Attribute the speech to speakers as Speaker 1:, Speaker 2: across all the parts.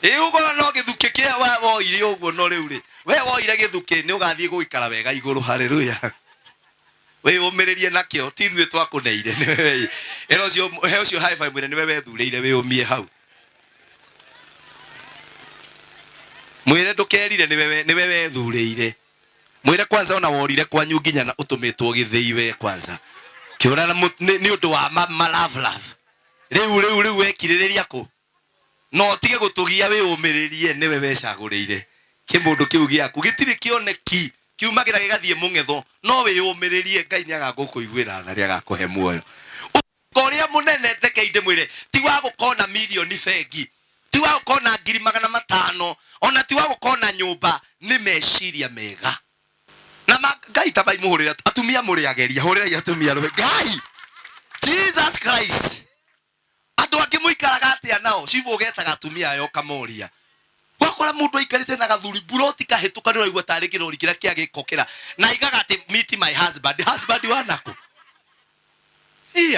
Speaker 1: Ugora no githuke kia wa woire uguo no riu ri we woire githuke ni ugathie guikara wega iguru. Haleluya. We umiririe nakio ti thwe twakuneire ni wewe ero cio he ucio high five mwene ni wewe thureire we umie hau mwire ndukerire ni wewe thureire mwire kwanza ona worire kwanyu nginya na utumitwo githeiwe kwanza kiurana ni undu wa love riu wekiririria ku no tige gutugia we umiririe ni wewe cagurire kimundu kiu giaku gitiri kioneki kiumagira gigathie mungetho no we umiririe Ngai ni agagukuiguira na ri agakuhe muoyo ukoria munene ndekeinde mwire ti wa gukona milioni bengi ti wa gukona 500,000 ona ti wa gukona nyumba ni meciria mega na Ngai tabai muhurira atumia muri ageria hurira atumia rwe Ngai Jesus Christ andu akimuikaraga atia nao cibo getaga atumia yo kamoria wakora mundu aikarite na gathuri buroti kahituka ni raigua tari kirori kira kia gikokera na igaga ati meet my husband wanako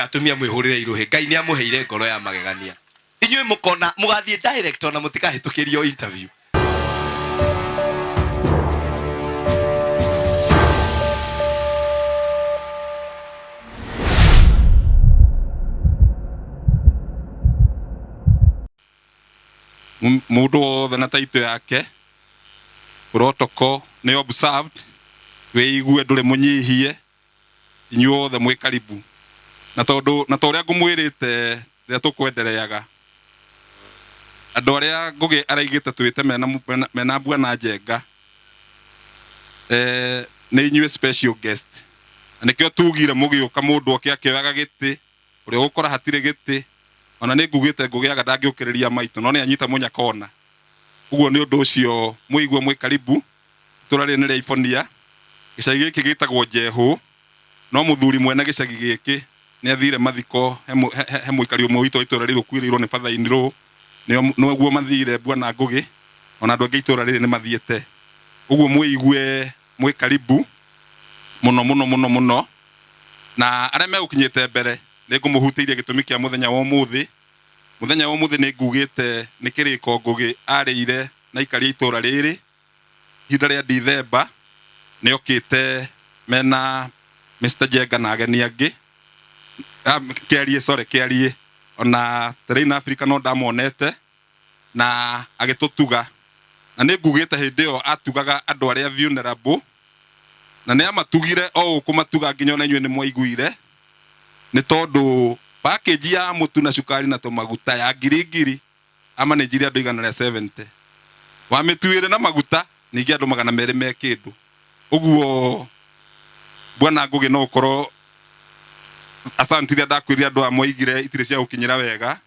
Speaker 1: atumia mwihurire iruhe Ngai ni amuheire ngoro ya magegania inywe mukona mugathie direct na mutikahitukirio interview
Speaker 2: mundu wothe na taito yake protocol ni observed we igue ndure munyihie inyuothe mwe karibu na toria ngumwirite ria tukwendereaga andu aria ngugi araigite twite mena bwana njenga ni inyue special guest anikio tugire mugiuka mundu oke akioyaga giti uria gukora hatire giti ona ni ngugite ngugiaga ndangiukiriria maitu no ni anyita munya kona uguo ni undu ucio muigwe mwe karibu turari ni Ifonia gicagi giki gitagwo Njehu no muthuri mwene gicagi giki ni athire mathiko he muikari umwe witu itura riru kwirirwo ni father-ini ru no guo mathire bwana ngugi ona andu angi itura riri ni mathiete uguo muigwe mwe karibu muno na aria megukinyite mbere ni ngumuhutiirie gitumi kia muthenya wa umuthi ni ngugite ni kiriko ngugi arire na ikari itura riri hinda ria December ni okite mena Mr. Njenga na ageni angi kiarie ona Train Africa no ndamonete na agitutuga na ni ngugite hindi yo atugaga andu aria vulnerable na ni amatugire o kumatuga nginya ona inywe ni mwaiguire ni tondu package ya mutu na cukari na tomaguta ya ngiri ama ni njiri andu 170 wa mituire na maguta ningi andu 200 me kindu uguo bwana ngugi no ukoro asantire ndakwiria andu amwaigire itire cia gukinyira wega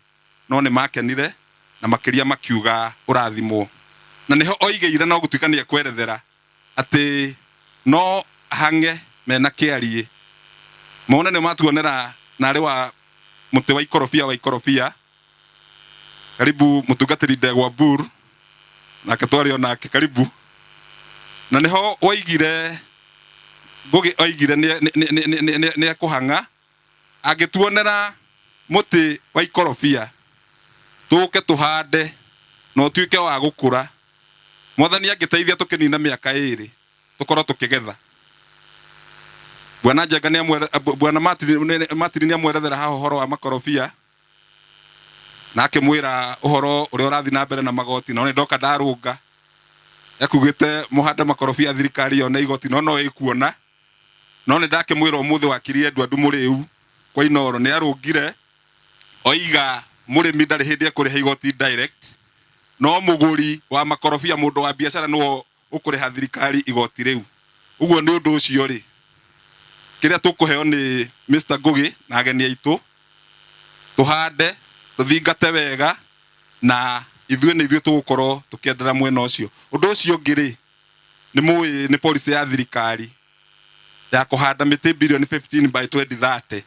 Speaker 2: no ni makenire na makiria makiuga urathimo na niho oigeire no gutuikania kwerethera ati no hange mena kiarie mona ne matuonera na ari wa muti wa ikorofia karibu mutungatiri ndegwa bur na katwari ona karibu na niho oigire ngugi oigire ni kuhanga agituonera muti wa ikorofia tuke tuhande no tuike wa gukura mwathani angiteithia tukinina miaka 2 tukoro tukigetha bwana Njenga ni bwana Martin ni amwerethera ha uhoro wa makorofia na akimwira uhoro uria urathi na mbere na magoti no ni ndoka ndarunga yakugite muhanda makorofia thirikari yo na igoti no ikuona no ni ndakimwira umuthi wakirie andu muriu kwa inoro ni arungire oiga murimi ndari hindi akuriha igoti direct no muguri wa makorofia mundu wa biashara no ukuriha thirikari igoti riu uguo ni undu ucio ri kiria tukuheo ni Mr. Ngugi na ageni aitu tuhande tuthingate wega na ithuĩ tugukorwo tukiendera mwena ucio undu ucio ngiri ni policy ya thirikari ya kuhanda miti bilioni 15 by 2030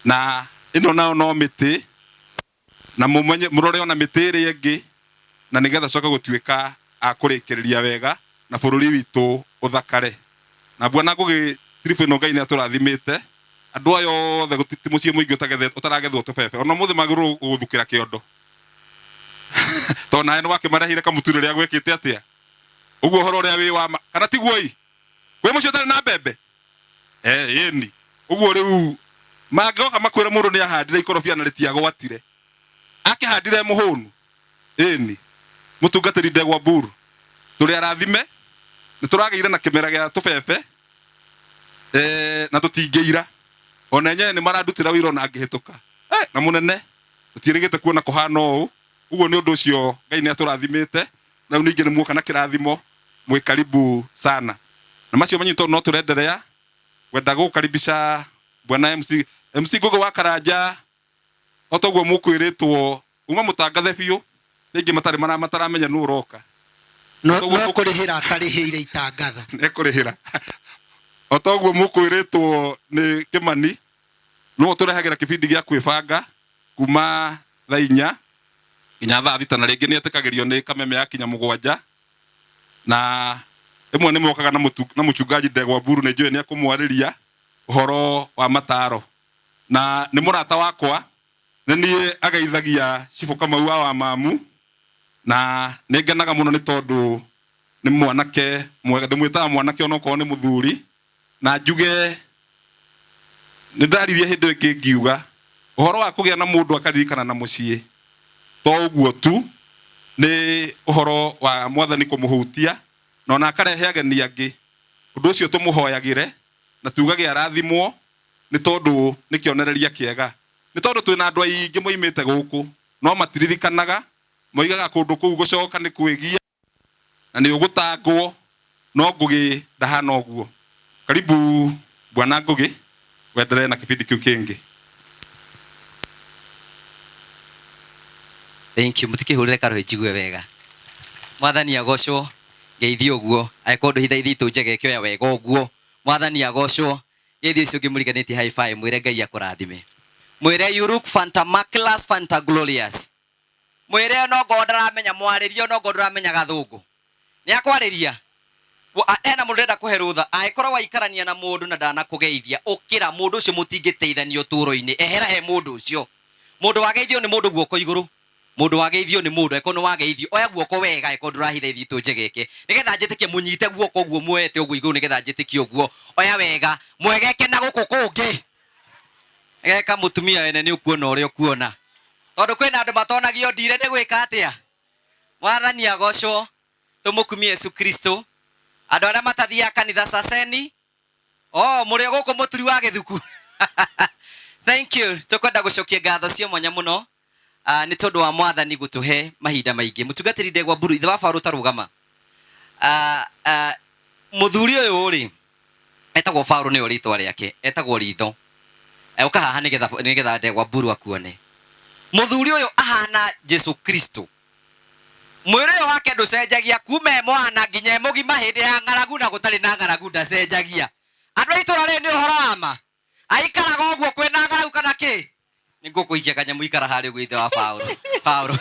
Speaker 2: na ino nao no miti na murore ona miti iri ingi na nigetha coka gutuika akurikiria wega na bururi witu uthakare na bwana Ngugi trifu no Ngai ni aturathimite andu ayo othe gutimucie muingi utagethwo utaragethwo tubebe ona muthi maguru guthukira kiondo to nae no wake marahire kamuture ria gwekite atia uguo horo ria wi wa kana tiguo i kwe mucio tari na mbembe yeni uguo riu mangoka makwira mundu ni ahandire ikorobia na ritiagwatire akihandire muhunu eni mutungatiri Ndegwa Mburu turi arathime ni turageire na kimera gia tubebe na tutingeira ona nyenye ni marandutira wira na ngihituka na munene tutirigite kuona kuhana uu uguo ni undu ucio Ngai ni aturathimite na ningi ni muoka na kirathimo mwi karibu sana na macio manyito no turenderea wenda gukaribisha bwana MC Gogo wa Karanja otoguo mukwiritwo uma mutangathe biu ningi mataramenya nu uroka
Speaker 3: no kurihira atarihire itangatho
Speaker 2: nekurihira otoguo mukwiritwo ni Kimani no turehagira kibindi gia kwibanga kuma thaa 4 nginya thaa 6 na ringi ni etikagirio ni kameme ya kinya mugwanja na imwe ni mokaga na muchungaji Ndegwa Mburu ni njui ni akumwariria uhoro wa mataro na ni murata wakwa ni agaithagia Chifu Kamau wa mamu na ningenaga muno ni tondu ni mwanake mwega ndimwitaga mwanake onoko ni muthuri na njuge ni ndaririe hindu ingi ngiuga uhoro wa kugia na mundu akaririkana na mucii to uguo tu ni uhoro wa mwathani kumuhutia na ona akarehe ageni angi undu ucio tumuhoyagire na tugage arathimwo ni tondu ni kionereria kiega ni tondu twina andu aingi moimite guku no matiririkanaga moigaga kundu kuu gucoka ni kwigia na ni ugutangwo no ngugi ndahana uguo karibu bwana Ngugi wendelee na kipindi kiu kingi.
Speaker 4: Thank you mutikihurire karo jigue wega mwathani agocwo geithio uguo aikondu hitha ithitu njege kioya wega uguo mwathani agocwo geithio icio ngimuriganiti high five mwire Ngai akurathime mwire you look fantastic fantaglorious mwire no godara menya mwaririo no godara menya gathungu ni akwariria ena mundu renda kuherutha aikorwo waikarania na mundu na ndana kugeithia ukira mundu ucio mutingiteithanio turo-ini ehera he mundu ucio mundu wageithio ni mundu guoko iguru mundu wageithio ni mundu ekono wageithio oya guoko wega ekondo rahitha ithitu njegeke nigetha njitikie munyite guoko guo muete uguo iguru nigetha njitikie uguo oya wega mwegeke na guku kungi geka mutumia wene ni ukuona uria ukuona tondu kwina andu matonagio ndire ni gwika atia mwathani agocwo tumukumie Yesu Kristo andu aria matathia kanitha saseni muri guku muturi wa githuku thank you tukwenda gucokia ngatho cio mwanya muno ni tondu wa mwathani gutuhe mahinda maingi mutungatiri Ndegwa Mburu ithe wa Faru tarugama muthuri uyu ri etagwo Faru ni ritwa riake etagwo Ritho uka haha nigetha Ndegwa Mburu akuone muthuri uyu ahana Jesu Kristo mwire wake nducenjagia kume mwana nginya mugima hindi ya ngaragu na gutari na ngaragu ndacenjagia andu aitura ri ni uhoro ama aikaraga uguo kwina ngaragu kana ki ningukuikia kanyamu ikara hari uguo ithe wa Paulo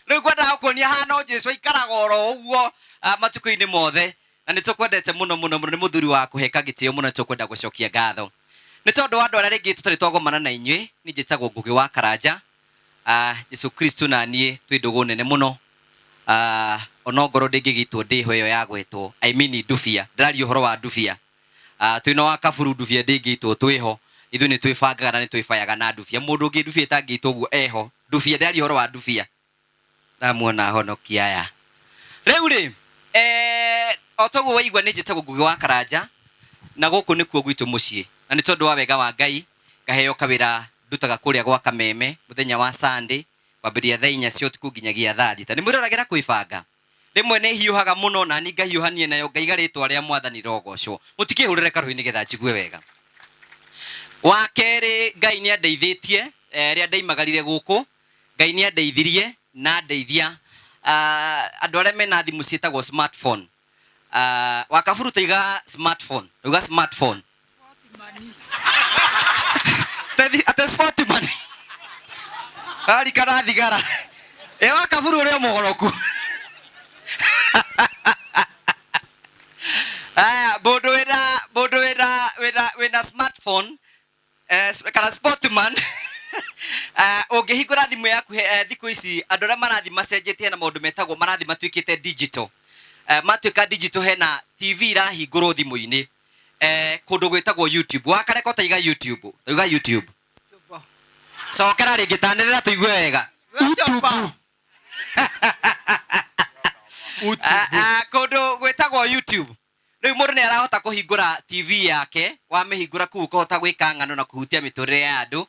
Speaker 4: riu kwenda kuonia hana Jesu aikaraga oro uguo matuko-ini mothe na nitukwendete muno muno muno ni muthuri wa kuheka gitio muno tukwenda gucokia ngatho ni tondu andu aria ringi tutari twagomana na inyui ni njitagwo Ngugi wa Karanja Jesu Kristo na nie twi ndugu nene muno onongoro ndingigitwo ndiho iyo ya gwetwo I mean Ndubia ndiraria uhoro wa Ndubia twina wa Kaburu Ndubia ndingitwo twiho ithu ni twibangaga na ni twibayaga na Ndubia mundu ungi Ndubia tangitwo uguo eho Ndubia ndiraria uhoro wa Ndubia ndamuona honokia aya riu ri otoguo waigua ni njitagwo Ngugi wa Karanja na guku ni kuo gwitu mucii na ni tondu wa wega wa Ngai ngaheo kawira ndutaga kuria gwa Kameme muthenya wa Sunday kwambiria thaa 4 cia utuku nginyagia thaa 6 ni mwiragira kwibanga rimwe ni hiuhaga muno na ni ngahiuhanie nayo ngaiga ritwa ria mwathani rogocwo mutikihurire karuhi nigetha njigue wega wa keri Ngai ni andeithitie ria ndaimagarire guku Ngai ni andeithirie na ndeithia andu aria mena thimu cietagwo smartphone wa Kaburu taiga smartphone uga smartphone ate sportman ari kana thigara wa Kaburu uri muhoroku bodo wena smartphone kana sportman Ũngĩhingũra thimũ yaku thikũ ici andũ arĩa marathi macenjetie na maũndũ metagwo marathi matuĩkĩte digital. Matuĩka digital hena TV irahingũrwo thimũ-inĩ. Kũndũ gwĩtagwo YouTube. Wakareka ũtaiga YouTube. Taiga YouTube. Cokera rĩngĩ tanĩrĩra tũigue wega.
Speaker 3: YouTube.
Speaker 4: Kũndũ gwĩtagwo YouTube. Rĩu mũndũ nĩ arahota kũhingũra TV yake, wamĩhingũra kũu ũkahota gwĩka ng'ano na kũhutia mĩtũrĩre ya andũ.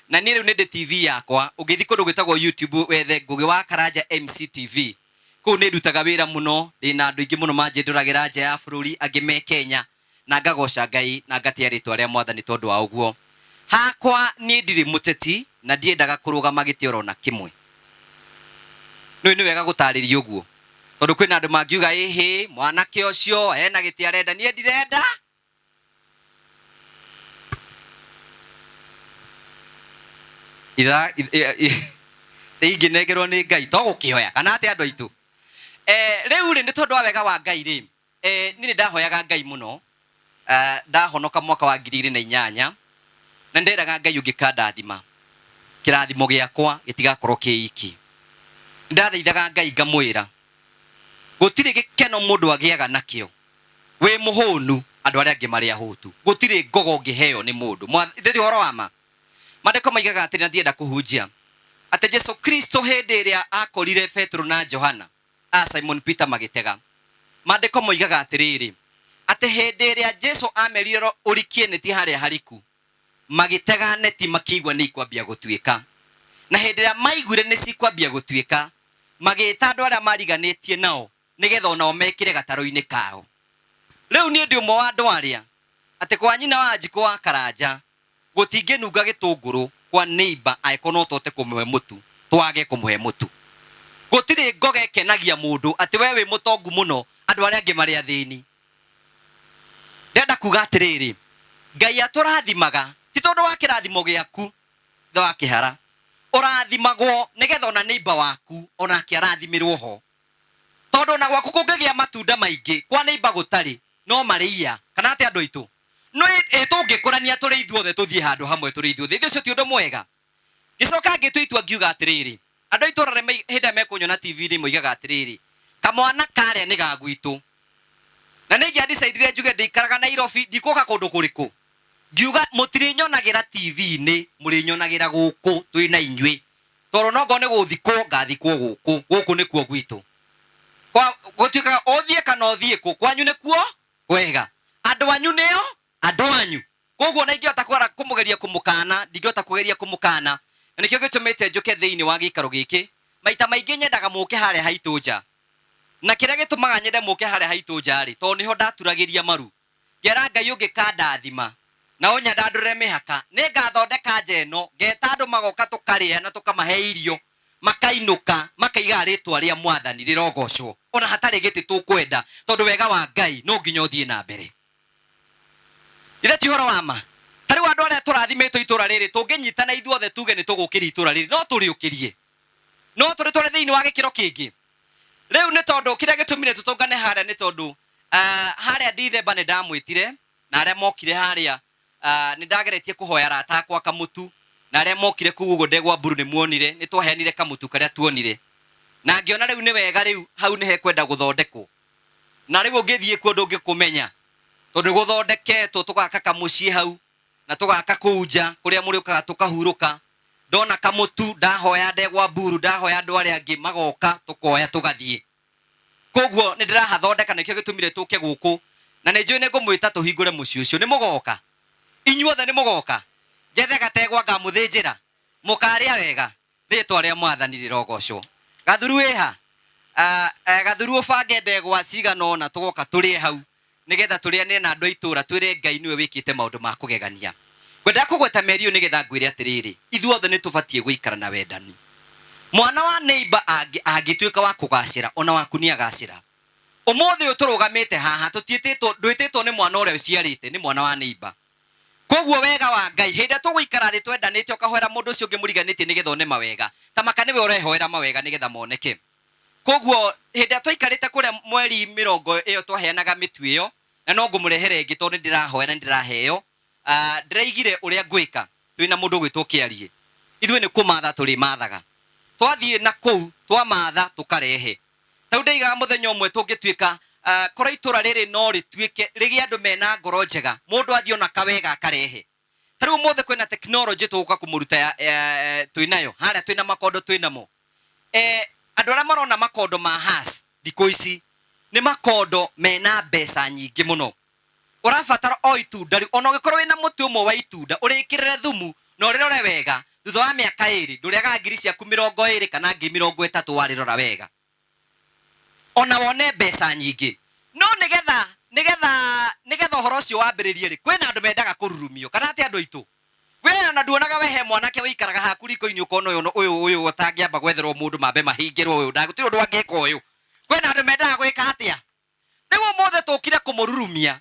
Speaker 4: Na niĩ rĩu nĩ TV yakwa, ũngĩthiĩ kũndũ gwĩtagwo YouTube wethe Ngũgĩ wa Karanja MCTV. Kũu nĩ ndutaga wĩra mũno, ndĩna andũ aingĩ mũno manjĩndũragĩra nja ya bũrũri, angĩ me Kenya, na ngagoca Ngai na ngatia rĩtwa rĩa Mwathani tondũ wa ũguo. Hakwa niĩ ndirĩ mũteti na ndiendaga kũrũgama gĩtĩ orona kĩmwe. Nĩ wega gũtarĩria ũguo. Tondũ kwĩna andũ mangiuga ĩhĩ mwanake ũcio ena gĩtĩ arenda, niĩ ndirenda. Ingĩ negerwo nĩ Ngai to gũkĩhoya kana atĩ andũ aitũ. Rĩu rĩ nĩ tondũ wa wega wa Ngai rĩ, niĩ ndahoyaga Ngai mũno. Ndahonoka mwaka wa 2008 na nderaga Ngai ũngĩkandathima kĩrathimo gĩakwa gĩtigakorwo kĩiki. Ndathaithaga Ngai ngamwĩra gũtirĩ gĩkeno mũndũ agĩaga nakĩo wĩ mũhũnu andũ arĩa angĩ marĩ ahũtu. Gũtirĩ ngogo ngĩheo nĩ mũndũ. Ndĩrĩ ũhoro wa ma. Maandĩko maigaga atĩ na ndienda kũhunjia atĩ Jesu Kristo hĩndĩ ĩrĩa akorire Petro na Johana Simon Peter magĩtega. Maandĩko moigaga atĩrĩrĩ atĩ hĩndĩ ĩrĩa Jesu amerire ũrikie neti harĩa hariku magĩtega neti makĩigua nĩ ikwambia gũtuĩka. Na hĩndĩ ĩrĩa maiguire nĩ cikwambia gũtuĩka magĩĩta andũ arĩa mariganĩtie nao nĩgetha onao mekĩre gatarũ-inĩ kao. Rĩu niĩ ndĩ ũmwe wa andũ arĩa atĩ kwa nyina wa Wanjikũ wa Karanja gũtingĩnunga gĩtũngũrũ kwa neighbor angĩkorwo no tũhote kũmũhe mũtu twage kũmũhe mũtu. Gũtirĩ ngoga ĩkenagia mũndũ atĩ we wĩ mũtongu mũno andũ arĩa angĩ marĩ athĩni. Ndenda kuga atĩrĩrĩ, Ngai atũrathimaga ti tondũ wa kĩrathimo gĩaku thĩ wa kĩhara. Ũrathimagwo nĩgetha ona neighbor waku onake arathimirwo ho. Tondũ na gwaku kũngĩgĩa matunda maingĩ kwa neighbor gũtarĩ no marĩia kana atĩ andũ aitũ. No tũngĩkũrania tũrĩ ithuothe tũthiĩ handũ hamwe tũrĩ ithuothe. Ithuĩ ũcio ti ũndũ mwega. Gĩcoka ngĩtua ngiuga atĩrĩrĩ, andũ aitũ rĩrĩa hĩndĩ ĩrĩa mekũnyona TV-inĩ moigaga atĩrĩrĩ, kamwana karĩa nĩ ga gwitũ. Na nĩ ingĩandicaidire njuge ndĩikaraga Nairobi, ndikũka kũndũ kũrĩkũ. Ngiuga mũtirĩnyonagĩra TV-inĩ, mũrĩnyonagĩra gũkũ twĩ na inyuĩ. Tondũ no ngorwo nĩ gũthikwo ngathikwo gũkũ, gũkũ nĩkuo gwitũ. Gũtuĩkaga ũthiĩ kana ũthiĩ kũ, kwanyu nĩkuo wega. Andũ anyu nĩo andũ anyu. Koguo na ingĩhota kũmũgeria kũmũkana, ndingĩhota kũgeria kũmũkana. Na nĩkĩo gĩtũmĩte njũke thĩinĩ wa gĩikaro gĩkĩ. Maita maingĩ nyendaga mũke harĩa haitũ nja. Na kĩrĩa gĩtũmaga nyende mũke harĩa haitũ nja rĩ, tondũ nĩho ndaturagĩria maru. Ngera Ngai ũngĩkandathima na ũnyandandũre mĩhaka, nĩngathondeka nja ĩno, ngeta andũ magoka tũkarĩa na tũkamahe irio, makainũka, makaiga rĩtwa rĩa Mwathani rĩrogocwo. Ona hatarĩ gĩtĩ tũkwenda, tondũ wega wa Ngai no nginya ũthiĩ na mbere. Ithe ti ũhoro wa ma. Tarĩu andũ arĩa tũrathimĩtwo itũra rĩrĩ tũngĩnyitana ithuothe tuge nĩ tũgũkĩria itũra rĩrĩ no tũrĩũkĩrie. No tũrĩ twarĩ thĩinĩ wa gĩkĩro kĩngĩ. Rĩu nĩ tondũ kĩrĩa gĩtũmire tũtũngane harĩa nĩ tondũ harĩa Dithemba nĩ ndamwĩtire na arĩa mokire harĩa nĩ ndageretie kũhoya arata akwa kamũtu na arĩa mokire kũu ũguo ndegwa mburu nĩ muonire nĩ twaheanire kamũtu karĩa tuonire. Na ngĩona rĩu nĩ wega rĩu hau nĩ hekwenda gũthondekwo. Na rĩu ũngĩthiĩ kuo ndũngĩkũmenya. Tondũ gũthondeketwo tũgaka kamũciĩ hau na tũgaka kũu nja kũrĩa mũrĩũkaga tũkahurũka. Ndona kamũtu ndahoya ndegwa mburu ndahoya andũ arĩa angĩ magoka tũkoya tũgathiĩ. Koguo nĩ ndĩrahathondeka nĩkĩo gĩtũmire tũke gũkũ na nĩ njũĩ nĩ ngũmwĩta tũhingũre mũciĩ ũcio. Nĩ mũgoka? Inyuothe nĩ mũgoka? Njethe gategwa ngamũthĩnjĩra mũkarĩa wega rĩtwa rĩa Mwathani rĩrogocwo. Gathuru wĩha? Gathuru ũbange ndegwa cigana ũna tũgoka tũrĩe hau nĩgetha tũrĩanĩre na andũ a itũra twĩre Ngai nĩwe wĩkĩte maũndũ ma kũgegania. Ngwenda kũgweta mĩario nĩgetha ngwĩre atĩrĩrĩ, ithuothe nĩ tũbatiĩ gũikara na wendani. Mwana wa neighbor angĩtuĩka wa kũgacĩra ona waku nĩ agacĩra. Ũmũthĩ ũyũ tũrũgamĩte haha ndwĩtĩtwo nĩ mwana ũrĩa ũciarĩte, nĩ mwana wa neighbor. Koguo wega wa Ngai hĩndĩ ĩrĩa tũgũikara thĩ twendanĩte ũkahoera mũndũ ũcio ũngĩ mũriganĩtie nĩgetha one mawega. Ta maka nĩwe ũrehoera mawega nĩgetha moneke. Koguo hĩndĩ ĩrĩa twaikarĩte kũrĩa mweri 20 ĩyo twaheanaga mĩtu ĩyo na no ngũmũrehere ĩngĩ tondũ ndĩrahoera ndĩraheo. Ndĩraigire ũrĩa ngwĩka twĩna mũndũ ũgwĩtwo Kĩarie. ithuĩ nĩ kũmatha tũrĩ mathaga twathiĩ na kũu twamatha tũkarehe tau ndaigaga mũthenya ũmwe tũngĩtuĩka korwo itũra rĩrĩ no rĩtuĩke rĩgĩe andũ mena ngoro njega mũndũ athiĩ ona kawega akarehe ta rĩu mũthĩ kwĩna tekinoronjĩ tũgũka kũmũruta twĩnayo harĩa twĩna makondo twĩnamo andũ arĩa marona makondo ma hass thikũ ici nĩ makondo mena mbeca nyingĩ mũno ũrabatara o itunda rĩu ona ũgĩkorwo wĩna mũtĩ ũmwe wa itunda ũrĩkĩrĩre thumu na ũrĩrore wega thutha wa mĩaka 2 ndũrĩaga ngiri ciaku 20 kana ngiri 30 warĩrora wega ona wone mbeca nyingĩ no nĩgetha ũhoro ũcio wambĩrĩrie rĩ kwĩna andũ mendaga kũrurumio kana atĩ andũ aitũ we ona nduonaga wehe mwanake wĩikaraga haku riko-inĩ ũkona ũyũ ũtangĩamba gwetherwo mũndũ mambe mahingĩrwo ũyũ ndagũtirwo ũndũ angĩka ũyũ kwĩna andũ mendaga gwĩka atĩa nĩguo mũthĩ tũkire kũmũrurumia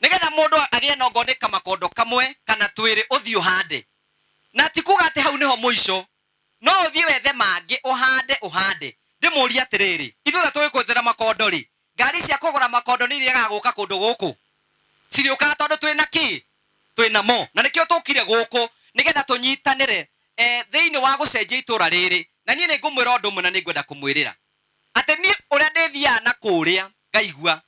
Speaker 4: nĩgetha mũndũ agĩe na ongo nĩ kamakondo kamwe kana twĩrĩ ũthiĩ ũhande na ti kuga atĩ hau nĩho mũico no ũthiĩ wethe mangĩ ũhande ndĩmũũria atĩrĩrĩ ithuothe tũgĩkũthĩra makondo rĩ ngari cia kũgũra makondo nĩ iria gũka kũndũ gũkũ cirĩũkaga tondũ twĩna kĩ twĩna mo na nĩkĩo tũkire gũkũ nĩgetha tũnyitanĩre thĩinĩ wa gũcenjia itũra rĩrĩ na niĩ nĩ ngũmwĩra ũndũ ũmwe na nĩ ngwenda kũmwĩrĩra atĩ niĩ ũrĩa ndĩthiaga na kũrĩa ngaigua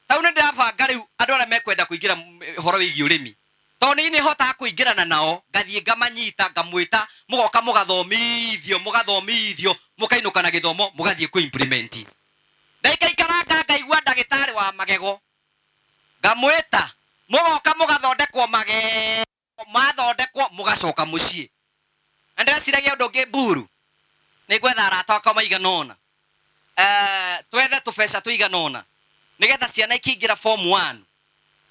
Speaker 4: tau nĩ ndĩrabanga rĩu andũ arĩa mekwenda kũingĩra ũhoro wĩgiĩ ũrĩmi tondũ nĩ hotaga kũingĩrana nao ngathiĩ ngamanyita ngamwĩta mũgoka mũgathomithio mũkainũka na gĩthomo mũgathiĩ kũ implement ndaikaikaranga ngaigua ndagĩtarĩ wa magego ngamwĩta mũgoka mũgathondekwo magego mathondekwo mũgacoka mũciĩ na ndĩreciragia ũndũ ũngĩ Mburu nĩ gwetha arata akwa maigana ũna twethe tũbeca tũigana ũna nĩgetha ciana ikĩingĩra form 1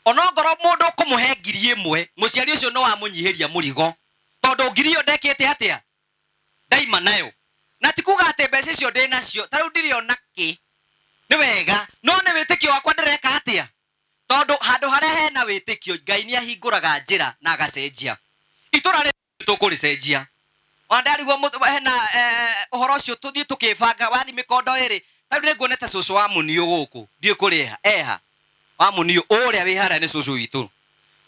Speaker 4: onongoro mũndũ ũkũmũhe ngiri 1 mũciari ũcio no wamũnyihĩria mũrigo tondũ ngiri ĩyo ndekĩte atĩa ndaima nayo na ti kuga atĩ mbeca icio ndĩ nacio ta rĩu ndirĩ ona kĩ nĩ wega no nĩ wĩtĩkio wakwa ndĩreka atĩa tondũ handũ harĩa hena wĩtĩkio Ngai nĩ ahingũraga njĩra na agacenjia itũra rĩrĩ tũkũrĩcenjia ona ndarigwo hena ũhoro ũcio tũthiĩ tũkĩbanga wathi mĩkondo ĩrĩ ta rĩu nĩnguonete cũcũ wa mũniũ gũkũ ndiũ kũrĩ eha wa mũniũ ũrĩa wĩ harĩa nĩ cũcũ witũ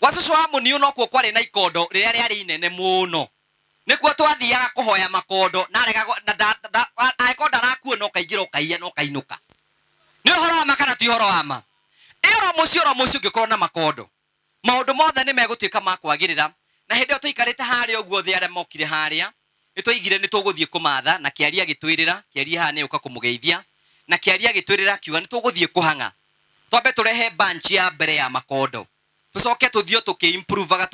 Speaker 4: gwa cũcũ wa mũniũ no kuo kwarĩ na ikondo rĩrĩa rĩarĩ inene mũno nĩkuo twathiaga kũhoya makondo na angĩkorwo ndarakuona ũkaingĩra ũkaiya na ũkainũka nĩ ũhoro wa ma kana ti ũhoro wa ma ĩro mũciĩ ũngĩkorwo na makondo maũndũ mothe nĩ megũtuĩka ma kwagĩrĩra na hĩndĩ ĩyo tũikarĩte harĩa ũguo thĩ arĩa mokire harĩa nĩ twaigire nĩ tũgũthiĩ kũmatha na kĩaria gĩtwĩrĩra kĩaria haha nĩ ũka kũmũgeithia na kĩaria gĩtwĩrĩra kiuga nĩ tũgũthiĩ kũhang'a twambe tũrehe bunch ya mbere ya makondo tũcoke tũthiĩ tũkĩimprovaga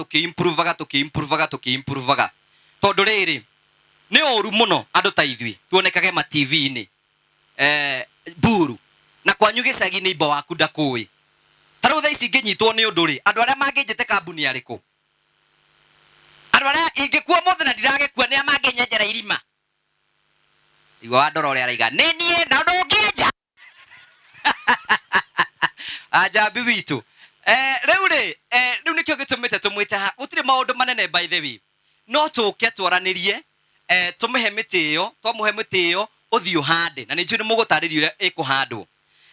Speaker 4: tondũ rĩrĩ nĩ ũru mũno andũ ta ithuĩ tuonekage ma TV-inĩ Mburu na kwanyu gĩcagi-inĩ imba waku ndakũĩ ta rĩu thaa ici ingĩnyitwo nĩ ũndũ rĩ andũ arĩa mangĩnjĩte kambuni arĩkũ andũ arĩa ingĩkua mũthĩ na ndiragĩkua nĩ mangĩnyenjera irima igua wa ndora ũrĩa araiga nĩ niĩ na ndũngĩenja ajambi witũ rĩu nĩkĩo gĩtũmĩte tũmwĩte haha gũtirĩ maũndũ manene by the way no tũke twaranĩrie tũmũhe mĩtĩ ĩyo ũthiĩ ũhande na nĩnjũĩ nĩ mũgũtarĩria ũrĩa ĩkũhandwo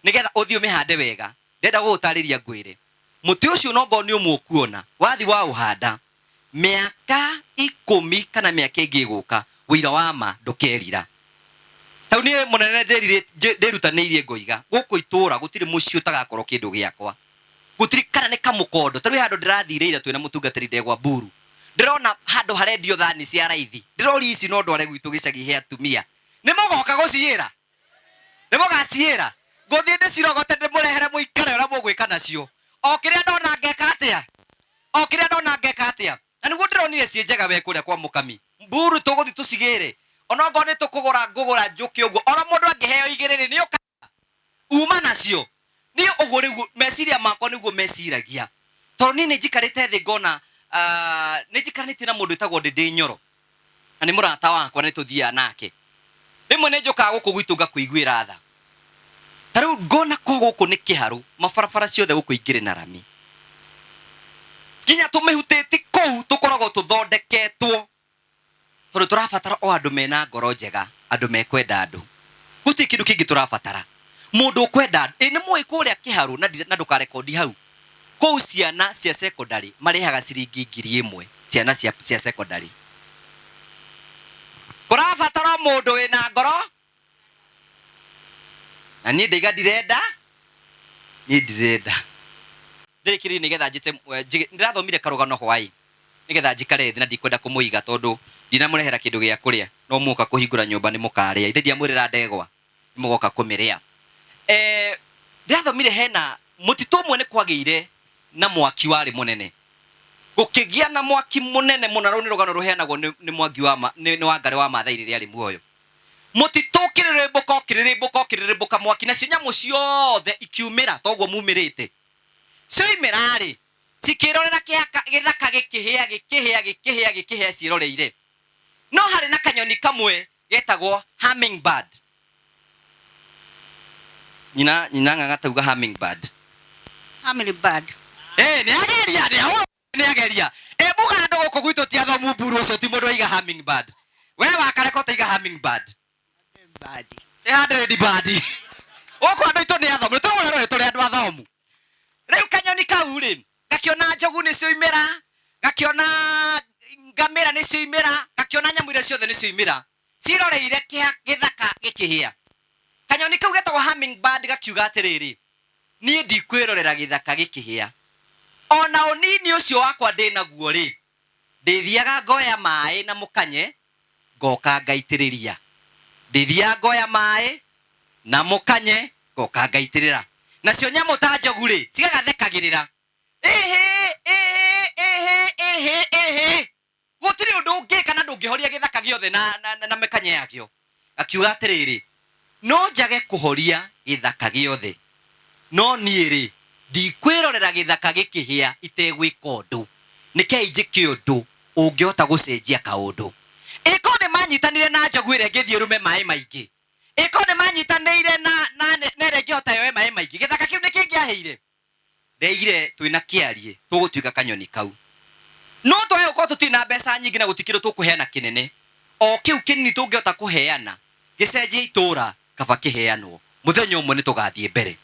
Speaker 4: nĩgetha ũthiĩ ũmĩhande wega ndenda gũgũtarĩria ngwĩre mũtĩ ũcio no ngorwo nĩ ũmwe ũkuona wathi wa ũhanda mĩaka 10 kana mĩaka ĩngĩ gũka wĩira wa ma ndũkerira tau niĩ mũnene ndĩrutanĩirie ngoiga gũkũ itũra gũtirĩ mũciĩ ũtagakorwo kĩndũ gĩakwa gũtirĩ kana nĩ kamũkondo ta rĩu handũ ndĩrathire ira twĩna mũtungatĩri Ndegwa Mburu ndĩrona handũ harendio thani cia raithi ndĩrori ici no ndware gwitũ gĩcagi he atumia nĩ mũgoka gũciĩra nĩ mũgaciĩra ngũthiĩ ndĩcirogote ndĩmũrehere mũikare ũrĩa mũgwĩka nacio o kĩrĩa ndona ngeka atĩa na nĩguo ndĩronire ciĩ njega we kũrĩa kwa mũkami Mburu tũgũthiĩ tũcigĩre onokorwo nĩ ngũgũra njũkĩ ũguo ona mũndũ angĩheo igĩrĩ nĩ ũka uma nacio niĩ ũguo rĩu meciria makwa nĩguo meciragia tondũ niĩ nĩ njikarĩte thĩ ngona nĩ njikaranĩtie na mũndũ wĩtagwo Ndĩndĩ Nyoro na nĩ mũrata wakwa nĩ tũthiaga nake rĩmwe nĩ njokaga gũkũ gwitũ ngakũiguĩra tha ta rĩu ngona gũkũ nĩ kĩharũ mabarabara ciothe gũkũ ingĩrĩ na rami nginya tũmĩhutĩti kũu tũkoragwo tũthondeketwo tondũ tũrabatara o andũ mena ngoro njega andũ mekwenda andũ gũtirĩ kĩndũ kĩngĩ tũrabatara mũndũ ũkwenda andũ nĩ mũĩ kũrĩa kĩharũ na ndũkarekondi hau kũu ciana cia secondary marĩhaga ciringi 1000 ciana cia secondary kurabatara mundu wina ngoro na ni ndiga ndirenda thikiri nigetha njite ndirathomire karugano hwai nigetha njikare thina ndikwenda kumuiga tondu ndinamurehera kindu gia kuria no muka kuhingura nyumba ni mukaria ithe ndiamwirira ndegwa ni mugoka kumiria ndirathomire hena mutito mwe ni kwagiire na mwaki wari munene gukigia na mwaki munene muno ru ni rugano ruheanagwo ni mwangi wa ni wangare wa mathai riri ari muoyo mutito kiriribũka mwaki na cio nyamu ciothe ikiumira toguo mumirite cio imirari cikirorera githaka gikihia ciroreire no hari na kanyoni kamwe getagwo hummingbird nyina ng'ang'atauga hummingbird ni ageria mugando guku gwitu ti athomu mburu ucio ti mundu aiga hummingbird we wakareka utaiga hummingbird bird oko andu itu ni athomu turi andu athomu riu kanyoni kau ri gakiona njogu ni cioimira gakiona ngamira ni cioimira gakiona nyamu iria ciothe ni cioimira ciroreire githaka gikihia kanyoni kau getagwo hummingbird gakiuga atiriri nie ndikwirorera githaka gikihia ona onini ucio wakwa ndinaguo ri ndithiaga ngoya mai na mukanye ngoka ngaitiriria ndithia ngoya mai na mukanye ngoka ngaitirira nacio nyamu ta njogu ri cigagathekagirira gutiri undu ungika na ndungihoria githaka giothe na mekanye yakio akiuga atiriri no njage kuhoria githaka giothe no nie ri ndikwirorera githaka gikihia itegwika undu nikei njike undu ungihota gucenjia kaundu iko ni manyitanire na njogu ire ngithie rume mai maingi iko ni manyitanire na nere ngihota yoe mai maingi githaka kiu nikingiaheire ndeigire twina kiarie tugutuika kanyoni kau no twae uko tutina mbeca nyingi na gutikiro tukuheana kinene o kiu kinini tungihota kuheana gicenjie itura kaba kiheanwo muthenya umwe ni tugathie mbere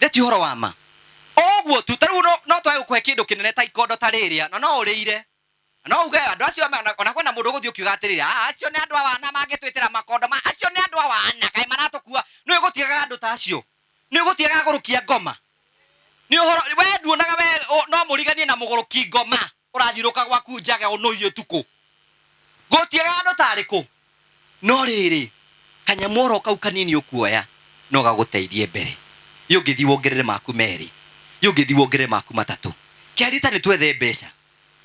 Speaker 4: theti horo wa ma oguo tu taru no twae ukuhe kindu kinene ta ikondo tariria no urire no uge andu acio ona kwena mundu guthio kiuga atirira acio ni andu awana mangitwitira makondo acio ni andu awana kai maratukua no igutiaga andu ta acio no igutiaga gurukia ngoma ni uhoro we nduonaga we no muriganie na muguruki ngoma urathiruka gwaku njaga unoiyo tuku gutiaga andu tariku no riri kanyamoro kau kanini ukuoya no gaguteithie mbere yungithi wongerere maku meri yungithi wongerere maku matatu kiarita ni twethe mbeca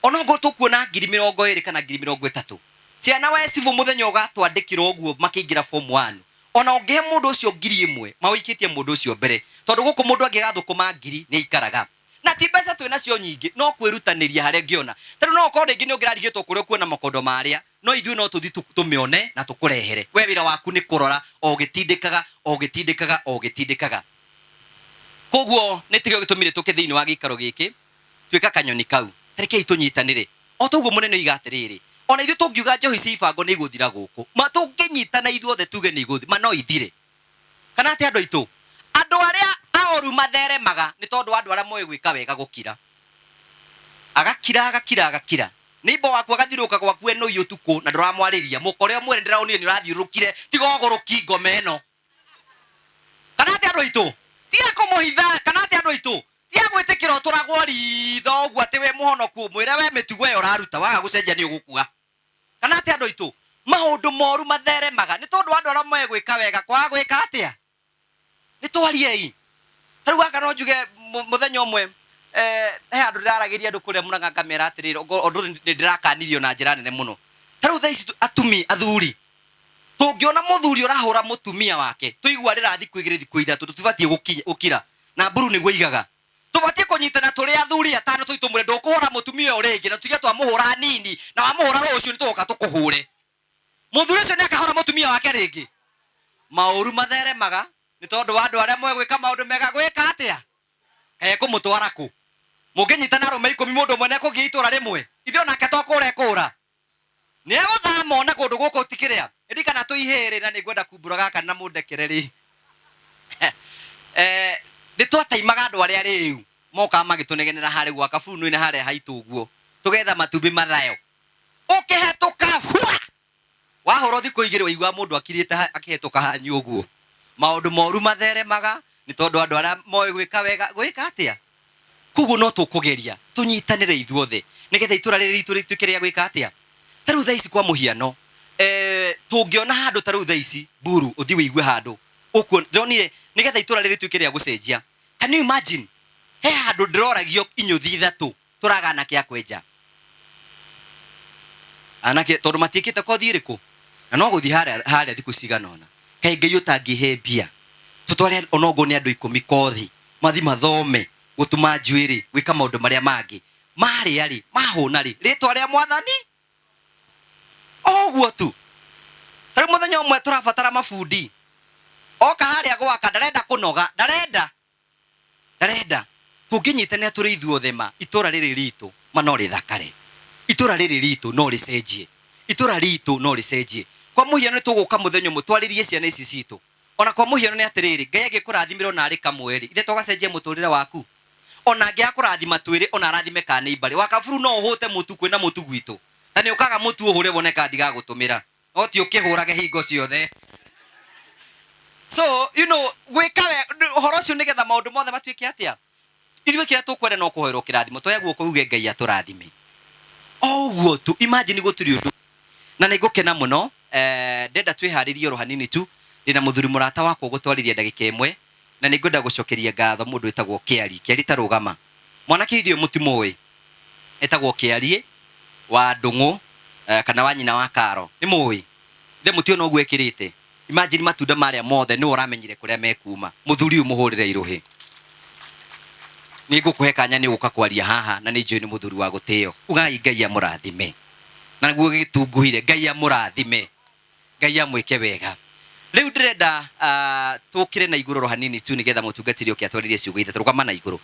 Speaker 4: ona ngo tukuona 20,000 kana 30,000 ciana we cifu muthenya ugatwandikira uguo makiingira form 1 ona ungihe mundu ucio 1,000 mawikitie mundu ucio mbere tondu guku mundu angigathukuma 1,000 ni ikaraga na ti mbeca twina cio nyingi no kwirutaniria hare ngiona tondu no ukorwo ringi ni ungirarigitwo kuria kuona makondo maria no ithuĩ no tuthi tumione na tukurehere we wira waku ni kurora o gitindikaga koguo ni tigio gitumire tuke thiini wa gikaro giki twika kanyoni kau tarekei tunyitanire o toguo munene igatiriri ona ithuĩ tungiuga njohi cia ibango ni iguthira guku ma tunginyitana ithuothe tuge ni iguthi ma no ithire kana ati andu aitu andu aria aoru matheremaga ni tondu andu aria moe gwika wega gukira agakira nibo waku agathiruka gwaku eno iyo tuku na nduramwariria mukore omwere ndiraoni ni urathiurukire tiga oguruki ngoma eno kana ati andu aitu tiga kumuhitha kana ati andu aitu tiga gwitikira uturagwo ritho uguo ati we muhonoku mwire we mitugo yo raruta waga gucenjia ni ugukua kana ati andu aitu maundu moru matheremaga ni tondu andu aria moe gwika wega kwa gwika atia ni twariei taru aka no njuge muthenya umwe he andu ndiraragiria andu kuria Murang'a ngamera atirira undu ndirakanirio na njira nene muno taru thaici atumi athuri tungiona muthuri urahura mutumia wake tuigua rirathi kwigire thikũ ithatu tutibatie gukira na mburu niguo igaga tubatie kunyitana turi athuri atano tuitumure ndukuhura mutumia uyu ringi na tuige twamuhura nini na wamuhura rucio nitugoka tukuhure muthuri ucio ni akahura mutumia wake ringi mauru matheremaga ni tondu andu aria moe gwika maundu mega gwika atia kae kumutwara ku munginyitana rume 10 mundu umwe nekugia itura rimwe ithio nake twakure kura ni eguthama ona kundu guku tikiria indi kana tuihiri na ningwenda kumbura gaka na mundekereri ni twataimaga andu aria riu moka magitunegenera hari gwa kaburu-ini haria haitu uguo tugetha matumbi mathayo ukihetuka wahoro thiko igire waigua mundu akirite akihetoka hanyu uguo maundu moru matheremaga ni tondu andu aria moe gwika wega gwika atia kugu no tukugeria tunyitanire ithuothe nigetha itura riri ritu rituike ria gwika atia taru thaici kwa muhiano tungiona handu taru thaici buru uthi wigue handu ukuo ndonire nigetha itura riri rituike ria gucenjia. Can you imagine he handu ndiroragio inyuthi ithatu turagana kia kwenja anake tondu matiikite kothi iriku na no guthi haria thiku ciganona kai ngai utangihe mbia tutware onogo ni andu 10 kothi mathi mathome gutuma njuiri gwika maundu maria mangi mari ari mahuna ri ritwa ria mwathani oguo tu. Tari muthenya umwe turabatara mafundi oka haria gwaka ndarenda kunoga ndarenda tunginyitane turi ithuothe ma itura riri ritu manori thakare itura riri ritu no ricenjie itura ritu no ricenjie kwa muhiano ni tuguka muthenya mutwaririe ciana ici citu ona kwa muhiano ni atiriri ngai agikurathimira na ari kamweri ithe tugacenjie muturire waku ona ngai akurathima twiri ona arathime kana ibari wakaburu no uhute mutu kwina mutu gwitu tani ukaga mutu uhure wone kandi ga gutumira no ti ukihurage hingo ciothe. So you know gwika horo cio nigetha maundu mothe matuike atia ithuĩ kĩrĩa tũkwenda no kũhoerwo kĩrathimo twoya guoko uge ngai atũrathime oguo tu. Imagine gũtũri ũndũ na nĩ ngũkena mũno ndenda twĩharĩrie oro hanini tu ndĩna mũthuri mũrata wakwa gũtwarĩria ndagĩka ĩmwe na nĩ ngwenda gũcokeria ngatho mũndũ wĩtagwo Kĩari tarũgama mwanake ithuĩ mũtimũĩ etagwo Kĩari wa Ndũng'ũ kana wa nyina wa Karo nĩ mũĩ ithe mũtio no guo ekĩrĩte. Imagine matunda marĩa mothe nĩ ũramenyire kũrĩa mekuma mũthuri ũyũ mũhũrĩre irũhĩ ni ngukuhe kanya ni guka kwaria haha na ni njui ni muthuri wa guteo ugai ngai amurathime na guo gitunguhire ngai amurathime ngai amwike wega. Riu ndirenda tukire na iguru hanini tu nigetha mutungatiri okia twaririe ciugo ithe rugama na iguru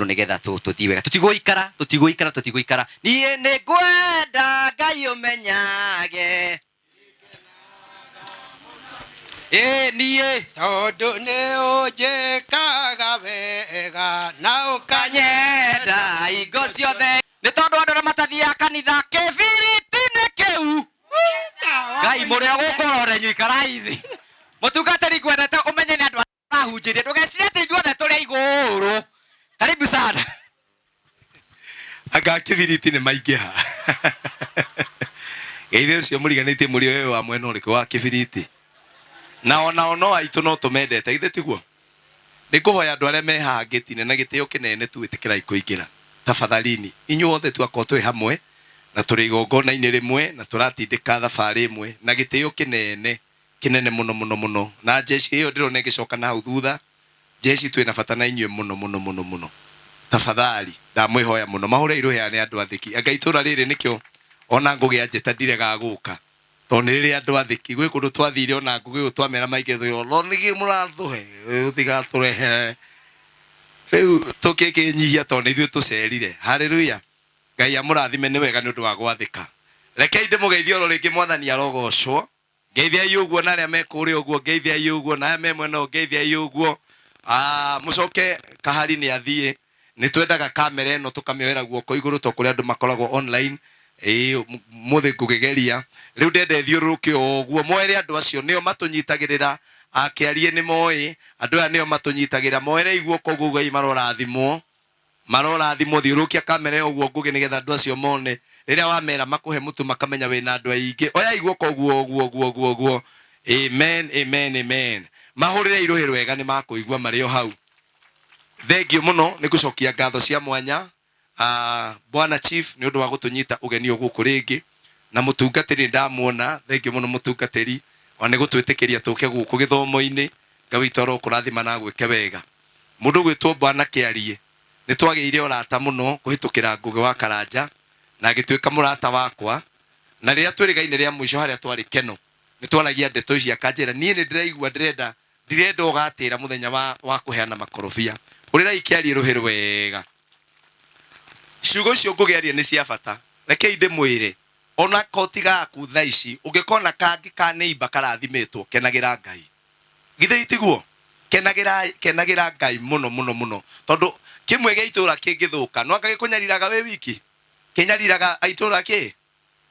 Speaker 4: nigetha tuthi wega tutiguikara nie ni ngwenda ngai umenyage nie
Speaker 3: tondu ni unjikaga wega na
Speaker 4: ukanyenda ingo ciothe ni tondu andu aria matathiaga kanitha kibiriti-ini kiu ngai muria gukorore nyuikarai thi mutungatiri ngwendete umenye ni andu arahunjirie ndugecirie ati ithuothe turi iguru. Karibu sana
Speaker 1: anga kibiriti ni maingiha geithe cio muriganitie muri wewe wa mwena uriku wa kibiriti na ono aitu no tumendete ithe tiguo ni kuhoya andu aria me haha ngitine na gitio kinene tu itikirai kuingira tafadhalini inyuothe twako twi hamwe na turi igongona-ini rimwe na turatindika thabari imwe na gitio kinene muno na jeshi hiyo ndirone gicoka na hau thutha jeshi twina bata na inyue muno tafadhali ndamwihoya muno mahure iruhia ni andu athiki anga itura riri nikio ona ngugia njeta ndirega guka tondu riri andu athiki gwi kundu twathire ona ngugi twamera maigethiro no nigi murathuhe utigathurehere riu tukikinyihia tondu ithuĩ tucerire. Haleluya ngai amurathime ni wega ni undu wa gwathika. Rekei ndimugeithie oro ringi mwathani arogocwo ngeithia yuguo na aria mekuri uguo ngeithia yuguo na aya memwe no ngeithia yuguo mucoke kahari ni athie ni twendaga kamera eno tukamioera guoko iguru to kuri andu makoragwo online muthe ngugegeria riu ndende thiuruke oguo mwere andu acio nio matunyitagirira Kĩarie ni moi andu aya nio matunyitagira mwere iguoko gugai marorathimo thiurukia kamera oguo ngugi nigetha andu acio mone riria wamera makuhe mutu makamenya wina andu aingi oya iguoko guo amen mahurire iruhi rwega ni makuigua mario hau. Thengio muno ni gucokia ngatho cia mwanya Bwana Chief ni undu wa gutunyita ugeni guku ringi na mutungatiri ndamuona. Thengio muno mutungatiri wa ni gutwitikiria tuke guku githomo-ini ngawitoro kurathima na gwike wega. Mundu gwitwo Bwana Kĩarie ni twageire orata muno kuhitukira Ngugi wa Karanja na gitwika murata wakwa na riria twirigaine ria mwisho haria twari keno ni twaragia ndeto ici akanjira nie ni ndiraigua ndirenda ugatira muthenya wa kuheana makorobia urira Kĩarie ruhiru wega. Ciugo cio ngugeria ni cia bata rekei ndimwire ona kotiga ku thaa ici ungikona kangi ka neighbor karathimitwo kenagira Ngai githe itiguo kenagira Ngai muno tondu kimwe gia itura kingithuka no angagikunyariraga we wiki kinyariraga aitura ki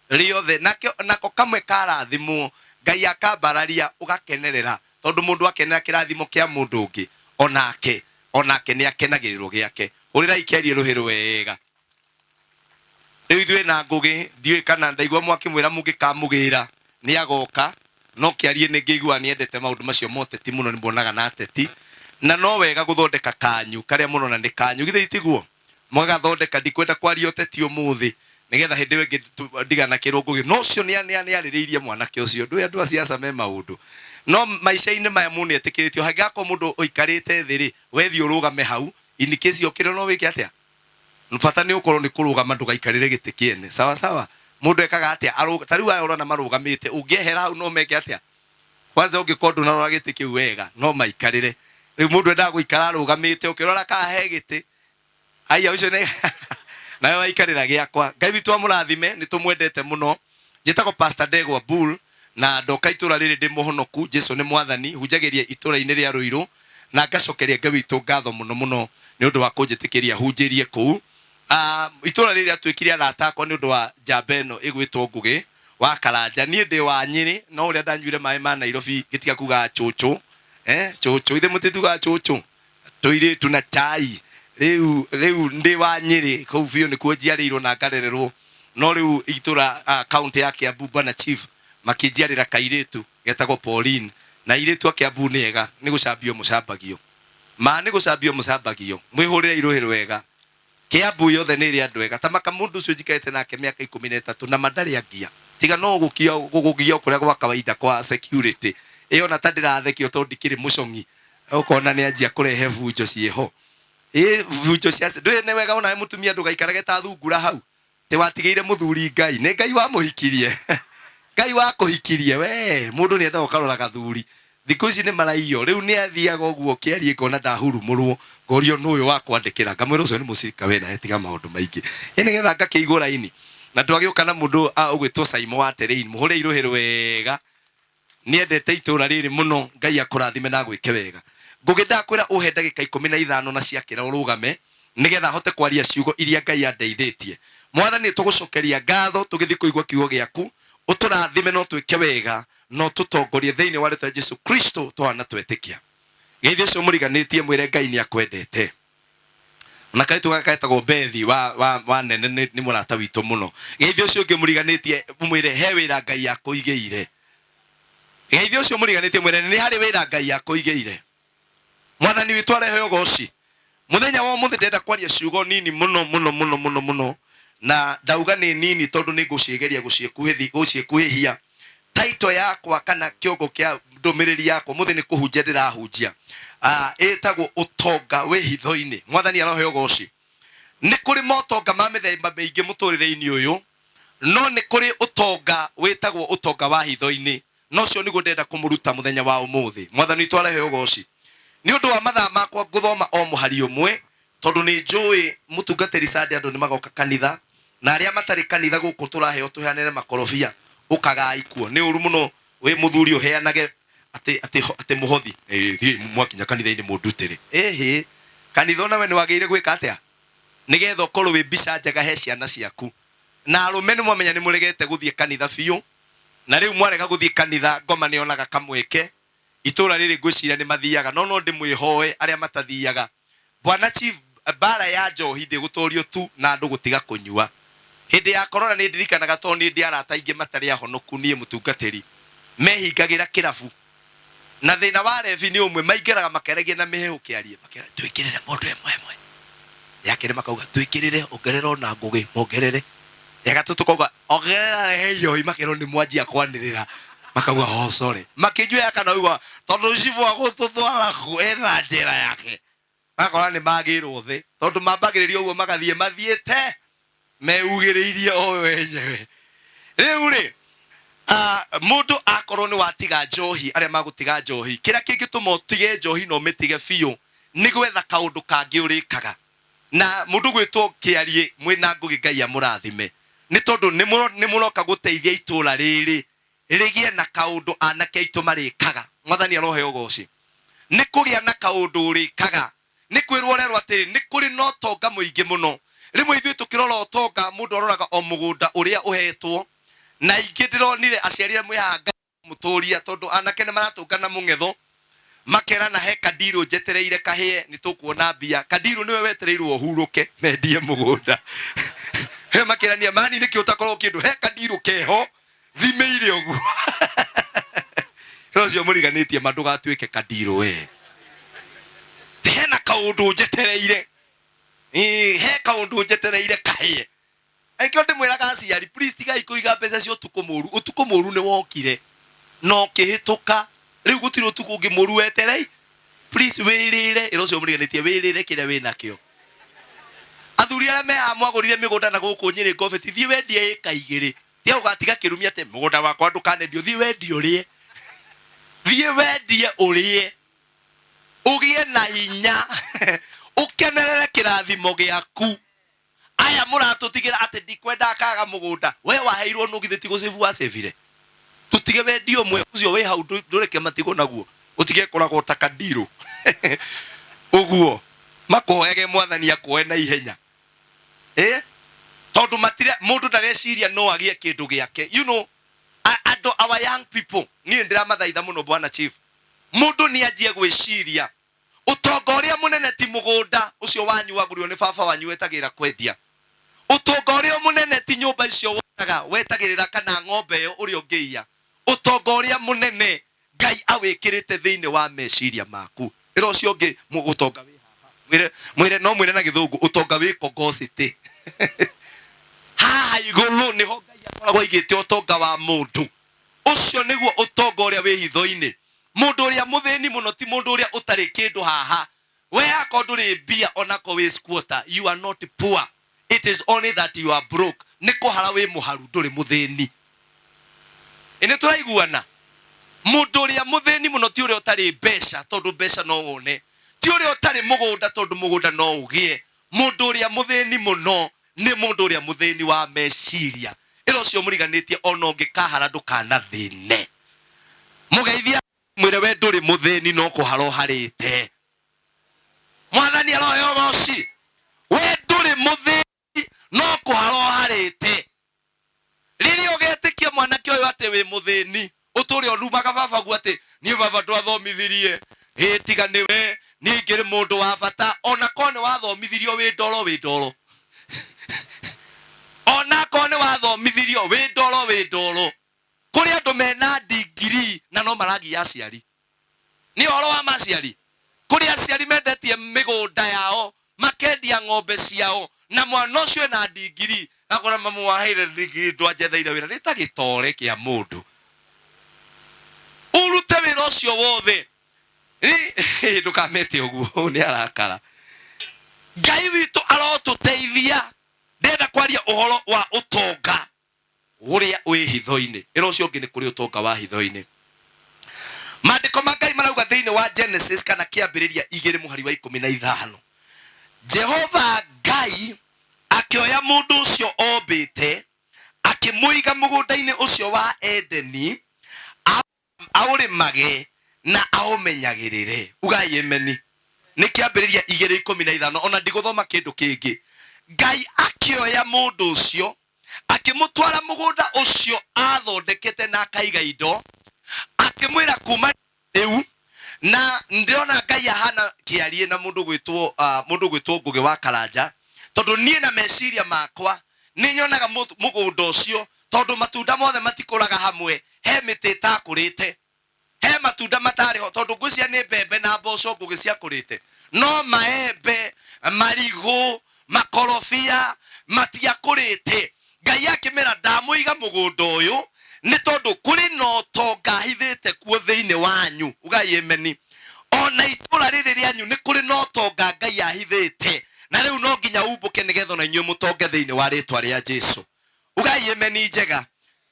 Speaker 1: riothe nako kamwe karathimo Ngai akambararia ugakenerera tondu mundu akenera kirathimo kia mundu ungi onake ni akenagiriro giake urira ikerie ruhiro wega riu ithwe na ngugi ndiwe kana ndaigwa mwakimwira mungikamugira ni agoka no kiarie ni ngigua ni endete maundu macio moteti muno ni mbonaga na ateti na no wega guthondeka kanyu karia muno na ni kanyu githe itiguo mwagathondeka ndikwenda kwaria oteti umuthi nigetha hindi wengi ndigana kirungu no cio ni aririirie mwanake ucio ndu aciaca me maundu no maisha-ini maya muni etikiritio hangako mundu oikarite thiri wethi urugame hau in case yokire no wike atia nfata ni ukorwo ni kurugama ndugaikarire giti kiene sawa sawa mundu ekaga atia tariu aya urona marugamite ungiehera hau no meke atia kwanza ungikondu na rora giti kiu wega no maikarire riu mundu endaga guikara rugamite ukirora ka he giti aya ucio ne nawe waikarira giakwa Ngai witu amurathime ni tumwendete muno njitagwo Pastor Ndegwa Bull na ndoka itura riri ndi muhonoku Jesu ni mwathani hunjagiria itura-ini ria Ruiru na ngacokeria Ngai witu ngatho muno ni undu wa kunjitikiria hunjirie kuu itura riri atwikire arata akwa ni undu wa njambeno igwitwo Ngugi wa Karanja nie ndi wa Nyiri no uria ndanyuire mai ma Nairobi gitiga kuga chuchu chuchu ithe mutituga chuchu toire tuna chai riu ndi wa Nyiri kuu biu ni kujiarirwo na ngarererwo no riu itura county ya Kiambu bana chief makijiarira kairetu getagwo Pauline na iretu akiambu niega ni gucambio mucambagio ni gucambio mucambagio mwihurire iruhiro wega Kiambu yothe ni ri andu wega tamaka mundu ucio njikaite nake miaka 13 na mandari angia tiga no gugia kuria gwa kawaida kwa security iyo na tandirathekio to ndikiri mucongi ukona ni anjia kurehe bunjo cieho bunjo cia ndwe ne wega ona mutumia ndugaikarage ta thungura hau te watigeire muthuri Ngai ni Ngai wa muhikirie Ngai wa kuhikirie we mundu ni enda ukarora gathuri thiku ici ni maraio riu ni athiaga uguo kiarie kona ndahurumurwo ngorio nuyu wa kwandikira ngamwira ucio ni mucika we na etiga maundu maingi ene getha ngakiigura ini na twagiuka na mundu ugwitwo Saimo wa Terein muhure iruhiro wega ni endete itura riri muno Ngai akurathime na gwike wega Ngugi ndakwira uhe ndagika 15 na ciakira urugame nigetha hote kwaria ciugo iria Ngai andeithitie mwathani tugucokeria ngatho tugithi kuigwa kiugo giaku uturathime no twike wega no tutongorie thiini wa rĩtwa Jesu Kristo twana twetikia geithio cio muriganitie mwire Ngai ni akwendete na kaitu gakaetagwo Bethi wa nene ni murata witu muno geithio cio ngimuriganitie mwire he wira Ngai akuigeire geithio cio muriganitie mwire ni hari wira Ngai akuigeire mwathani witu arehe ugoci muthenya wa muthi ndenda kwaria ciugo nini muno na ndauga ni nini tondu ni nguciegeria guciekuhihia title yakwa kana kiongo kia ndomiriri yakwa muthi ni kuhunjia ndirahunjia etagwo utonga we hitho-ini mwathani arohe ugoci ni kuri motonga ma mithemba maingi muturire-ini uyu no ni kuri utonga wetagwo utonga wa hitho-ini no cio niguo ndenda kumuruta muthenya wa umuthi mwathani twarehe ugoci ni undu wa mathaa makwa nguthoma o muhari umwe tondu ni njui mutungatiri Sunday andu ni magoka kanitha na aria matari kanitha guku turaheo tuheanire makorofia ukagai kuo ni uru muno we muthuri uheanage ati muhothi mwakinya kanitha-ini mundutire kanitha na we ni wageire gwika atia nigetha ukorwo wi mbica njega he ciana ciaku na arume ni mwamenya ni muregete guthie kanitha biu na riu mwarega guthie kanitha ngoma ni onaga kamweke itura riri ngwicira ni mathiaga no ndi mwihoe aria matathiaga bwana chief bara ya njohi ndi gutorio tu na andu gutiga kunyua hindi ya corona ni ndirikanaga to ni ndi arata ingi matari ahonoku nie mutungatiri mehingagira kirabu na thina wa revi ni umwe maingiraga makeragia na mihehu kiarie makera twikirire mundu emwe yakire makauga twikirire ongerera na Ngugi mongerere yagatutu kauga ongerera heyo imakero ni mwanjia kwanirira makauga oh sorry makijua yakana uga tondu cifu agututwara kwena njira yake makora ni magirwo thi tondu mambagiririo uguo magathie mathiete meugiriirie o wenyewe riu ri mundu akorwo ni watiga njohi aria magutiga njohi kira kingituma utige njohi no mitige biu ni gwetha kaundu kangi urikaga na mundu gwitwo kiarie mwina Ngugi Ngai amurathime ni tondu ni muroka guteithia itura riri rigie na kaundu anake itu marikaga mwathani arohe ugoci ni kugia na kaundu urikaga ni kwirwo rero atiri ni kuri no tonga muingi muno rimwe ithu tukirora utonga mundu aroraga o mugunda uria uhetwo na ingĩndĩronire aciari amwe hanga mũtũria tondũ anake nĩ maratũngana mũng'etho makerana he Kadiru njetereire kahĩe nĩ tũkuona mbia. Kadiru nĩwe wetereirwo ũhurũke mendie mũgũnda. He makerania mani nĩkĩ ũtakorwo kĩndũ, he Kadiru keho thimeire ũguo. Rũcio mũriganĩtie ma ndũgatuĩke Kadiru we. Hena kaũndũ njetereire. He kaũndũ njetereire kahĩe. Aikio ndĩmwĩraga aciari please tigai kũiga mbeca cia ũtukũ mũru. Ũtukũ mũru nĩ wokire no kĩhĩtũka. Rĩu gũtirĩ ũtukũ ũngĩ mũru weterei. Please wĩrĩre. Rũcio mũriganĩtie wĩrĩre kĩrĩa wĩna kĩo. Athuri arĩa meha mwagũrire mĩgũnda na gũkũ Nyĩrĩ Ngobet, thiĩ wendie ĩka 2. Tia ũgatiga kĩrumi atĩ mũgũnda wakwa ndũkanendio. Thiĩ wendie ũrĩe. Thiĩ wendie ũrĩe. Ũgĩe na hinya. Ũkenerere kĩrathimo gĩaku. Aya mũratũtigĩra atĩ ndikwenda akaga mũgũnda. We waheirwo nũgithĩ ti gũcibu wacebire. Tutige wendio mwe ũcio wĩ hau ndũreke matigo naguo. Ũtige kũragwo ta Kadiru. Ũguo makohege mwathani akoe na ihenya. Tondũ matire mũndũ ndareciria no agĩe kĩndũ gĩake. You know, our young people, niĩ ndĩramathaitha mũno Bwana Chief. Mũndũ nĩ anjie gwĩciria ũtonga ũrĩa mũnene ti mũgũnda ũcio wanyu wagũrirwo nĩ baba wanyu wetagĩra kwendia. Ũtonga ũrĩa mũnene ti nyũmba icio wetagĩrĩra kana ng'ombe ĩyo ũrĩa ũngĩiya. Ũtonga ũrĩa mũnene Ngai awĩkĩrĩte thĩinĩ wa meciria maku. Ĩro ũcio ũngĩ ũtonga wĩ haha. Mwĩre na gĩthũngũ ũtonga wĩ kongocity. Haha igũrũ nĩho Ngai akoragwo aigĩte ũtonga wa mũndũ. Ũcio nĩguo ũtonga ũrĩa wĩ hitho-inĩ. Mũndũ ũrĩa mũthĩni mũno ti mũndũ ũrĩa ũtarĩ kĩndũ haha. We hako ndũrĩ mbia onako wĩ squatter. You are not poor. It is only that you are broke. Nĩ kũhara wĩ mũharu ndũrĩ mũthĩni. Nĩ tũraiguana. Mũndũ ũrĩa mũthĩni mũno ti ũrĩa ũtarĩ mbeca tondũ mbeca no wone. Ti ũrĩa ũtarĩ mũgũnda tondũ mũgũnda no ũgĩe. Mũndũ ũrĩa mũthĩni mũno nĩ mũndũ ũrĩa mũthĩni wa meciria. Ĩro ũcio mũriganĩtie ona ũngĩkahara ndũkanathĩne. Mũgeithia mwĩre we ndũrĩ mũthĩni no kũhara ũharĩte. Mwathani arohe ũroci. We ndũrĩ mũthĩni no kũhara ũharĩte. Rĩrĩa ũgetĩkia mwanake ũyũ atĩ wĩ mũthĩni ũtũrĩ orumaga baba gu atĩ niĩ baba ndwathomithirie tiga nĩwe niĩ ngĩrĩ mũndũ wa bata. Ona korwo nĩ wathomithirio wĩ ndoro. Ona korwo nĩ wathomithirio wĩ ndoro. Kũrĩ andũ mena degree na no maragia aciari. Nĩ ũhoro wa maciari. Kũrĩ aciari mendetie mĩgũnda yao makendia ng'ombe ciao na mwana ũcio na degree. Na kũrĩ mamu waheire degree ndwanjetheire wĩra nĩ ta gĩtore kĩa mũndũ. Urute wĩra ũcio wothe. Ndũkamete ũguo nĩ arakara. Ngai witũ arotũteithia. Ndenda kwaria ũhoro wa ũtonga ũrĩa wĩ hitho-inĩ. Ĩro ũcio ũngĩ nĩ kũrĩ ũtonga wa hitho-inĩ. Maandĩko ma Ngai marauga thĩinĩ wa Genesis kana kĩambĩrĩria 2:15. Jehova Ngai akĩoya mũndũ ũcio ombĩte akĩmũiga mũgũnda-inĩ ũcio wa Edeni aũrĩmage na aũmenyagĩrĩre. Ugai ameni. Nĩ kĩambĩrĩria 2:15. Ona ndigũthoma kĩndũ kĩngĩ. Ngai akĩoya mũndũ ũcio akĩmũtwara mũgũnda ũcio athondekete na akaiga indo. Akĩmwĩra kuma rĩu na ndĩrona Ngai ahana kĩarie na mũndũ gwĩtwo Ngũgĩ wa Karanja. Tondũ niĩ na meciria makwa nĩ nyonaga mũgũnda ũcio tondũ matunda mothe matikũraga hamwe. He mĩtĩ ĩtakũrĩte. He matunda matarĩho tondũ ngwĩcia nĩ mbembe na mboco Ngũgĩ ciakũrĩte. No maembe, marigũ, makorobia matiakũrĩte. Ngai akĩmera ndamũiga mũgũnda ũyũ nĩ tondũ kũrĩ na ũtonga hithĩte kuo thĩinĩ wanyu. Ugai ameni. Ona itũra rĩrĩ rĩanyu nĩ kũrĩ na ũtonga Ngai ahithĩte. Na rĩu no nginya umbũke nĩgetha na inyuĩ mũtonge thĩinĩ wa rĩtwa rĩa Jesũ. Ugai ameni njega.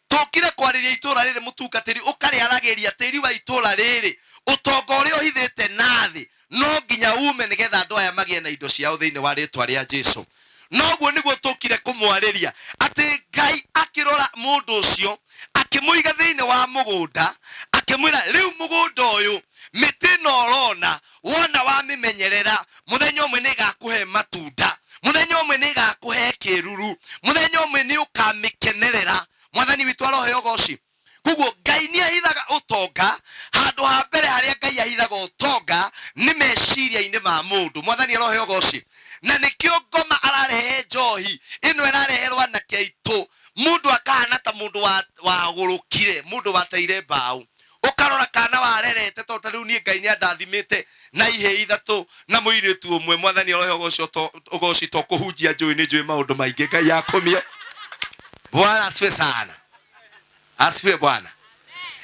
Speaker 1: Tũkire kwarĩria itũra rĩrĩ mũtungatĩri ũkarĩaragĩria tĩri wa itũra rĩrĩ. Ũtonga ũrĩa ũhithĩte nathĩ no nginya ume nĩgetha andũ aya magĩe na indo ciao thĩinĩ wa rĩtwa rĩa Jesũ. Noguo nĩguo tũkire kũmwarĩria atĩ Ngai akĩrora mũndũ ũcio akĩmũiga thĩinĩ wa mũgũnda akĩmwĩra rĩu mũgũnda ũyũ mĩtĩ no ũrona wona wamĩmenyerera mũthenya ũmwe nĩ ĩgakũhe matunda. Mũthenya ũmwe nĩ ĩgakũhe kĩruru. Mũthenya ũmwe nĩ ũkamĩkenerera. mwathani witũ aroheo goci. Koguo Ngai nĩ ahithaga ũtonga, handũ ha mbere harĩa Ngai ahithaga ũtonga nĩ meciria-inĩ ma mũndũ. Mwathani aroheo goci. Na nĩkĩo ngoma ararehe njohi ĩno ĩrareherwo anake aitũ, mũndũ akahana ta mũndũ wagũrũkire, mũndũ wateire mbaũ. Ũkarora kana warerete tondũ rĩu niĩ Ngai nĩandathimĩte na ihĩ ithatũ na mũirĩtu ũmwe. Mwathani aroheo goci to kũhunjia njũĩ nĩ njũĩ maũndũ maingĩ. Ngai akomie. Bwana asifiwe sana. Asifiwe Bwana.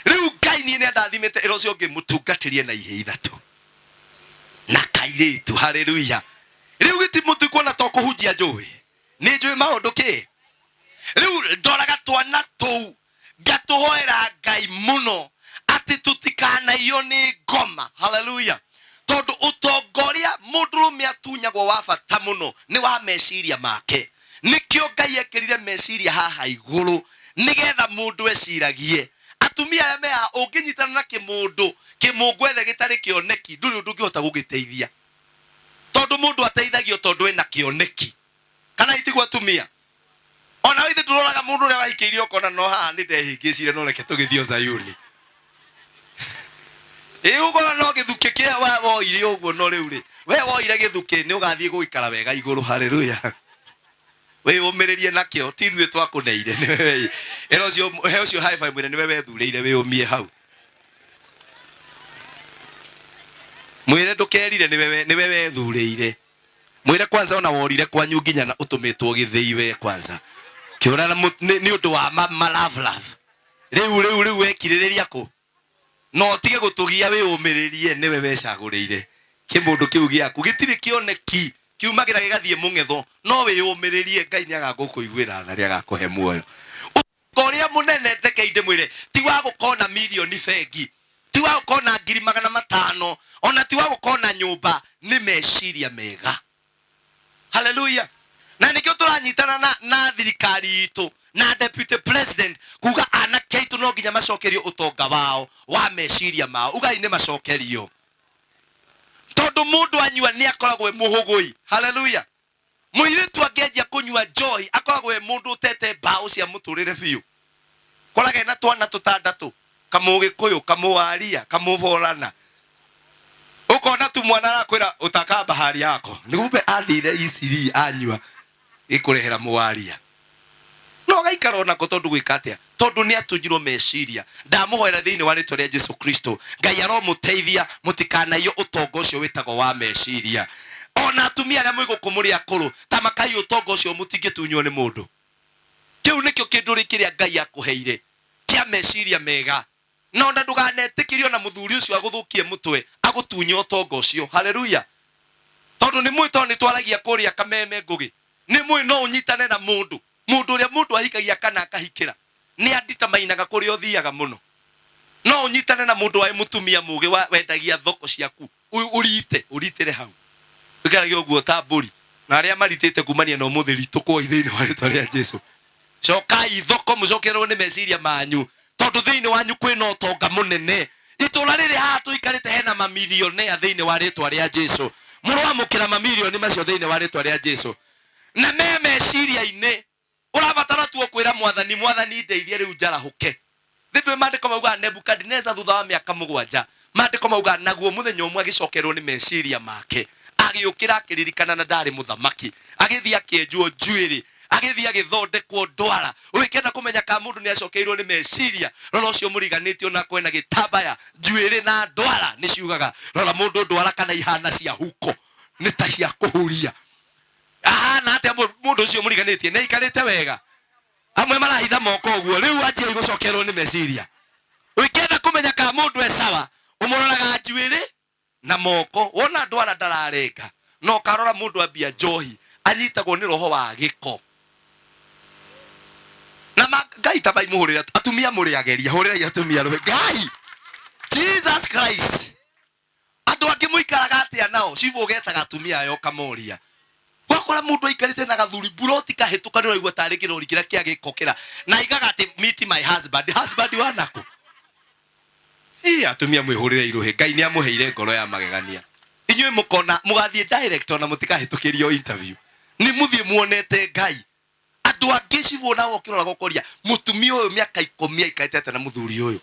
Speaker 1: Rĩu Ngai nĩandathimĩte ĩro ũcio ũngĩ mũtungatĩrie na ihĩ ithatũ na kairĩtu. Haleluya. Rĩu gĩti mũtu kuona to kũhunjia njũĩ nĩ njũĩ maũndũ kĩ. Rĩu ndoraga twana tũu ngatũhoera Ngai mũno atĩ tũtikanaiywo nĩ ngoma. Haleluya. Tondũ ũtongoria mũndũrũme atunyagwo wa bata mũno nĩ wa meciria make. Nĩkĩo Ngai ekĩrire meciria haha igũrũ nĩgetha mũndũ eciragie. Atumia arĩa meha ũngĩnyitana na kĩmũngwethe gĩtarĩ kĩoneki ndũrĩ ũndũ ũngĩhota gũgĩteithia. Tondũ mũndũ ateithagio tondũ ena kĩoneki. Kana itigwo atumia. Ona ithe turoraga mũndũ ũrĩa wahikĩirio kona no haha nĩ ndehingĩcire no reke tũgĩthiĩ Zayuni. Ũgora no gĩthukĩ kĩa woire ũguo no rĩu rĩ. We woire gĩthukĩ nĩ ũgathiĩ gũikara wega igũrũ. Haleluya. We ũmĩrĩrie nakĩo ti ithuĩ twakũneire nĩ wewe. Ero ũcio he ũcio high five mwĩre nĩ wewe thurĩire we ũmie hau. Mwĩre ndũkerire nĩ wewe thurĩire. Mwĩre kwanza ona worire kwanyu nginya na ũtũmĩtwo gĩthĩi kwanza. Kĩũrana nĩ ũndũ wa love. Rĩu wekirĩrĩria kũ. No tige gũtũgia we ũmĩrĩrie nĩ wewe cagũrĩire. Kĩmũndũ kĩu gĩaku gĩtirĩ kĩoneki kiumagĩra gĩgathiĩ mũng'etho no we ũmĩrĩrie Ngai nĩagagũkũiguĩra tha nĩagakũhe muoyo. Ũrĩa mũnene ndeke ndĩmwĩre ti wa gũkorwo na milioni bengi, ti wa gũkorwo na 500,000, ona ti wa gũkorwo na nyũmba, nĩ meciria mega. Haleluya. Na nĩkĩo tũranyitana na thirikari itũ na deputy president kuga anake aitũ no nginya macokerio ũtonga wao wa meciria mao. Ugai nĩ macokerio. Tondũ mũndũ anyua nĩ akoragwo e mũhũgũi. Haleluya. Mũirĩtu angĩanjia kũnyua njohi akoragwo e mũndũ ũtete mbaũ cia mũtũrĩre biũ. Korage na twana tũtandatũ, kamũgĩkũyũ, kamũwaria, kamũborana. Ũkona tu mwana arakwĩra utaka bahari yako. Nĩgũmbe athire Isiri anyua ĩkũrehera mũwaria. No gaikara ona ko tondu gwika atia tondu ni atujirwo meciria. Ndamũhoera thĩinĩ wa rĩtwa rĩa Jesu Kristo Ngai aromũteithia mũtikanaiywo ũtonga ũcio wĩtagwo wa meciria. Ona atumia arĩa mũigũkũ mũrĩ akũrũ ta makai ũtonga ũcio mũtingĩtunywo nĩ mũndũ. Kĩu nĩkĩo kĩndũ kĩrĩa Ngai akũheire kĩa meciria mega. Na ona ndũganetĩkĩrio na mũthuri ũcio agũthũkie mũtwe agũtunye ũtonga ũcio. Haleluya. Tondu nĩ mwĩtwo nĩ twaragia kũrĩa kameme ngũgĩ. Nĩ mwĩ no ũnyitane na mũndũ ũrĩa mũndũ ahikagia kana akahikĩra nĩ andita mainaga kũrĩa ũthiaga mũno. No ũnyitane na mũndũ wa mũtumia mũgĩ wendagia thoko ciaku ũritĩre hau. Ũgeragia ũguo ta mbũri na arĩa maritĩte kumania na ũmũthĩ ritũkwo thĩinĩ wa rĩtwa rĩa Jesu. Cokai thoko mũcokerwo nĩ meciria manyu tondu thĩinĩ wanyu kwĩna ũtonga mũnene. Itũra rĩrĩ haha tũikarĩte hena mamilioni thĩinĩ wa rĩtwa rĩa Jesu. Mũrwamũkĩra mamilioni macio thĩinĩ wa rĩtwa rĩa Jesu. Na meciria-inĩ ũrabatara tu kwĩra mwathani ndeithie rĩu njarahũke. Thĩinĩ maandĩko mauga Nebukadneza thutha wa mĩaka 7 maandĩko mauga naguo mũthenya ũmwe agĩcokerwo nĩ meciria make. Agĩũkĩra akĩririkana na ndarĩ mũthamaki. Agĩthiĩ akĩenjwo njuĩrĩ. Agĩthiĩ agĩthondekwo ndwara. Ũgĩkenda kũmenya ka mũndũ nĩ acokeirwo nĩ meciria. Rora ũcio mũriganĩtio na kwena gĩtambaya njuĩrĩ na ndwara nĩ ciugaga. Rora mũndũ ndwara kana ihana cia huko nĩ ta cia kũhuria. Ahana atĩa mũndũ ũcio mũriganĩtie nĩ aikarĩte wega. Amwe marahitha moko ũguo rĩu anjia gũcokerwo nĩ meciria. Ũgĩkenda kũmenya ka mũndũ e sawa ũmũroraga njuĩrĩ na moko. Wona ndwara ndararenga no karora mũndũ ambia njohi anyitagwo nĩ roho wa gĩko. Na Ngai tabai mũhũrĩra atumia mũrĩ ageria hũrĩrai atumia rũhe Ngai Jesus Christ. Andũ angĩ mũikaraga atĩa nao cibu ũgetaga atumia ayo kamoria. Wakora mũndũ aikarĩte na gathuri buroti kahĩtũka nĩ ũraigua tarĩ kĩrori kĩrĩa kĩa gĩkokera na igaga atĩ meet my husband wanako. Atumia mwĩhũrĩre irũhe Ngai nĩ amũheire ngoro ya magegania. Inyuĩ mũkona mũgathiĩ direct na mũtikahĩtũkĩrio interview. Nĩ mũthiĩ muonete Ngai. Andũ andu angi cibona wokirora gokoria mutumia uyu miaka 10 ikaitete na muthuri uyu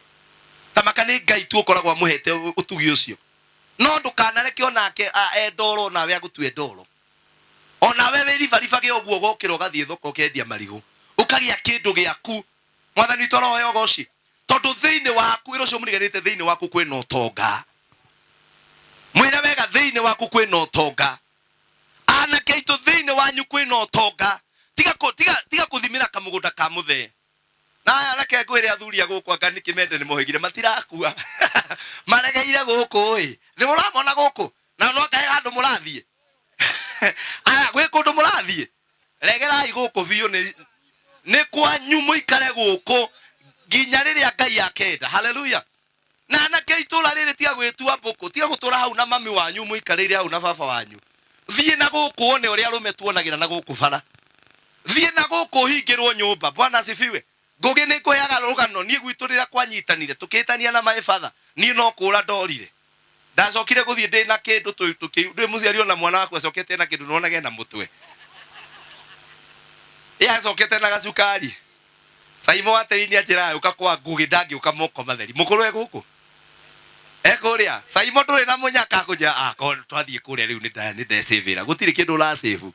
Speaker 1: tamaka ni ngai tu ukoragwa muhete utugi ucio no ndukanareke onake endoro nawe agutue ndoro ona wewe ribariba oguo gokira ugathie thoko kendia marigu ukagia kindu giaku mwathani toro yo goci tondu thiini waku iro cio muniganite thiini waku kwina utonga mwira wega thiini waku kwina utonga anake itu thiini wanyu kwina utonga tiga kuthimira kamugunda ka muthe na anake ngwire athuri aguku anga nikimende ni mohigire matirakua maregeire guku oi ni muramona guku na no kae handu murathie aya gwe kundu murathie regerai guku biu ni kwanyu muikare guku ginya riria ngai akenda haleluya na anake itura riri tiga gwitua mbuku tiga gutura hau na mami wanyu muikarire hau na baba wanyu thie na guku one uria rume tuonagira na guku bara thie na guku hingirwo nyumba bwana asifiwe ngugi ni kuyaga rugano ni gwiturira kwanyitanire tukitania na my father ni no kura ndorire ndacokire guthie ndi na kindu ndi muciari ona mwana wakwa acokete na kindu nona gena mutwe acokete na gacukari saimo waterini ajira uka kwa ngugi ndangi uka moko matheri mukurwe guku ekuria saimo nduri na munyaka kuja ko twathie kuria riu ni ndesevera gutire kindu la save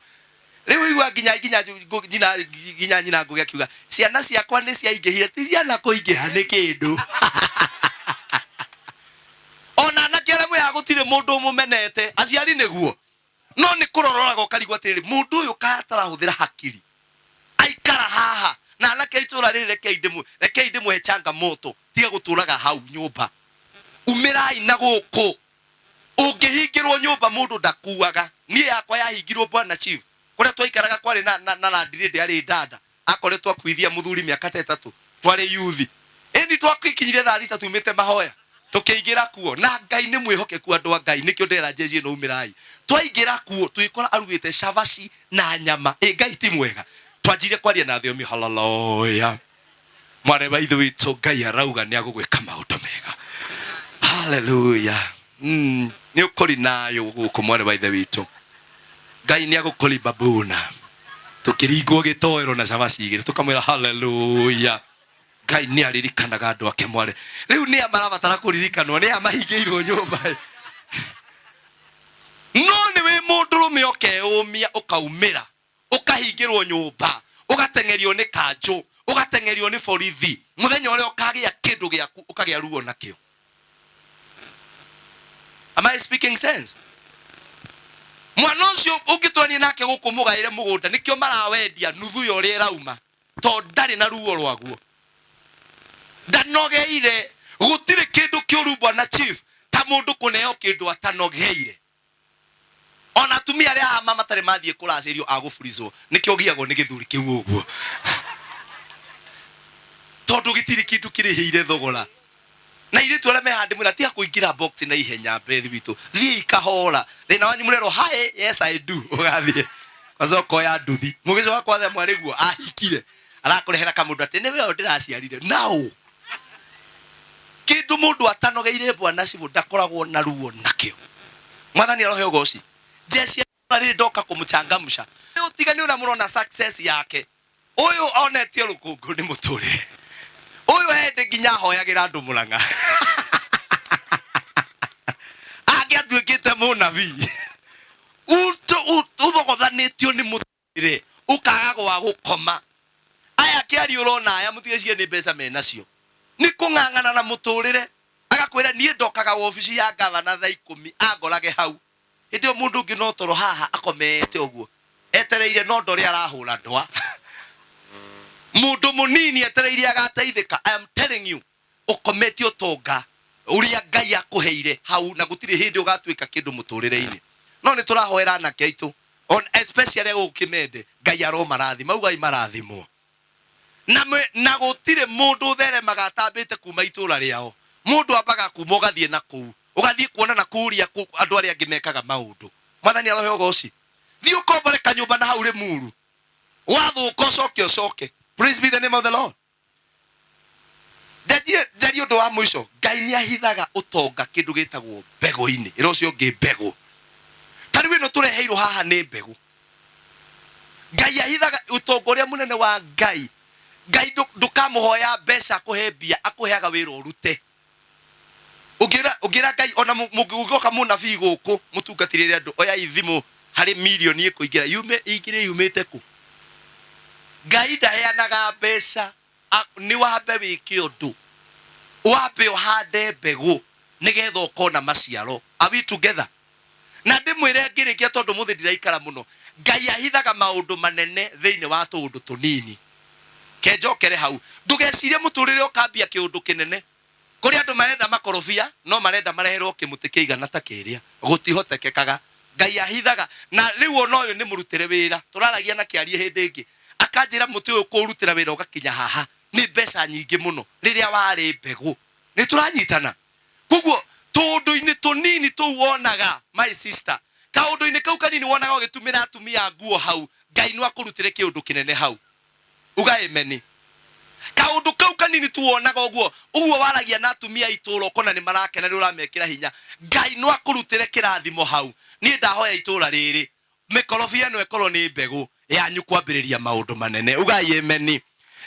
Speaker 1: riu igwa ginya nyina ngugi akiuga ciana ciakwa ni ciaingihire ti ciana kuingiha ni kindu ona na keremo ya gutire mundu mumenete aciari niguo no ni kurorora gokarigwa tiri mundu uyu katara huthira hakiri aikara haha na anake itura riri rekei ndimu he changamoto tiga guturaga hau nyumba umirai na guku ungihingirwo nyumba mundu ndakuaga nie yakwa yahingirwo bwana chief kuria twaikaraga kwari na landlady ari dada akoretwo akuithia muthuri miaka 3 twari youth eni twakikinyire thari tatumite mahoya tukiingira kuo na ngai ni mwihokeku andu ngai nikio ndera jeje no umirai twaingira kuo tuikora arugite shabashi na nyama ngai ti mwega twajire kwaria na thiomi haleluya mware baithu witu ngai arauga ni agugwika maundu mega haleluya ni ukuri nayo guku mware baithu witu ngai ni agukuri babuna tukiringwo gitoero na shabashi igire tukamwira haleluya ngai ni aririkanaga andu ake mware riu ni amarabatara kuririkanwo ni amahingiirwo nyumba no ni we mundu rume okeumia ukaumira ukahingirwo nyumba ugatengerio ni kanjo ugatengerio ni borithi muthenya ule ukagia kindu giaku ukagia ruo nakio am I speaking sense mwana ucio ungitwani nake guku mugaire mugunda nikio marawendia nuthu yo ri rauma to ndari na ruo rwaguo ndanogeire gutire kindu kiuru bwana chief ta mundu kuneo kindu atanogeire ona tumia ria hama matare mathie kuracirio agufurizo nikio giago ni githuri kiu uguo tondu gitiri kindu kirihire thogora na ile twara mehande mura tia kuingira box na ihenya bethi bitu thie ikahora thina wanyu murero hi yes I do ugathie kwazoko ya nduthi mugizo wakwa the mwariguo ahikire arakurehera kamundu ati ni we ndiraciarire nao kindu mundu atanogeire bwana cibu ndakoragwo na ruo nakio mwathani arohe ugoci jeshi riri ndoka kumuchangamsha utigani una murona success yake uyu onetio rukungu ni muturire uyu hende nginya hoyagira andu muranga agiatuikite munabii uthogothanitio ni muturire ukaga gwa gukoma aya kiari urona aya mutigecie ni mbeca menacio ni kung'ang'ana na muturire agakwira nie ndokaga ofisi ya governor thaa 10 angorage hau ndio mundu ngi no toro haha akomete uguo etereire no ndori arahura ndwa mundu munini etereire agateithika I am telling you ukomete utonga uria ngai akuheire hau na gutire hindi ugatwika kindu muturire-ini no ni turahoera na keitu on especially gukimende ngai aromarathi maugai marathimo na gutire mundu there magatambite kuma itura riao mundu ambaga kuma ugathie na kuu ugathie kuona na kuria andu aria ngimekaga maundu mwathani arohe ugoci thio kombore kanyumba na haure muru wathuka coke praise be the name of the Lord Jadi undu wa mwisho ngai ni ahithaga utonga kindu gitagwo mbego-ini irocio ngi mbego tari we no tureheirwo haha ni mbego Ngai ahithaga utongoria munene wa Ngai. Ngai ndukamuhoya mbeca kuhembia, akuheaga wira urute. Ugira Ngai ona mugoka munabii guku mutungatirire andu oya ithimu hari milioni ikuingira yumite ku. Ngai ndaheanaga mbeca, ni wambe wike undu, wambe uhande mbegu nigetha ukona maciaro. Are we together? Na ndimwire ngirikia tondu muthi ndiraikara muno. Ngai ahithaga maundu manene thiini wa tundu tunini. Kenjokere hau ndugecirie muturire ukambia kiundu kinene. Kuri andu marenda makorofia no marenda mareherwo kimuti kiigana ta kiria gutihotekekaga. Ngai ahithaga na riu ono uyu ni murutire wira turaragia na kiarie hindi ingi akanjira muti uyu kurutira wira ugakinya haha ni mbeca nyingi muno riria wari mbegu. Ni turanyitana kuguo tundu-ini tunini tu wonaga my sister, kaundu-ini kau kanini wonaga ugitumira atumia nguo hau, Ngai no akurutire kiundu kinene hau. Uga ameni. Kaundu kau kanini tu wonaga uguo waragia na atumia ituro kona ni marakena ni uramekira hinya, Ngai no akurutire kirathimo hau. Ni ndahoya itura riri mikorofia no ekorwo ni mbegu yanyu kwambiriria maundu manene. Uga ameni.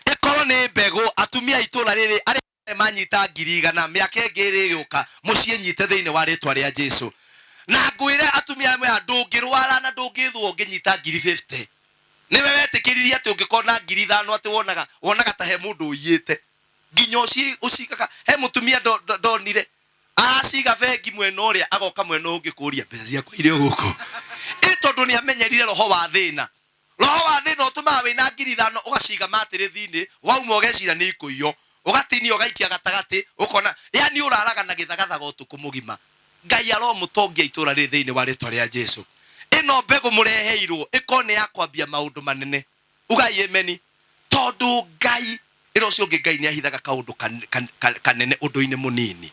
Speaker 1: Ekorwo ni mbegu atumia itura riri ari manyita 100 miaka ingiri yuka mucie nyite thiini wa ritwa ria Jesu. Na ngwire atumia amwe ndungirwara na ndungithwo nginyita 50. Niwe wetikiririe ati ungikona 5,000 ati wonaga ta he mundu uyite nginya ucikaga he mutumia ndonire aciga bengi mwena uria agoka mwena ungikuria mbeca ciakwa ire guku itondu ni amenyerire roho wa thina. Roho wa thina utuma wina 5,000 ugaciga matiri thiini wauma ugecira ni ikuiyo ugatini ugaikia gatagati ukona yani uraraga na githagathaga utuku mugima. Ngai aromutongia itura ri thiini wa ritwa ria Jesu. Ino mbegu mureheirwo ikone ya kwambia maundu manene. Uga ameni. Tondu Ngai iro cio ngi Ngai ni ahithaga kaundu kanene undu-ini munini.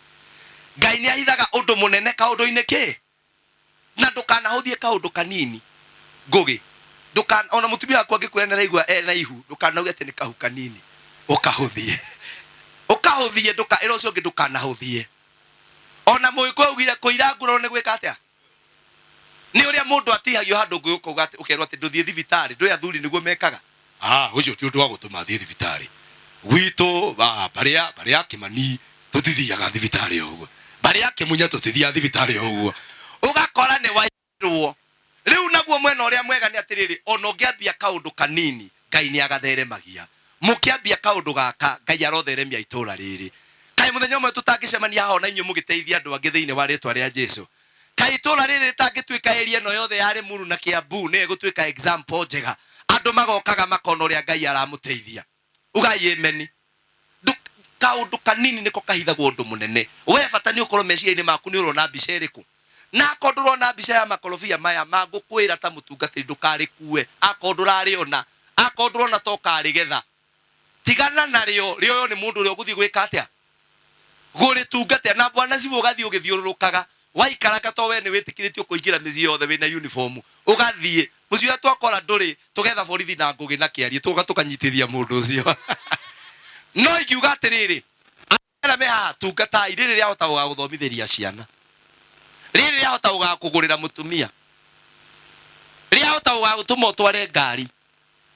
Speaker 1: Ngai ni ahithaga undu munene kaundu-ini ki na ndukanahuthie kaundu kanini. Ngugi ona mutumia wakwa ngikwira raigua na ihu ndukanauge ati ni kahu kanini ukahuthie iro cio ngi ndukanahuthie. Ona muiko ugire kuira nguro ni gwika atia ni uria mundu atihagio handu nguko ukerwa ati nduthie thibitari ndu athuri niguo mekaga. Ucio ti undu wa gutuma thie thibitari gwitu baria Kimani tutithiaga thibitari uguo, baria Kimunya tutithia thibitari uguo. Ugakora ni wairwo riu naguo mwena uria mwega ni atiriri ono ngiambia kaundu kanini Ngai ni agatheremagia. Mukiambia kaundu gaka Ngai arotheremia itura riri. Kai muthenya umwe tutangicemania haho na inyu mugiteithia andu angi thiini wa ritwa ria Jesu. Kai itura riri ritangituika area no yothe yari Muru na Kiambu ni gutuika example njega. Andu magokaga makona uria Ngai aramuteithia. Uga ameni. Kaundu kanini niko kahithagwo undu munene. We bata ni ukorwo meciria-ini maku ni urona mbica iriku. Na akondurwo na mbica ya makorofia maya magukwira ta mutungatiri ndukarikue. Akondurariona akondurwo na tokari getha. Tigana nario rio ni mundu uri uguthi gwika atia guri tungatia na bwana cibo ugathie ugithiururukaga waikaraga to we ni witikiritio kuingira mizi yothe wina uniform ugathie mucio twakora nduri tugetha borithi na ngugi na kiarie tukanyitithia mundu ucio. No ikiuga atiriri ara me ha tungata iriri ria hota guthomithiria ciana riri ria hota kugurira mutumia ria hota gutuma utware ngari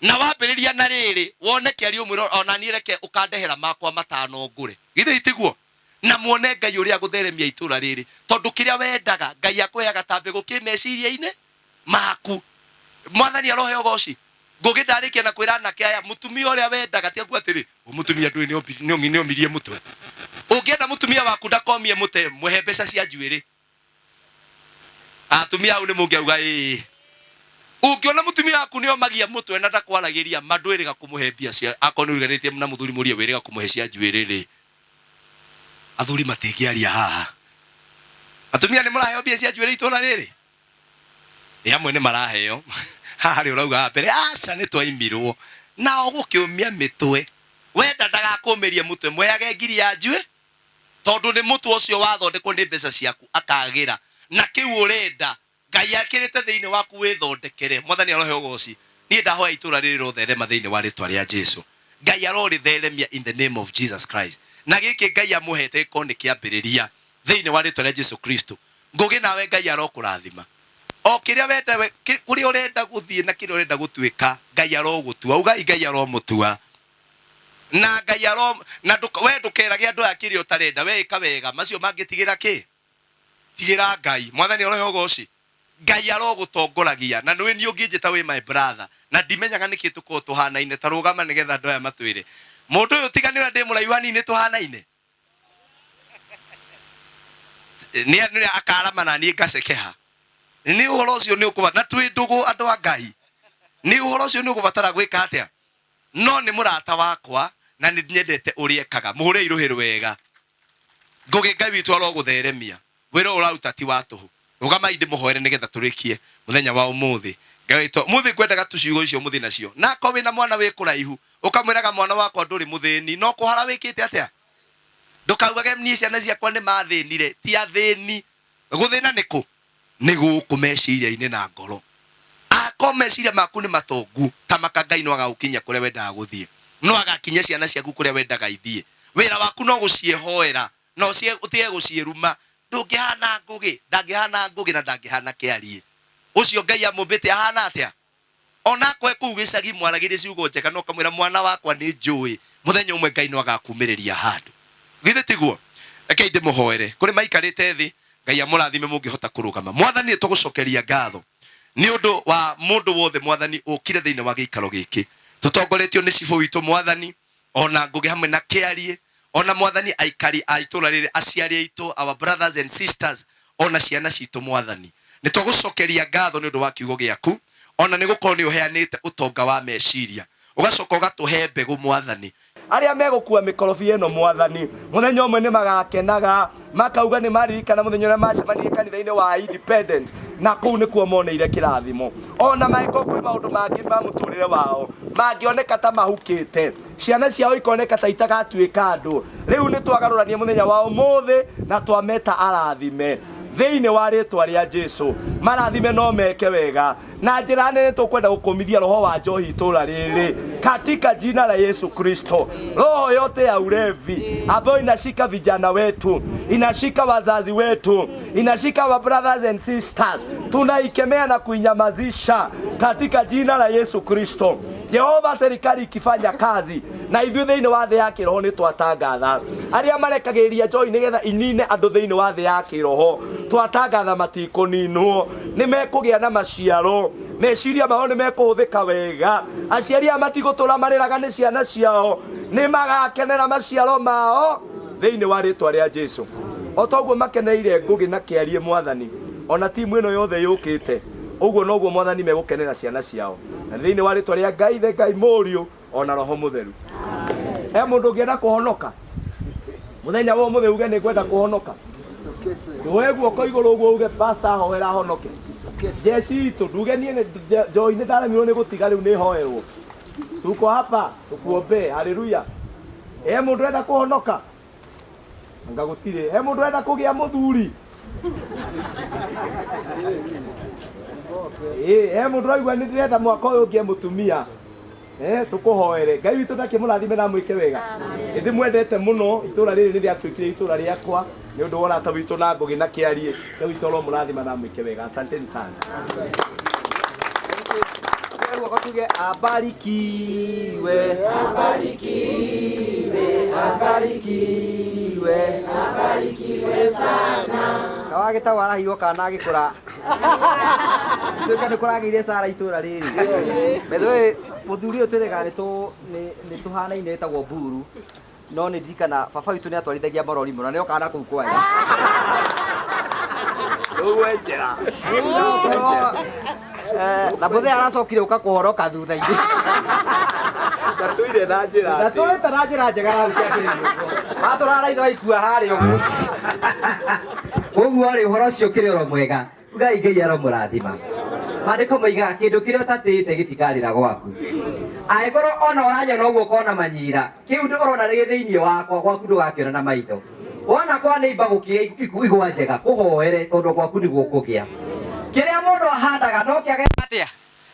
Speaker 1: na wambiriria na riri wone kiarie umwiro ona nireke ukandehera makwa matano ngure githe itiguo na muone Ngai uria gutheremia itura riri tondu kiria wendaga Ngai akweaga ta mbegu kimeciria-ini maku. Mwathani arohe ugoci ngugi ndarikia na kwira na kiaya mutumia uria wendaga tiaku atiri mutumia ndui ni omirie mutwe. Ungienda mutumia waku ndakomie mute muhe mbeca cia njuiri atumia au ni mungiauga ungiona mutumia waku ni omagia mutwe na ndakwaragiria mandwiriga kumuhe mbia cia akoni uriganitie na muthuri murie wiriga kumuhe cia njuiri ri athuri matingiaria haha. Atumia ni muraheo mbia cia njuiri ituna riri ni amwe ni maraheo haha ri urauga mbere aca ni twaimirwo na ugukiumia mitwe wenda ndagakumeria mutwe mweage ngiri ya njui tondu ni mutwe ucio wathondekwo ni mbeca ciaku akagira na kiu urenda Ngai akirite thiini waku withondekere. Mwathani arohe ugoci ni ndahoya itura riri rotherema thiini wa ritwa ria Jesu. Ngai aroritheremia in the name of Jesus Christ. Na giki Ngai amuhete ko ni kiambiriria thiini wa ritwa ria Jesu Kristo. Ngugi nawe Ngai arokurathima o kiria wenda kuri urenda guthie na kiria urenda gutuika Ngai arogutua uga Ngai aromutua na Ngai na we ndukeragia andu akiri utarenda we ika wega macio mangitigira ki tigira Ngai mwathani oroho goci Ngai arogutongoragia na niwe ni unginjita we my brother na ndimenyaga niki tuko tuhanaine tarugama nigetha ndoya matwire mundu uyu tiganira ndi muraiwani ni tuhanaine ni akarama na ni ngacekeha ni uhoro ucio ni ukuba na twi ndugu andu a Ngai ni uhoro ucio ni ukubatara gwika atia no ni murata wakwa na ni nyendete uriekaga muhure iruhiru wega ngugi Ngai witu arogutheremia wira uraruta ti watuhu rugama inde muhoere nigetha turikie muthenya wa umuthi Ngai witu muthi kwendaga tuciugo icio muthi nacio nako wina mwana wi kuraihu ukamwiraga mwana wakwa nduri muthini no kuhara wikite atia ndukaugage ni ciana ciakwa ni mathinire ti athini guthina niku ni guku meciria-ini na ngoro ako meciria maku ni matongu tamaka Ngai no agagukinya kuria wendaga guthie no agakinya ciana ciaku kuria wendaga ithie wira waku no guciehoera no cie utige gucieruma ndungihana ngugi ndangihana ngugi na ndangihana kiarie ucio Ngai amumbite ahana atia ona kwe ku gicagi mwaragire ciugo njega no kamwira mwana wakwa ni njui muthenya umwe Ngai no agakumiriria handu githe tiguo eke ndi muhoere kuri maikarite thi Ngai amurathime mungihota kurugama mwathani tugucokeria ngatho ni undu wa mundu wothe mwathani ukire thiine wa giikaro giki tutongoretio ni cibo witu mwathani ona ngugi hamwe na kiarie ona mwathani aikari aitura riri aciari aitu our brothers and sisters ona ciana citu mwathani ni tugucokeria ngatho ni undu wa kiugo giaku ona ni gukorwo ni uheanite utonga wa meciria ugacoka ugatuhe mbegu mwathani aria megukua mikorofi eno mwathani muthenya umwe ni magakenaga makauga ni maririkana muthenya uria macemanirie kanitha-ini wa Independent na kuu ni kuo moneire kirathimo ona maiko kwi maundu mangi ma muturire wao mangioneka ta mahukite ciana ciao ikoneka ta itagatuika andu riu ni twagarurania muthenya wa umuthi na twameta arathime thiini wa ritwa ria Jesu marathime no meke wega na njira nene tukwenda gukumithia roho wa njohi itura riri katika jina la Yesu Kristo. Roho yote ya ulevi ambayo inashika vijana wetu, inashika wazazi wetu, inashika wa brothers and sisters, tunaikemea na kuinyamazisha katika jina la Yesu Kristo. Jehova, serikali ikifanya kazi na ithuĩ thĩinĩ wa thĩ ya kĩroho nĩ twatangatha arĩa marekagĩrĩria njohi nĩgetha inine andũ thĩinĩ wa thĩ ya kĩroho twatangatha matikũninwo nĩ mekũgĩa na maciaro meciria mao nĩ mekũhũthĩka wega aciari a matigũtũra marĩraga nĩ ciana ciao nĩ magakenera maciaro mao thĩinĩ wa rĩtwa rĩa Jesu. O toguo makeneire ngũgĩ na kĩarie mwathani ona timu ĩno yothe yũkĩte uguo noguo mwathani megukenera ciana ciao na thiini wa ritwa ria Ngai the Ngai Mũriũ ona Roho Mũtheru. He mundu ngienda kuhonoka muthenya wa umuthi uge ni kwenda kuhonoka we guoko iguru uguo uge pastor ahoera honoke jeci itu nduge nie njoi ni ndaremirwo ni gutiga riu ni hoerwo tuko hapa tukuombe haleluya. He mundu enda kuhonoka anga gutire he mundu enda kugia muthuri he mundu aigua ni ndirenda mwaka uyu ngie mutumia tukuhoere Ngai witu ndakimurathime na mwike wega ndi mwendete muno itura riri ni riatwikire itura riakwa ni undu wona ta witu na ngugi na kiarie Ngai witu ro murathima na mwike wega. Asanteni sana.
Speaker 5: Wakatuge abarikiwe abarikiwe abarikiwe abarikiwe sana kawagita warahirwo kana agikura tweka nikuragire Sara itura riri metho muthuri utirega ni tuhanaine etagwo Mburu no ni ndikana baba witu ni atwarithagia marori muno ni okana kuu kwanya
Speaker 1: Uwenjera
Speaker 5: na bothe aracokire uka kuhoroka thutha-ini
Speaker 1: Natuire na njira
Speaker 5: naturite na njira njega na ukiakiririo aturaraitha ikua hari uguo uguo ri uhoro ucio kiri oro mwega Ngai aro murathima mandiko moiga kindu kiria utatite gitikarira gwaku aigoro ona uranyona uguo kona manyira kiu ndu urona ri thiini wakwa gwaku ndugakiona na maitho wona kwa ni mbagu igwa njega kuhoere tondu gwaku niguo kugia kiria mundu ahandaga no kiage
Speaker 4: atia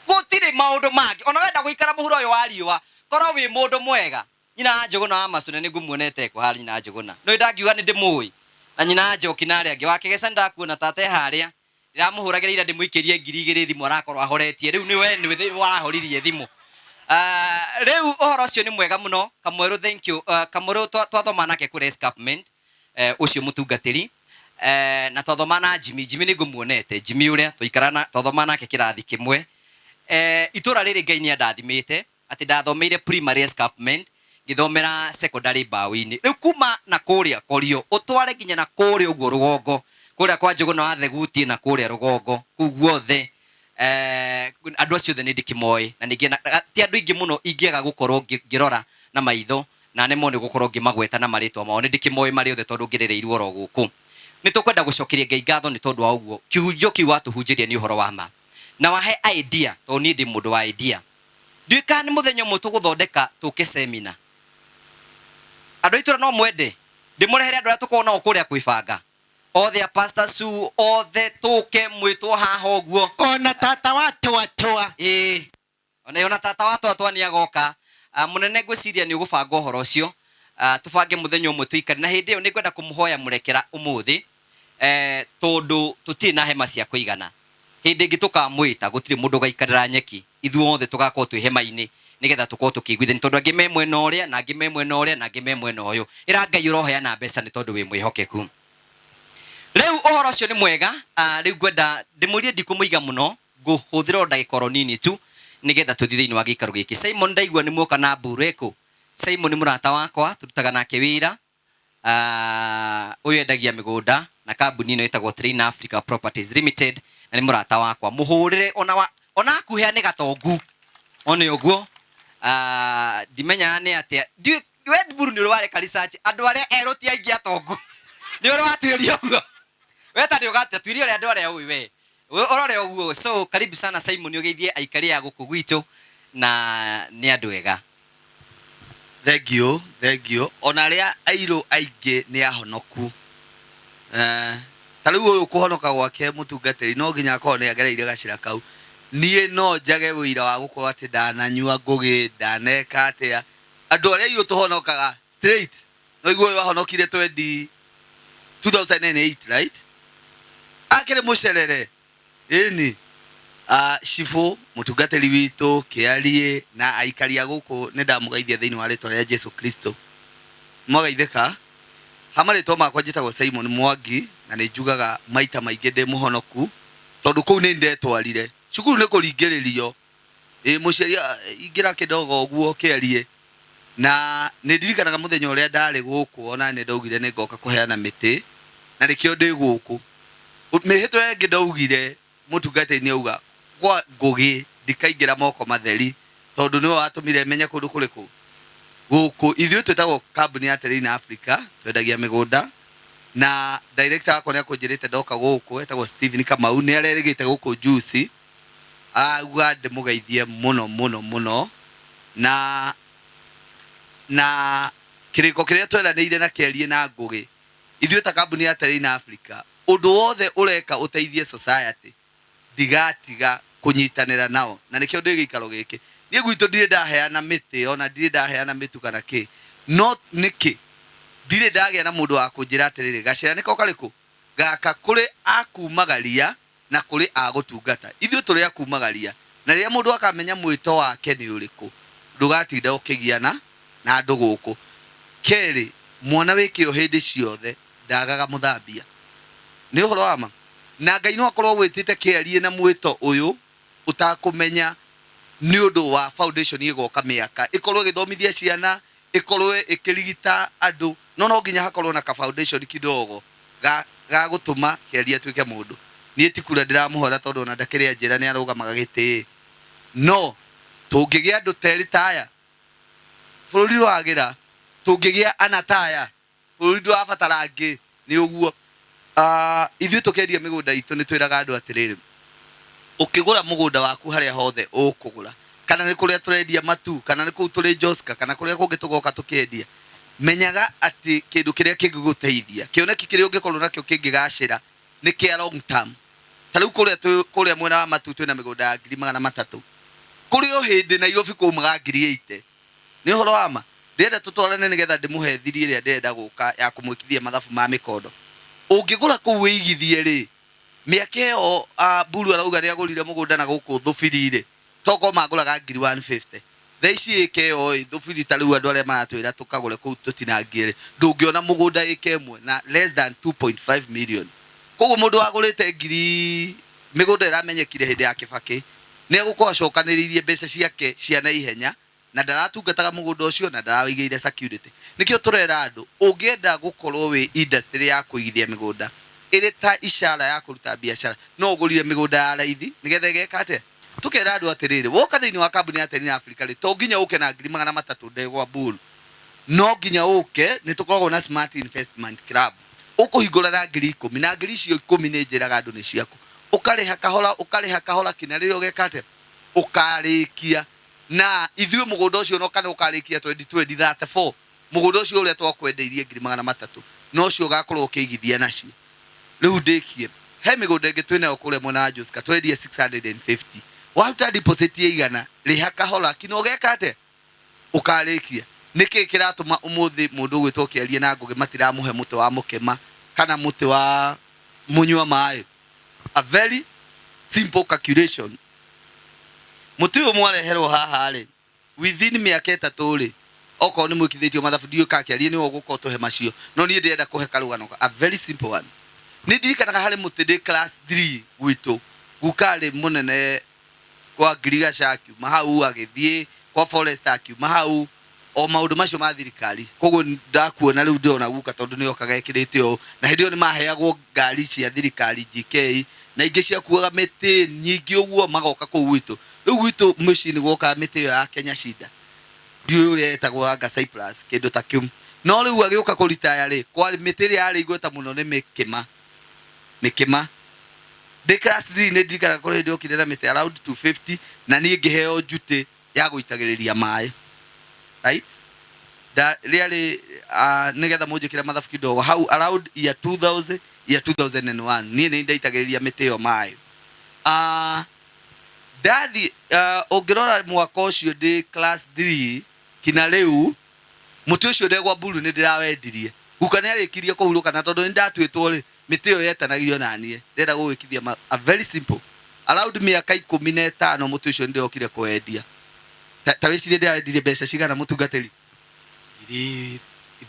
Speaker 4: gutire maundu mangi ona wenda guikara muhuro uyu wa riwa korwo wi mundu mwega nyina Njuguna Amazon ni ngumuonete ku hari na Njuguna no ndangiuga ni ndimui na nyina Njoki na aria angi wakigesa ndakuona tate haria ndiramuhuragira ira ndimuikirie 2000 thimu arakorwo ahoretie riu niwe warahoririe thimu. Riu uhoro ucio ni mwega muno Kamweru, thank you. Kamweru twathoma nake kuri escapement ucio mutungatiri na twathoma na Jimmy ni ngumuonete Jimmy uria twikarana twathoma nake kirathi kimwe. Itura riri Ngai ni andathimite ati ndathomeire primary escapement ngithomera secondary Bawini. Riu kuma na kuria Korio utware nginya na kuria uguo rugongo kuria kwa Njuguna wa Theguti na kuria rugongo kuu guothe andu acio the ni ndikimoi na ningi ti andu ingi muno ingiaga gukorwo ngirora na maitho na nemo ni gukorwo ngimagweta na maritwa mao ni ndikimoi mari othe tondu ngirereirwo ro guku. Ni tukwenda gucokeria Ngai ngatho ni tondu wa uguo kiujo kiu watuhunjiria ni uhoro wa ma na wahe idea to ni ndi mundu wa idea. Ndwika ni muthenya mwe tuguthondeka tuke seminar andu itura no mwende ndimurehere andu aria tukorwo nao kuria kwibanga othe a Pastor Su othe tuke mwitwo haha uguo
Speaker 3: ona tata watwa
Speaker 4: ona tata watwa ni agoka. Munene ngwiciria ni ugubanga uhoro ucio tubange muthenya umwe tuikare na hindi iyo ni ngwenda kumuhoya murekera umuthi tondu tutiri na hema cia kuigana. Hindi ingi tukamwita gutiri mundu gaikarira nyeki ithuothe tugakorwo twi hema-ini nigetha tukorwo tukiguithania tondu angi me mwena uria na angi me mwena uria na angi me mwena uyu. Ira Ngai uroheana mbeca ni tondu wi mwihokeku. Riu uhoro ucio ni mwega. Riu ngwenda ndimurie ndikumuiga muno nguhuthira ndagikoro nini tu nigetha tuthi thiini wa gikaro giki. Simon ndaigua ni muoka na Bureko. Simon ni murata wakwa turutaga nake wira uyu endagia migunda na kambuni ino itagwo Train Africa Properties Limited na ni murata wakwa. Muhurire ona akuhea ni gatongu one uguo dimenya ni atia Red Bull ni rware research andu aria eruti aingi atongu ni ro atwirio uguo weta ndio gata twirio ria andu aria uyu we orore uguo. So karibu sana Simon ugeithie aikari ya guku gwitu na ni andu ega.
Speaker 1: Thank you. Ona ria airo aingi ni ahonoku. Tariu uyu kuhonoka gwake mutungatiri no nginya akorwo ni agereire gacira kau. Nie no njage wira wa gukorwo ati ndananyua ngugi ndaneka atia. Andu aria iyo tuhonokaga straight. No iguo wahonokire 2008 right? Akire mucerere ini Shifu mutungatiri witu kiarie na aikaria guku ni ndamugeithia thiini wa ritwa ria Jesu Kristo. Mwagaitheka hamaritwa makwa njitagwo Simon Mwangi na ni njugaga maita maingi ndi muhonoku tondu kuu ni ndetwarire cukuru ni kuringiririo muceria ingira kidogo uguo kiarie na ni ndirikanaga muthenya uria ndari guku ona ni ndaugire ni ngoka kuheana miti na nikio ndi guku mihito yengi ndaugire mutungate ni auga kwa ngugi ndikaingira moko matheri tondu niwe watumire menye kundu kuriku guku ithuĩ twĩtagwo kambuni ya Train Africa twendagia migunda na director akwa ni akunjirite ndoka guku etagwo Steven Kamau ni arerigite guku juice auga ndimugeithie muno na kiriko kiria tweranĩire na kĩarie na ngugi ithuĩ ta kambuni ya Train Africa undu wothe ureka uteithie society digatiga kunyitanira nao na nikio ndi gikaro giki nie gwitu ndire ndaheana miti ona ndire ndaheana mitu kana ki not niki ndire ndagĩa na mundu wa kunjira atiriri gacira niko kariku gaka kuri akumagaria na kuri agutungata ithuĩ turi akumagaria na rĩrĩa mundu akamenya mwito wake ni uriku ndugatinda ukigiana na andu guku keri mwana wikio hindi ciothe ndagaga muthambia ni uhoro wa ma na Ngai no akorwo gwitite kiarie na mwito uyu utakumenya ni undu wa foundation igoka miaka ikorwo githomithia ciana ikorwo ikirigita andu no nginya hakorwo na ka foundation kidogo ga gutuma kiarie twike mundu nie tikura ndiramuhora tondu ona ndakiria njira ni arugamaga giti no tungigia andu teritaya bururi wagira tungigia anataya bururi ndwabatara ngi ni uguo ithuĩ tukendia migunda itu ni twiraga andu atiriri ukigura mugunda waku haria hothe ukugura kana ni kuria turendia matu kana ni kuu turi Joska kana kuria kungi tugoka tukendia menyaga ati kindu kiria kingiguteithia kioneki kiria ungikorwo nakio kingigacira ni kia long term. Tariu kuria mwena wa matu twina migunda ya 300 kurio hindi Nairobi kuumaga 80 ni uhoro wa ma ndenda tutwarane nigetha ndimuhe thiri iria ndenda guka ya kumwikithia mathabu ma mikondo ungigura kuu wigithie ri Miaka ĩyo Buru arauga nĩ agũrire mũgũnda na gũkũ Thubiri-rĩ toko magũraga 150. Thaa ici ĩka ĩyo Thubiri ta rĩu andũ arĩa maratwĩra tũkagũre kũu tũtinangie-rĩ ndũngĩona mũgũnda ĩka ĩmwe na less than 2.5 million. Koguo mũndũ wagũrĩte mĩgũnda ĩramenyekire hĩndĩ ya Kibaki nĩ egũkorwo acokanĩrĩirie mbeca ciake cia na ihenya na ndaratungataga mũgũnda ũcio na ndarawĩigĩire security. Nĩkĩo tũrera andũ ũngĩenda gũkorwo wĩ industry ya kũigithia mĩgũnda ĩrĩ ta ishara ya kũruta biacara no ũgũrire mĩgũnda ya raithi nĩgetha ĩgeka atĩa. Tukera andũ atĩrĩrĩ woka thĩinĩ wa kambuni ya Terina Africa rĩ to nginya ũke na 300 ndegwa Buru, no nginya ũke nĩ tũkoragwo na Smart Investment Club ũkũhingũra na 10,000 na 10,000 icio 10 nĩ njĩraga andũ nĩ ciaku ũkarĩha kahora kinya rĩrĩa ũgeka atĩa ũkarĩkia na ithuĩ mũgũnda ũcio no kana ũkarĩkia 2034 mũgũnda ũcio ũrĩa twakwendeirie 300 no ũcio ũgakorwo ũkĩigithia nacio. Rĩu ndĩkie he mĩgũnda ĩngĩ twĩna yo kũrĩa mwena wa Joska twendie 650 waruta deposit ya igana rĩha kahora kino ũgeka atĩa ũkarĩkia. Nĩkĩ kĩratũma ũmũthĩ mũndũ gwĩtwo kĩarie na Ngũgĩ matiramũhe mũtĩ wa mũkema kana mũtĩ wa mũnyua maĩ? A very simple calculation. Mũtĩ ũyũ mwareherwo haha rĩ within mĩaka 3 rĩ okorwo nĩ mwĩkithĩtio mathabu ndiũ kakĩarie nĩ ũgũkorwo tũhe macio no niĩ ndĩrenda kũhe karũgano. A very simple one. Nĩ ndirikanaga harĩ mũtĩ ndĩ class 3 gwitũ gukarĩ mũnene kwa Ngirigaca akiuma hau agĩthiĩ kwa Forest akiuma hau o maũndũ macio ma thirikari. Koguo ndakuona rĩu ndĩrona guka tondũ nĩ okaga ekĩrĩte ũũ na hĩndĩ ĩyo nĩ maheagwo ngari cia thirikari GK na ingĩ cia kuaga mĩtĩ nyingĩ ũguo magoka kũu gwitũ. Rĩu gwitũ mũciĩ nĩ gwoka mĩtĩ ĩyo ya Kenya Shida ndiũ ũrĩa etagwo anga Cyprus kĩndũ ta kĩu. No rĩu agĩũka kũritaya rĩ kwarĩ mĩtĩ ĩrĩa yarĩ igweta mũno nĩ mĩkĩma. Ndĩ class 3 nĩ ndirikanaga kũrĩ hĩndĩ okire na mĩtĩ around 250 na niĩ ngĩheo njutĩ ya gũitagĩrĩria maĩ. Right? Rĩarĩ nĩgetha mũnjĩkĩre mathabu kidogo hau around year 2000 year 2001 niĩ nĩ ndaitagĩrĩria mĩtĩ ĩyo maĩ. Ndathi ũngĩrora mwaka ũcio ndĩ class 3 kina rĩu mũtĩ ũcio ndegwa Buru nĩ ndĩrawendirie guka nĩ arĩkirie kũhurũka na tondũ nĩ ndatwĩtwo rĩ mĩtĩ ĩyo yetanagio na niĩ ndĩrenda gũgĩkithia a very simple around mĩaka 15 mũtĩ ũcio ndĩokire kwendia. Ta wĩcirie ndĩrawendirie mbeca cigana mũtungatĩri?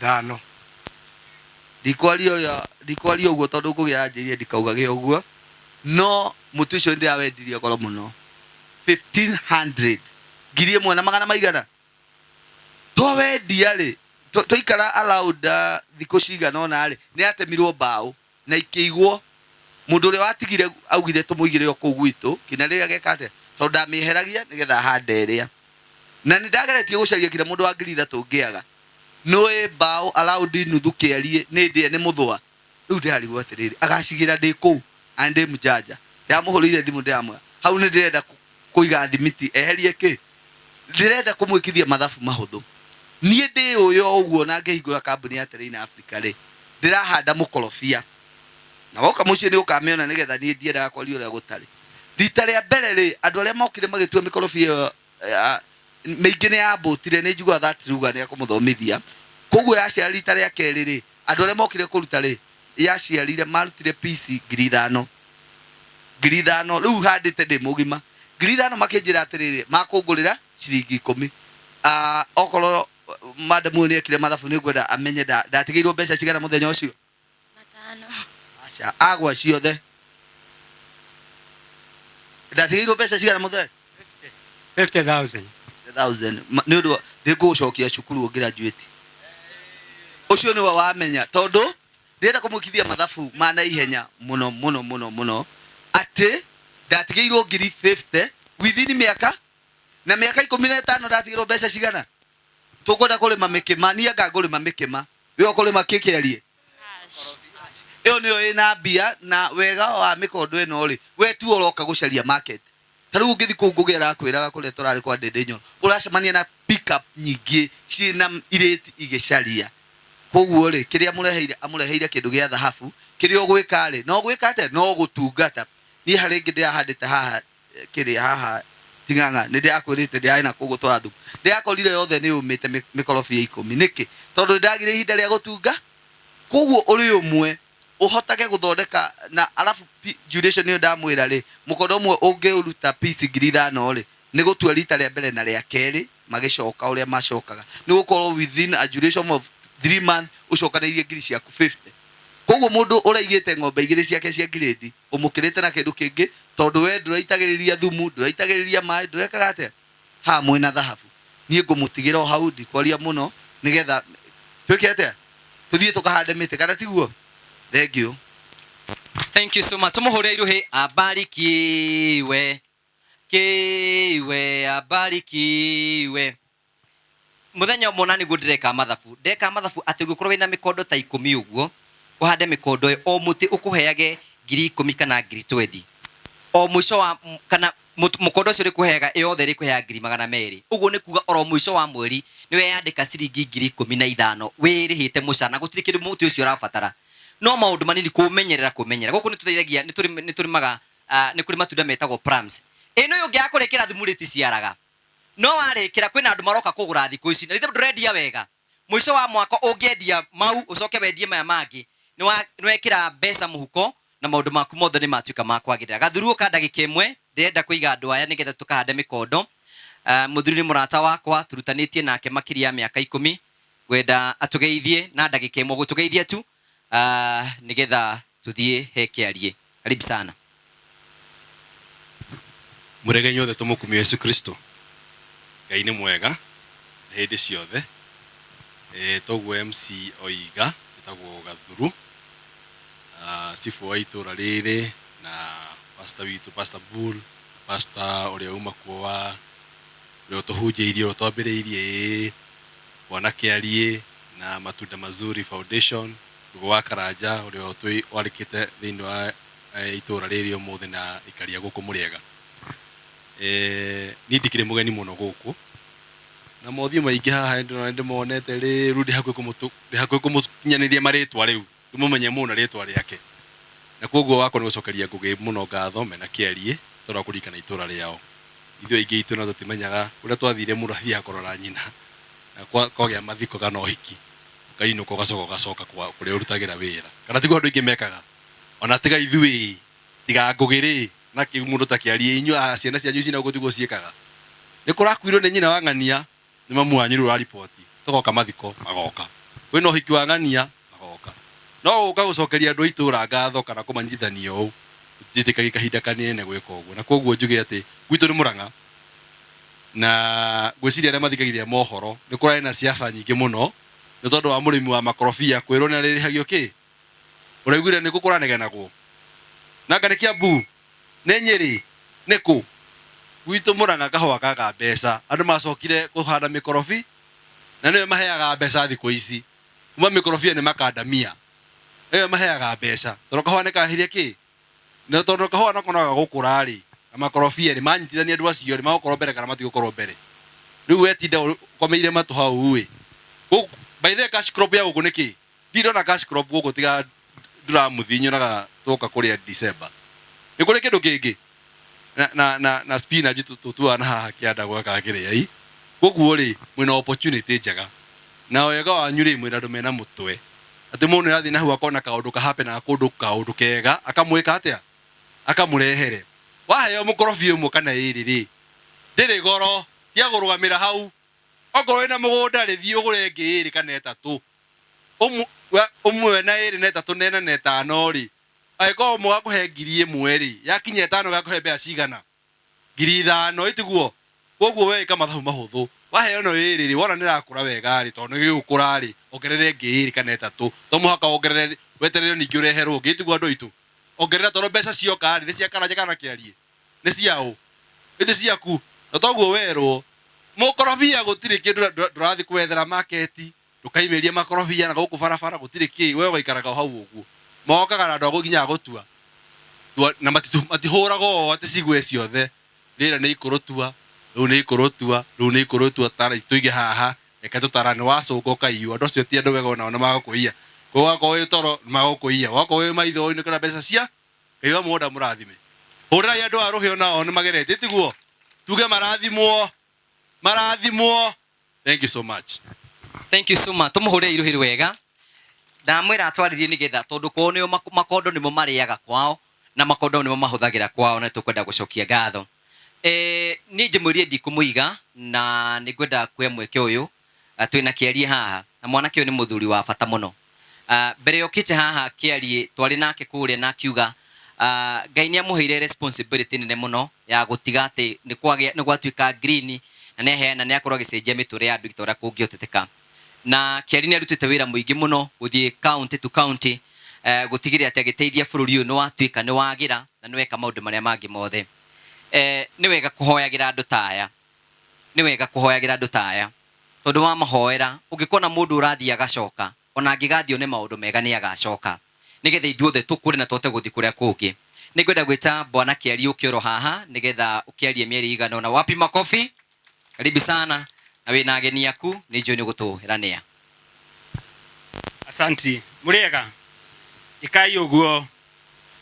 Speaker 3: 5.
Speaker 1: Ndikwaria ũguo tondũ Ngũgĩ yanjĩrie ndikaugage ũguo no mũtĩ ũcio ndĩrawendirie goro mũno 1500 ngiri ĩmwe na magana maigana. Twawendia rĩ twaikara around thikũ cigana ona rĩ nĩ atemirwo mbaũ na ikĩigwo mũndũ ũrĩa watigire augire tũmũigire o kũu gwitũ kina rĩrĩa geka atĩa tondũ ndamĩeheragia nĩgetha hande ĩrĩa na nĩ ndageretie gũcaria kira mũndũ wa 3,000 ngĩaga nũĩ mbaũ around nuthu kĩarie nĩ ndĩe nĩ mũthũa. Rĩu ndĩrarigwo atĩrĩrĩ agacigira ndĩ kũu andĩ mjanja ndamũhũrĩire thimũ ndĩramwĩra hau nĩ ndĩrenda kũiga thimiti eherie kĩ ndĩrenda kũmwĩkithia mathabu mahũthũ. Niĩ ndĩ ũyũ ũguo na ngĩhingũra kambuni ya Terina Africa rĩ ndĩrahanda mũkorobia na woka mũciĩ nĩ ũkamĩona nĩgetha niĩ ndiendaga kwaria ũrĩa gũtarĩ. Rita rĩa mbere rĩ andũ arĩa mokire magĩtua mĩkorobia mĩingĩ nĩ yambũtire nĩ njiguaga that ruga nĩ akũmũthomithia. Koguo yaciara rita rĩa kerĩ rĩ andũ arĩa mokire kũruta rĩ yaciarire marutire piece 5,000 rĩu handĩte ndĩ mũgima 5,000 makĩnjĩra atĩrĩrĩ makũngũrĩra ciringi 10. Okorwo madamu nĩ ekire mathabu nĩ ngwenda amenye ndatigĩirwo mbeca cigana mũthenya ũcio
Speaker 6: 5.
Speaker 1: aca agwa ciothe ndatigĩirwo mbeca cigana mũthenya
Speaker 3: 50,000.
Speaker 1: nĩ ũndũ ndĩngũcokia cukuru graduate ũcio nĩwe wamenya tondũ ndĩrenda kũmwĩkithia mathabu ma na ihenya mũno atĩ ndatigĩirwo 50,000 within mĩaka na mĩaka 15 ndatigĩirwo mbeca cigana. Tũkwenda kũrĩma mĩkĩma niĩ anga ngũrĩma mĩkĩma wĩ ũkũrĩma kĩkĩarie ĩyo nĩyo ĩna mbia na wega wa mĩkondo ĩno rĩ we tu ũroka gũcaria market. Ta rĩu ũngĩthi kũu Ngũgĩ arakwĩraga kũrĩa tũrarĩ kwa Ndĩndĩ Nyoro ũracemania na pick up nyingĩ ciĩna irĩti igĩcaria. Koguo rĩ kĩrĩa amũreheire kĩndũ gĩa thahabu kĩrĩa ũgwĩka rĩ no gwĩka atĩa no gũtungata. Niĩ harĩ ngĩ ndĩrahandĩte haha kĩrĩa haha Ting'ang'a nĩ ndĩrakwĩrĩte ndĩrarĩ na kũu gũtwara thumu ndĩrakorire yothe nĩ yũmĩte mĩkorobia 10 nĩkĩ tondũ ndagire ihinda rĩa gũtunga. Koguo ũrĩ ũmwe uhotage guthondeka na alafu duration yo ndamwira ri mukondo mwe ungiuruta piece 5,000 ri ni gutua rita rĩa mbere na rĩa kerĩ magicoka uria macokaga ni gukorwo within a duration of 3 months ucokanĩirie ngiri ciaku 50. Koguo mundu uraigite ng'ombe igĩrĩ ciake cia grade umukirite na kindu kingi tondu we nduraitagĩrĩria thumu nduraitagĩrĩria maĩ ndurekaga atia ha mwena thahabu niĩ ngũmũtigĩra o hau ndikwaria mũno nigetha twĩke atia tuthie tukahande mĩtĩ kana tiguo. Thank you.
Speaker 4: Thank you so much. Tumuhore iruhe abarikiwe. Kiwe abarikiwe. Muthenya monani gudireka mathabu. Ndeka mathabu ati gukorwo wina mikondo ta 10 uguo. Uhande mikondo o muti ukuheage 10,000 kana 20,000. O mwisho wa kana mukondo ucio rikuheaga yothe rikuheaga 200,000. Uguo ni kuga oro mwisho wa mweri ni weyandika ciringi 15,000 wirihite mucana gutiri kindu muti ucio urabatara. No maundu manini kumenyerera guku ni tuteithagia ni turimaga ni kuri matunda metagwo plums. Ino yo ngya kurekera thumu riti ciaraga. No warekera kwina andu maroka kugura thiku ici na rithe ndrendia wega. Mwisho wa mwaka ungiendia mau ucoke wendie maya mangi ni wekira mbeca muhuko na maundu maku mothe ni matuika makwagirira. Gathuru ka ndagika imwe ndenda kuiga andu aya nigetha tukahande mikondo. Muthuri ni murata wakwa turutanitie nake makiria miaka 10 gwenda atugeithie na ndagika imwe gutugeithia tu nigetha tuthie hekiarie. Karibu sana.
Speaker 6: Murege nyothe tumukumia Yesu Kristo. Ngai ni mwega hindi ciothe. Toguo MC Oiga titagwo Gathuru. Sifu wa itura riri na pastor witu Pastor Bull, pastor uria uma kwa uria tuhunjiirie utwambiriirie wana kiarie na matunda mazuri foundation wa Karanja uria twi warikite thiini wa itura riri umuthi na ikaria guku Muriega. Ni ndikire mugeni muno guku na mothio maingi haha ndimonete ri rudi hakwe kumukinyaniria maritwa riu tumumenye muno ritwa riake na koguo wako ni gucokeria ngugi muno ngatho mena kiarie tora kurikana itura riao ithio ingi itu na tutimenyaga uria twathire murathia korora nyina na kwagya mathiko kana ohiki kainuko gacoka kuri urutagira wira kana tigo andu ingi mekaga ona tiga ithui tiga ngugiri na kimundu ta kiarie inyu ciana cianyu cina gutigo ciekaga ni kurakwirwo ni nyina wangania ni mamu wanyu ru report togoka mathiko magoka kwina ohiki wangania magoka no uka gucokeria andu itura ngatho kana kumanyithania u titikaga kahinda kanene gwika uguo na koguo njuge ati gwitu ni Murang'a na gwiciria aria mathikagiria mohoro ni kurai na siasa nyingi muno ni tondu wa murimi wa makorofia kwirwo ni aririhagio ki uraiguire ni gukuraneganaguo na ngari Kiambu ne Nyeri niku gwitu Murang'a kahua kaga mbeca andu macokire kuhanda mikorofi na niwe maheaga mbeca thiku ici kuma mikorofia ni makandamia ewe maheaga mbeca tondu kahua ni kahirie ki na tondu kahua no konaga gukurari na makorofia ni manyitithania andu acio ni magukorwo mbere kana matigukorwo mbere riu wetinda komeire matu hau we by the cash crop ya guku niki ndona cash crop guku tiga nduramuthi nyonaga tuka kuria December ni kuri kindu kingi na spinach tutuana haha kianda gwaka kiria i koguo ri mwina opportunity njega na wega wanyu ri mwina andu mena mutwe ati mundu yathi na hu akona kaundu ka happen na kaundu kega akamwika atia akamurehere waheo mukorofia umwe kana iri ri ndiri goro tia gurugamira hau okorwo ina mugunda ri thio gure ngi iri kana etatu umwe na iri na etatu nena na etano ri aiko mwa kuhe 1,000 ri yakinya 5 gakuhe bea cigana 5,000 itiguo koguo we kama mathabu mahuthu waheo no iri ri wona nirakura wega ri tondu gigukura ri ongerere ngi iri kana etatu to muhaka ongerere weterere ningi ureherwo ngi itiguo andu itu ongerera tondu mbeca cioka ri ni cia Karanja kana kiarie ni ciao iti ciaku na toguo werwo mukorofia gutiri kindu ndurathi kwethera market ndukaimiria makorofia na guku barabara gutiri ki we goikaraga hau uguo mokaga na ndogo nginya gutua na matihurago ati cigwe ciothe rira ni ikurutua riu ni ikurutua tara tuige haha eka tutarane wacuka kaiyu andu cio ti andu wega ona magukuia wako we toro magukuia wako we maitho ni kana mbeca cia kaiwa muda murathime hura ya andu aruhio nao ni magerete tiguo tuge marathimwo thank you so much
Speaker 4: Thank you so much. Tumuhore iruhiri wega. ndamwira atwaririe nigetha tondu ko nio makondo nimo mariaga kwao na makondo nimo mahuthagira kwao na tukwenda gucokia ngatho ni njimwirie ndikumuiga na nigwenda kwe mweke uyu twina kiarie haha na mwanake uyu ni muthuri wa bata muno mbere yokite haha kiarie twari nake kuria na kiuga Ngai ni amuheire responsibility nene muno ya gutiga ati ni gwatuika green na ne heana ne akorwo gicenjia miture ya andu itora kungioteteka na kiari ni arutite wira muingi muno guthie county to county gutigire ati agiteithia bururi uyu ni watuika ni wagira na ni weka maundu maria mangi mothe ni wega kuhoyagira andu taya ni wega kuhoyagira andu taya tondu wa mahoera ungikona mundu urathia agacoka ona angigathio ni maundu mega ni agacoka nigetha ithuothe tukure na tote guthi kuria kungi nigwenda gwita bwana kiari ukioro haha nigetha ukiarie mieri igana na wapi makofi karibu sana na wina ageni yaku ni njoni gutuherania
Speaker 3: Asanti muriega ikai uguo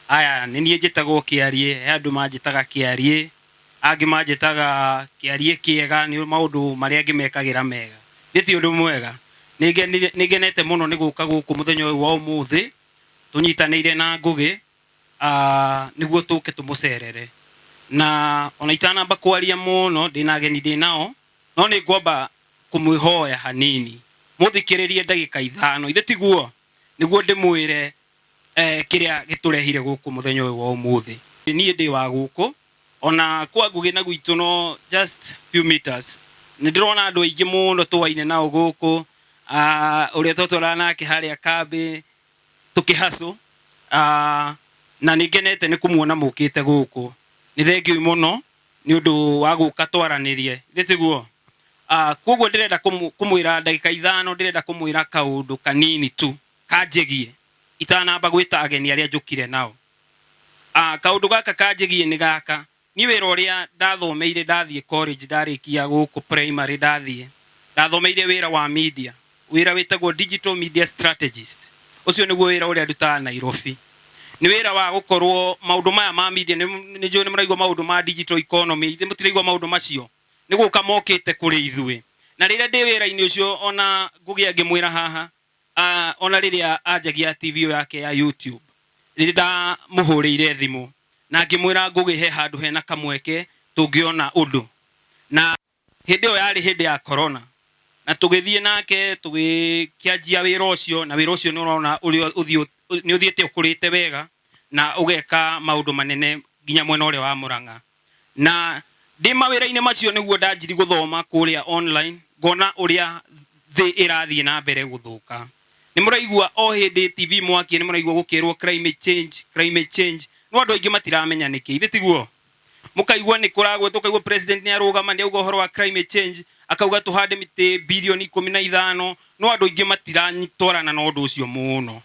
Speaker 3: aya ni nie njitagwo kiarie he andu manjitaga kiarie angi manjitaga kiarie kiega ni maundu maria ngimekagira mega nditi undu mwega nigenete muno ni guka guku muthenya uyu wa umuthi tunyitanire na ngugi niguo tuke tumucerere na ona itanamba kwaria muno ndina ageni ndinao no ni ngomba kumwihoya hanini muthikiririe ndagika 5 ithe tiguo niguo ndimwire kiria giturehire guku muthenya uyu wa umuthi nie ndi wa guku ona kwa ngugi na gwitu no just few meters ni ndirona andu aingi muno twaine nao guku uria totwara nake haria kambi tukihaso na nigenete ni kumuona mukite guku ni thengiu muno ni undu wa guka twaranirie nditiguo koguo ndirenda kumwira ndagika 5 ndirenda kumwira kaundu kanini tu kanjegie itanamba gwita ageni aria njukire nao kaundu gaka kanjegie ni gaka ni wira uria ndathomeire ndathie college ndarikia guku primary ndathomeire wira wa media wira witagwo digital media strategist ucio niguo wira uria ndutaga Nairobi ni wira wa gukorwo maundu maya ma media ni njoni muraigwa maundu ma digital economy ndi mutiraigwa maundu macio ni guka mokite kuri ithue na rira ndi wira-ini ucio ona ngugia ngimwira haha ona riria anjagia TV yake ya YouTube rida muhuriire thimu na ngimwira ngugihe handu hena kamweke tungiona undu na hindi yo yari hindi ya corona na tugithie nake tugikianjia wira ucio na wira ucio ni urona ni uthiete ukurite wega na ugeka maundu manene ginya mwena ule wa Murang'a na ndi mawira-ini macio niguo ndanjiri guthoma kuria online ngona uria thi irathie na mbere guthuka ni muraigua o hindi TV mwaki ni muraigua gukirwo climate change no andu aingi matiramenya niki ithe tiguo mukaigua ni kuragwe tukaigua president ni arugama ni uhoro wa climate change akauga tuhande miti bilioni 15 no andu aingi matiranyitwarana na undu ucio muno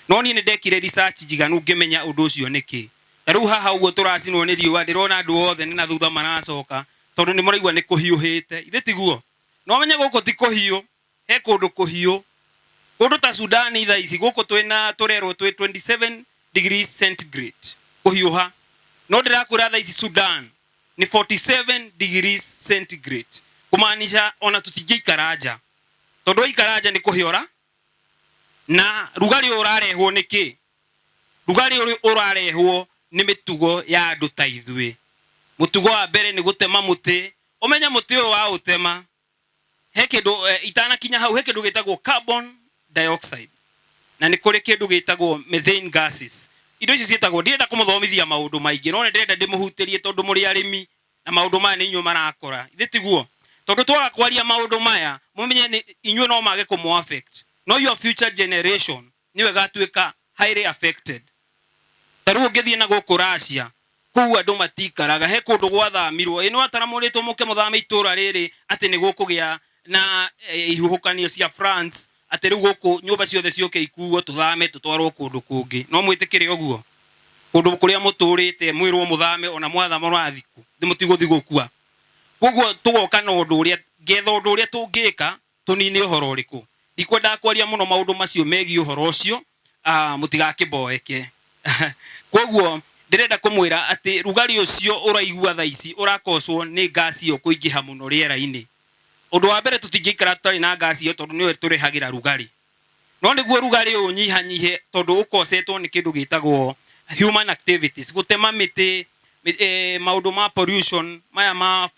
Speaker 3: no ni ndekire research jiganu ngimenya undu ucio niki taru haha uguo turacinwo ni riua ndirona andu othe ni na thutha maracoka tondu ni muraigua ni kuhiuhite ithe tiguo no menya guko ti kuhiu he kundu kuhiu kundu ta Sudan itha ici guko twina turerwo twi 27 degrees centigrade kuhiuha no ndirakwira tha ici Sudan ni 47 degrees centigrade kumaanisha ona tutingiikaraja tondu ikaraja ni kuhiora na rugari urarehwo niki rugari urarehwo ni mitugo ya andu ta ithue mutugo wa mbere ni gutema muti umenya muti uyu wa utema he kindu itana kinya hau he kindu gitagwo carbon dioxide na ni kuri kindu gitagwo methane gases indo ici cietagwo ndirenda kumuthomithia maundu maingi no ndirenda ndimuhutirie tondu muri arimi na maundu maya ni inyu marakora ithe tiguo tondu twaga kwaria maundu maya mumenye ni inyu no mage kumu affect no your future generation niwe gatuika highly affected taru ngithie na guku Russia kuu andu matikaraga he kundu gwathamirwo ino ataramuritwo muke muthame itura riri ati ni gukugia na ihuhukanio cia France ati riu guku nyumba ciothe cioke ikuo tuthame tutwarwo kundu kungi no mwitikire uguo kundu kuria muturite mwirwo muthame ona mwatha murathiku ndimutigothi gukua koguo tugoka na undu uria ngetha undu uria tungika tunini uhoro uriku ndikwenda kwaria muno maundu macio megi uhoro ucio mutigakiboeke koguo ndirenda kumwira ati rugari ucio uraigua tha ici urakoswo ni gasi yo kuingiha muno riera-ini undu wa mbere tutingikara tutari na gasi yo tondu niwe turihagira rugari no niguo rugari unyihanyihe tondu ukosetwo ni kindu gitagwo human activities gutema miti maundu ma pollution maya ma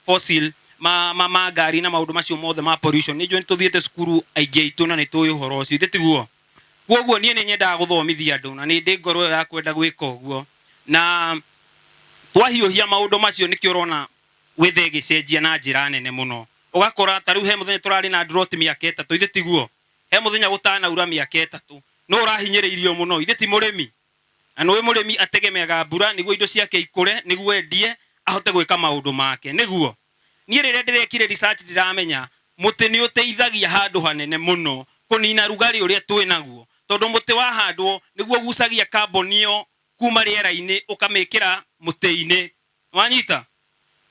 Speaker 3: fossil ma ngari na maundu macio mothe ma pollution ni tuthiete cukuru aingĩ aitũ na nĩ tũĩ ũhoro ũcio tiguo. Koguo niĩ nĩ nyendaga gũthomithia andũ na nĩ ndĩ ngoro ya kwenda gwĩka ũguo, na twahiũhia maundu macio nĩkĩo ũrona wethe gĩcenjia na njĩra nene mũno. Ũgakora ta rĩu he mũthenya tũrarĩ na drought mĩaka 3 ithe tiguo, he mũthenya gũtanaura mĩaka 3 no ũrahinyĩrĩirio mũno ithe ti mũrĩmi, na nĩ mũrĩmi ategemeaga mbura nĩguo indo ciake ikũre nĩguo endie ahote gwĩka maũndũ make nĩguo. Niĩ rĩrĩa ndĩrekire research ndiramenya mũtĩ nĩ ũteithagia handũ hanene mũno kũnina rugarĩ ũrĩa twĩ naguo, tondũ mũtĩ wahandwo nĩguo gucagia carbon ĩyo kuma rĩera-inĩ ũkamĩkĩra mũtĩ-inĩ, wanyita.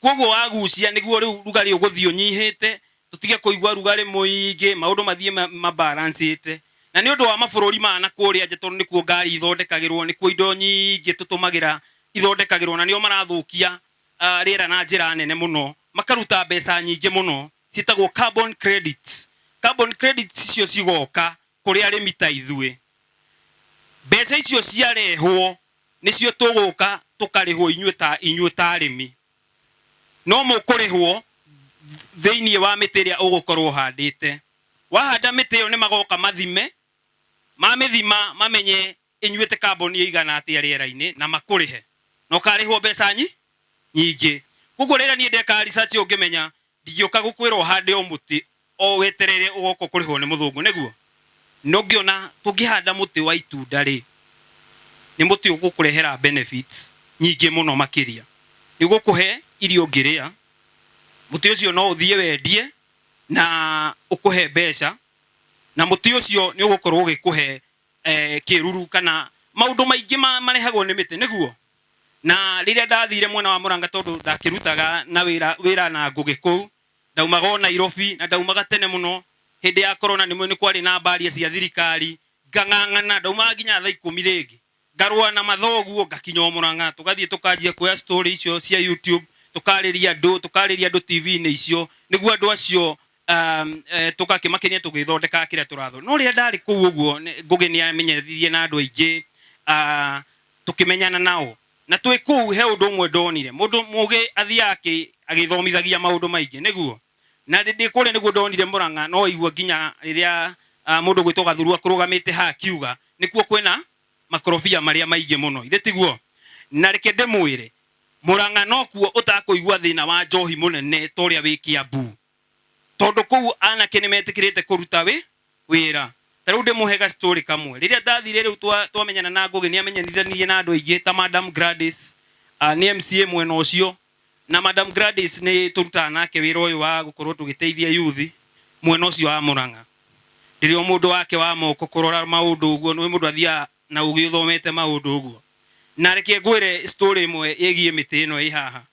Speaker 3: Koguo wagucia nĩguo rĩu rugarĩ ũgũthiĩ ũnyihĩte, tũtige kũigua rugarĩ mũingĩ, maũndũ mathiĩ mabalancĩte. Na nĩ ũndũ wa mabũrũri ma na kũrĩa nja tondũ nĩkuo ngari ithondekagĩrwo, nĩkuo indo nyingĩ tũtũmagĩra ithondekagĩrwo, na nĩo marathũkia rĩera na njĩra nene mũno, makaruta mbeca nyingĩ mũno ciĩtagwo carbon credits. Carbon credits icio cigoka kũrĩ arĩmi ta ithuĩ. Mbeca icio ciarehwo nĩcio tũgũka tũkarĩhwo inyuĩ ta arĩmi. No mũkũrĩhwo thĩinĩ wa mĩtĩ ĩrĩa ũgũkorwo handĩte. Wahanda mĩtĩ ĩyo nĩ magoka mathime, mamĩthima mamenye inyuĩte carbon ĩigana atĩa rĩera-inĩ na makũrĩhe. Na ũkarĩhwo mbeca nyingĩ. Koguo rĩrĩa niĩ ndeka research ũngĩmenya ndingĩũka gũkwĩra ũhande o mũtĩ o weterere ũgoka kũrĩhwo nĩ mũthũngũ nĩguo. No ngĩona tũngĩhanda mũtĩ wa itunda rĩ, nĩ mũtĩ ũgũkũrehera benefits nyingĩ mũno makĩria. Nĩ ũgũkũhe irio ngĩrĩa, mũtĩ ũcio no ũthiĩ wendie na ũkũhe mbeca, na mũtĩ ũcio nĩ ũgũkorwo ũgĩkũhe kĩruru kana maũndũ maingĩ marehagwo nĩ mĩtĩ nĩguo. Na rĩrĩa ndathire mwena wa Mũrang'a tondũ ndakĩrutaga na wĩra na ngũgĩ kũu, ndaumaga o Nairobi na ndaumaga tene mũno, hĩndĩ ya corona nĩ kwarĩ na mbaria cia thirikari, ngang'ang'ana ndaumaga nginya thaa 10 rĩngĩ, ngarũa na mathoguo ngakinya o Mũrang'a, tũgathiĩ tũkanjia kuoya story icio cia YouTube, tũkarĩria andũ TV-inĩ icio nĩguo andũ acio tũgakĩmakenia tũgĩthondeka kĩrĩa tũratho. No rĩrĩa ndarĩ kũu ũguo ngũgĩ nĩ amenyithirie na andũ aingĩ tũkĩmenyana nao. Na twĩ kũu he ũndũ ũmwe ndonire, mũndũ mũgĩ athiaga agĩthomithagia maũndũ maingĩ nĩguo. Na ndĩ kũrĩa nĩguo ndonire Mũrang'a no igua nginya rĩrĩa mũndũ gwĩtwo Gathurua kũrũgamĩte ha kiuga nĩkuo kwĩna makorobia marĩa maingĩ mũno ithe tiguo. Na reke ndĩmwĩre Mũrang'a no kuo ũtakũigua thĩna wa njohi mũnene ta ũrĩa wĩ Kiambu, tondũ kũu anake nĩ metĩkĩrĩte kũruta wĩra. Ta rĩu ndĩmũhega story kamwe, rĩrĩa ndathire rĩu twamenyana na ngũgĩ nĩ amenyanithanirie na andũ aingĩ ta Madam Gladys, nĩ MCA mwena ũcio, na Madam Gladys nĩ tũrutaga nake wĩra ũyũ wa gũkorwo tũgĩteithia youth mwena ũcio wa Mũrang'a. Rĩrĩa mũndũ wake wa moko kũrora maũndũ ũguo, nĩ mũndũ athiaga na ũgĩ ũthomete maũndũ ũguo. Na reke ngwĩre story ĩmwe ĩgiĩ mĩtĩ ĩno ĩ haha.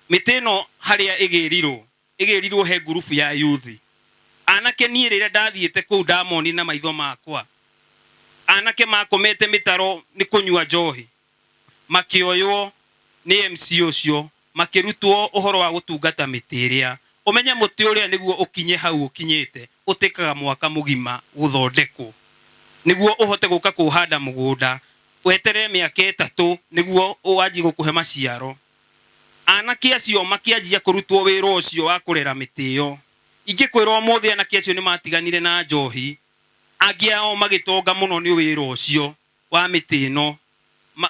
Speaker 3: Mĩtĩ ĩno harĩa ĩgĩrirwo he group ya youth. Anake niĩ rĩrĩa ndathiĩte kũu ndamoni na maitho makwa, anake makomete mĩtaro nĩ kũnyua njohi, makĩoywo nĩ MC ũcio, makĩrutwo ũhoro wa gũtungata mĩtĩ ĩrĩa. Ũmenye mũtĩ ũrĩa nĩguo ũkinye hau ũkinyĩte ũtĩkaga mwaka mũgima gũthondekwo, nĩguo ũhote gũka kũhanda mũgũnda weterere mĩaka 3 nĩguo wanjie gũkũhe maciaro. Anake acio makĩanjia kũrutwo wĩra ũcio wa kũrera mĩtĩ ĩyo. Ingĩkwĩra ũmũthĩ anake acio nĩ matiganire na njohi, angĩ ao magĩtonga mũno nĩ wĩra ũcio wa mĩtĩ ĩno,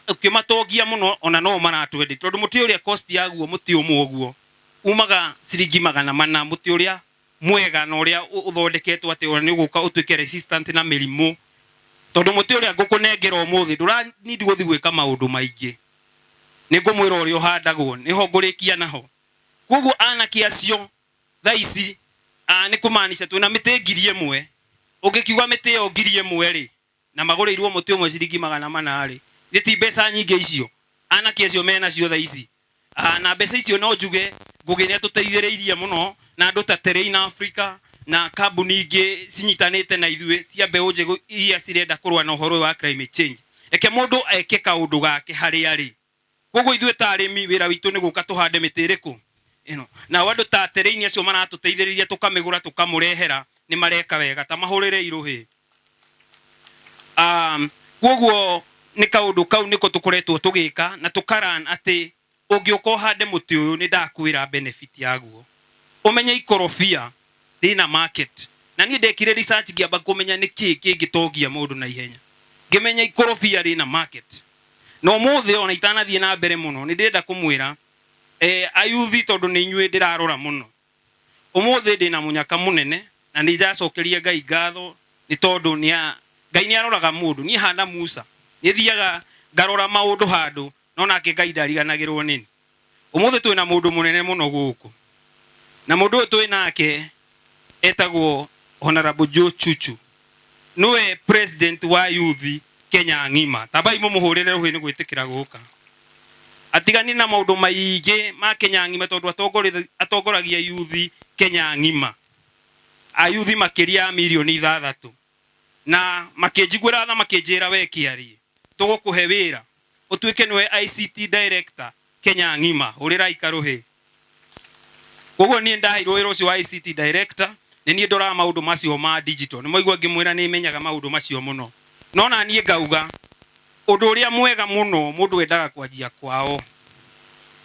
Speaker 3: ũkĩmatongia mũno ona no maratwendi, tondũ mũtĩ ũrĩa cost yaguo mũtĩ ũmwe ũguo umaga ciringi 400, mũtĩ ũrĩa mwega na ũrĩa ũthondeketwo atĩ nĩ ũgũka ũtuĩke resistant na mĩrimũ, tondũ mũtĩ ũrĩa ngũkũnengera ũmũthĩ ndũranidi gũthiĩ gwĩka maũndũ maingĩ, nĩ ngũmwĩra ũrĩa ũhandagwo nĩho ngũrĩkia naho. Koguo anake acio thaa ici nĩ kũmaanisha twĩna mĩtĩ 1000, ũngĩkiuga mĩtĩ ĩyo 1000 rĩ na magũrĩirwo mũtĩ ũmwe ciringi 400 rĩ, nĩ ti mbeca nyingĩ icio anake acio menacio thaa ici. Na mbeca icio no njuge ngũgĩ nĩ atũteithĩrĩirie mũno na andũ ta Terrain Africa na kambuni ingĩ cinyitanĩte na ithuĩ cia mbeũ njĩthĩ iria cirenda kũrũa na ũhoro wa climate change. Reke mũndũ eke kaũndũ gake harĩa arĩ. Koguo ithuĩ ta arĩmi wĩra witũ nĩ gũka tũhande mĩtĩ ĩrĩkũ na wandu ta tereini acio maratuteithĩrĩria tukamigura tukamurehera ni mareka wega ta mahurire iruhi. Koguo ni kaundu kau niko tukoretwo tugika na tukaran ati ungioka hande muti uyu ni ndakwira benefit yaguo. Umenye ikorofia thina market na ni ndekire research ngiamba kumenya niki kingitogia mundu na ihenya. Ngimenya ikorofia rina market. No muthe ona itanathie na mbere muno ni ndenda kumwira ayuthi tondu ni inyue ndirarora muno. Umuthe ndina munyaka munene na ni njacokeria Ngai ngatho ni tondu Ngai ni aroraga mundu ni hana Musa. Ni thiaga ngarora maundu handu no nake Ngai ndariganagirwo nini. Umuthe twina mundu munene muno guku. Na mundu twi nake etagwo Honorable Joe Chuchu. Noe president wa youth Kenya ngima. Tabai mumuhurire ruhi ni gwitikira guka. Atigani na maundu maige ma Kenya ngima tondu atongoragia youth Kenya ngima. Ayuthi makiria milioni 6 na makijigura na makijira we kiari. Tugukuhe wira. Utuike noe ICT director Kenya ngima. Urira ikaruhi. Koguo ni ndaheirwo wira ucio wa ICT director ni nie ndora maundu macio ma digital. Ni moigwa ngimwira ni menyaga maundu macio muno. No na nie ngauga undu uria mwega muno mundu wendaga kwanjia kwao.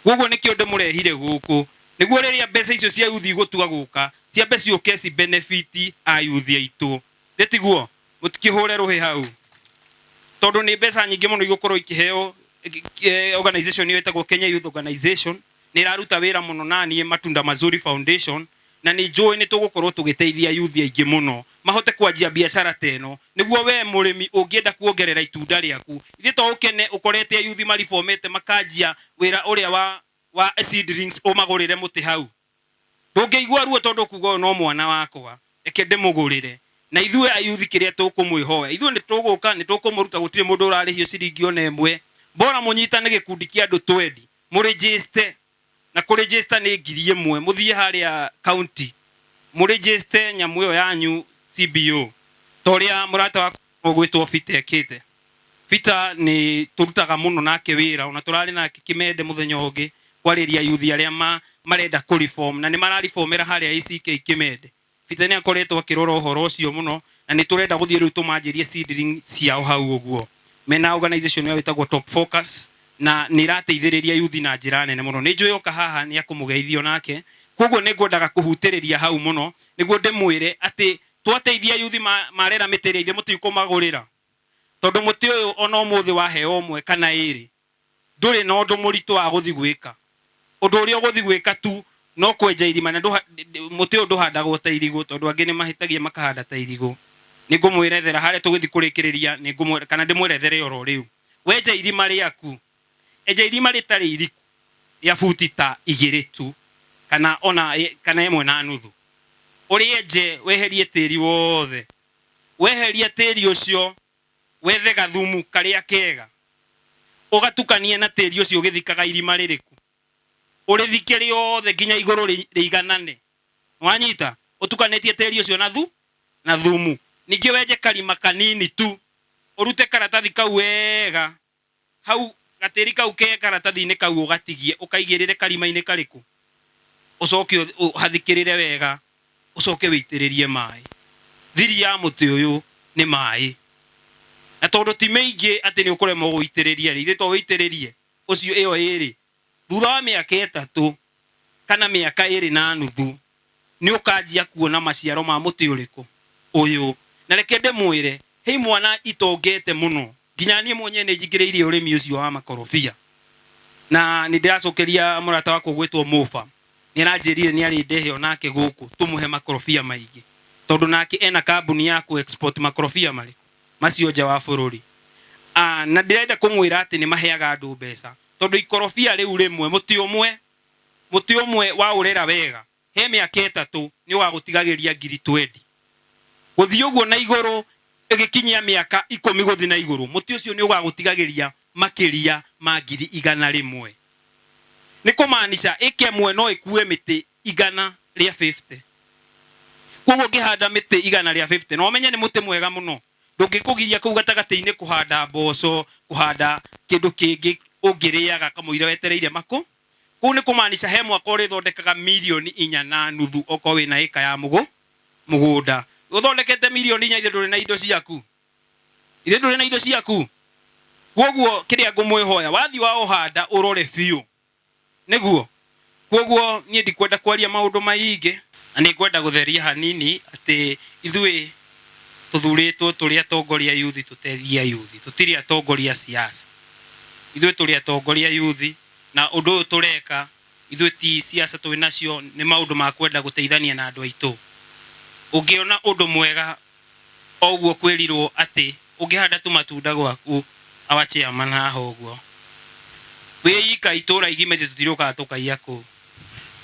Speaker 3: Koguo ni kio ndimurehire guku niguo riria mbeca icio cia yuthi gutuga guka cia mbeca ciuke ci benefit a yuthi aitu. Ndetiguo mutikihure ruhi hau. Tondu ni mbeca nyingi muno igukorwo ikiheo organization iyo etagwo Kenya Youth Organization ni iraruta wira muno na nie Matunda Mazuri Foundation na ni njoi ni tugukorwo tugiteithia youth aingi muno mahote kwanjia biashara teno niguo we murimi ungienda kuongerera itunda riaku ithi to ukene ukorete youth mariformete makanjia wira uria wa seedlings umagurire muti hau ndungeigua ruo tondu kugo no mwana wakwa eke ndimugurire na ithue ayuthi kiria tukumwihoya ithue ni tuguka ni tukumuruta gutire mundu urarihio ciringi ona emwe bora munyitane gikundi kia andu 20 muregister na kuregister ni 1,000 muthie haria county muregister nyamu yo yanyu CBO toria murata wa gwitwo Fita ekite. Fita ni turutaga muno nake wira ona turari nake Kimende muthenya ungi kwariria youth aria marenda ku reform na ni marariformera haria ICK Kimende. Fita ni akoretwo akirora uhoro ucio muno na ni turenda guthie riu tumanjirie seedling ciao hau uguo. Mena organization yao itagwo Top Focus na nirateithiriria youth na njira nene muno. Ni njui oka haha ni akumugeithio nake. Koguo ni ngwendaga kuhutiriria hau muno niguo ndimwire ati twateithia youth marera mitireithie mutikumagurira. Tondu muti uyu ona umuthi waheo umwe kana iri nduri no ndu muritu wa guthi gwika. Undu uria guthi gwika tu no kwenja irima na muti uyu nduhandagwo ta irigo tondu angi ni mahitagia makahanda ta irigo. Ni ngumwirethera haria tugithi kurikiriria ni ngumwire kana ndimwirethere oro riu. Wenja irima riaku eja irima ritari iriku ya futi ta 2 tu kana ona kana 1.5 urienje weherie tiri wothe weherie tiri ucio wethe gathumu karia kega ugatukania na tiri ucio ugithikaga irima ririku urithike riothe nginya iguru riiganane wanyita utukanetie tiri ucio na thumu ningi wenje karima kanini tu urute karatathi kau wega hau gatiri kau ke karatathi-ini kau ugatigie ukaigirire karima-ini kariku ucoke uhathikirire wega ucoke wiitiririe mai thiri ya muti uyu ni mai na tondu ti meingi ati ni ukuremwo guitiriria ri to wiitiririe ucio iyo iri thutha wa miaka 3 kana miaka 2.5 ni ukanjia kuona maciaro ma muti uriku uyu na reke ndimwire hei mwana itongete muno nginya nie mwenye ni njigiriirie urimi ucio wa makorofia na ni ndiracokeria murata wako gwitwo Mufa ni aranjirire ni ari ndehe onake guku tumuhe makorofia maingi tondu nake ena kambuni ya ku export makorofia mari macio nja wa bururi na ndirenda kumwira ati ni maheaga andu mbeca tondu ikorofia riu rimwe muti umwe wa urera wega he miaka 3 ni wa gutigagiria 20 guthii uguo na iguru igikinyia miaka 10 guthi na iguru muti ucio ni ugagutigagiria makiria ma 100,000 ni kumaanisha ikemwe no ikue miti 150 koguo ngihanda miti 150 no menye ni muti mwega muno ndungikugiria kuu gatagati-ini kuhanda mboco kuhanda kindu kingi ungiriaga kamuira wetereire kuu nĩ kũmaanisha he mwaka ũrĩthondekaga milioni 4.5 okorwo wĩna ĩka ya mũgũnda. Ũthondekete milioni 4 ithe ndũrĩ na indo ciaku, ithe ndũrĩ na indo ciaku. Koguo kĩrĩa ngũmwĩhoya wathi wa ũhanda ũrore biũ, nĩguo. Koguo niĩ ndikwenda kwaria maũndũ maingĩ, na nĩ ngwenda gũtheria hanini atĩ ithuĩ tũthurĩtwo tũrĩ atongoria youth, tũteithia youth, tũtirĩ atongoria siasa. Ithuĩ tũrĩ atongoria youth, na ũndũ ũyũ tũreka ithuĩ ti siasa twĩ nacio, nĩ maũndũ ma kwenda gũteithania na andũ aitũ. Ũngĩona ũndũ mwega oguo kwĩrirwo atĩ ũngĩhanda tu matunda gwaku our chairman haha ũguo, wĩika itũra igime tũtirokaga tũkaiya kũu.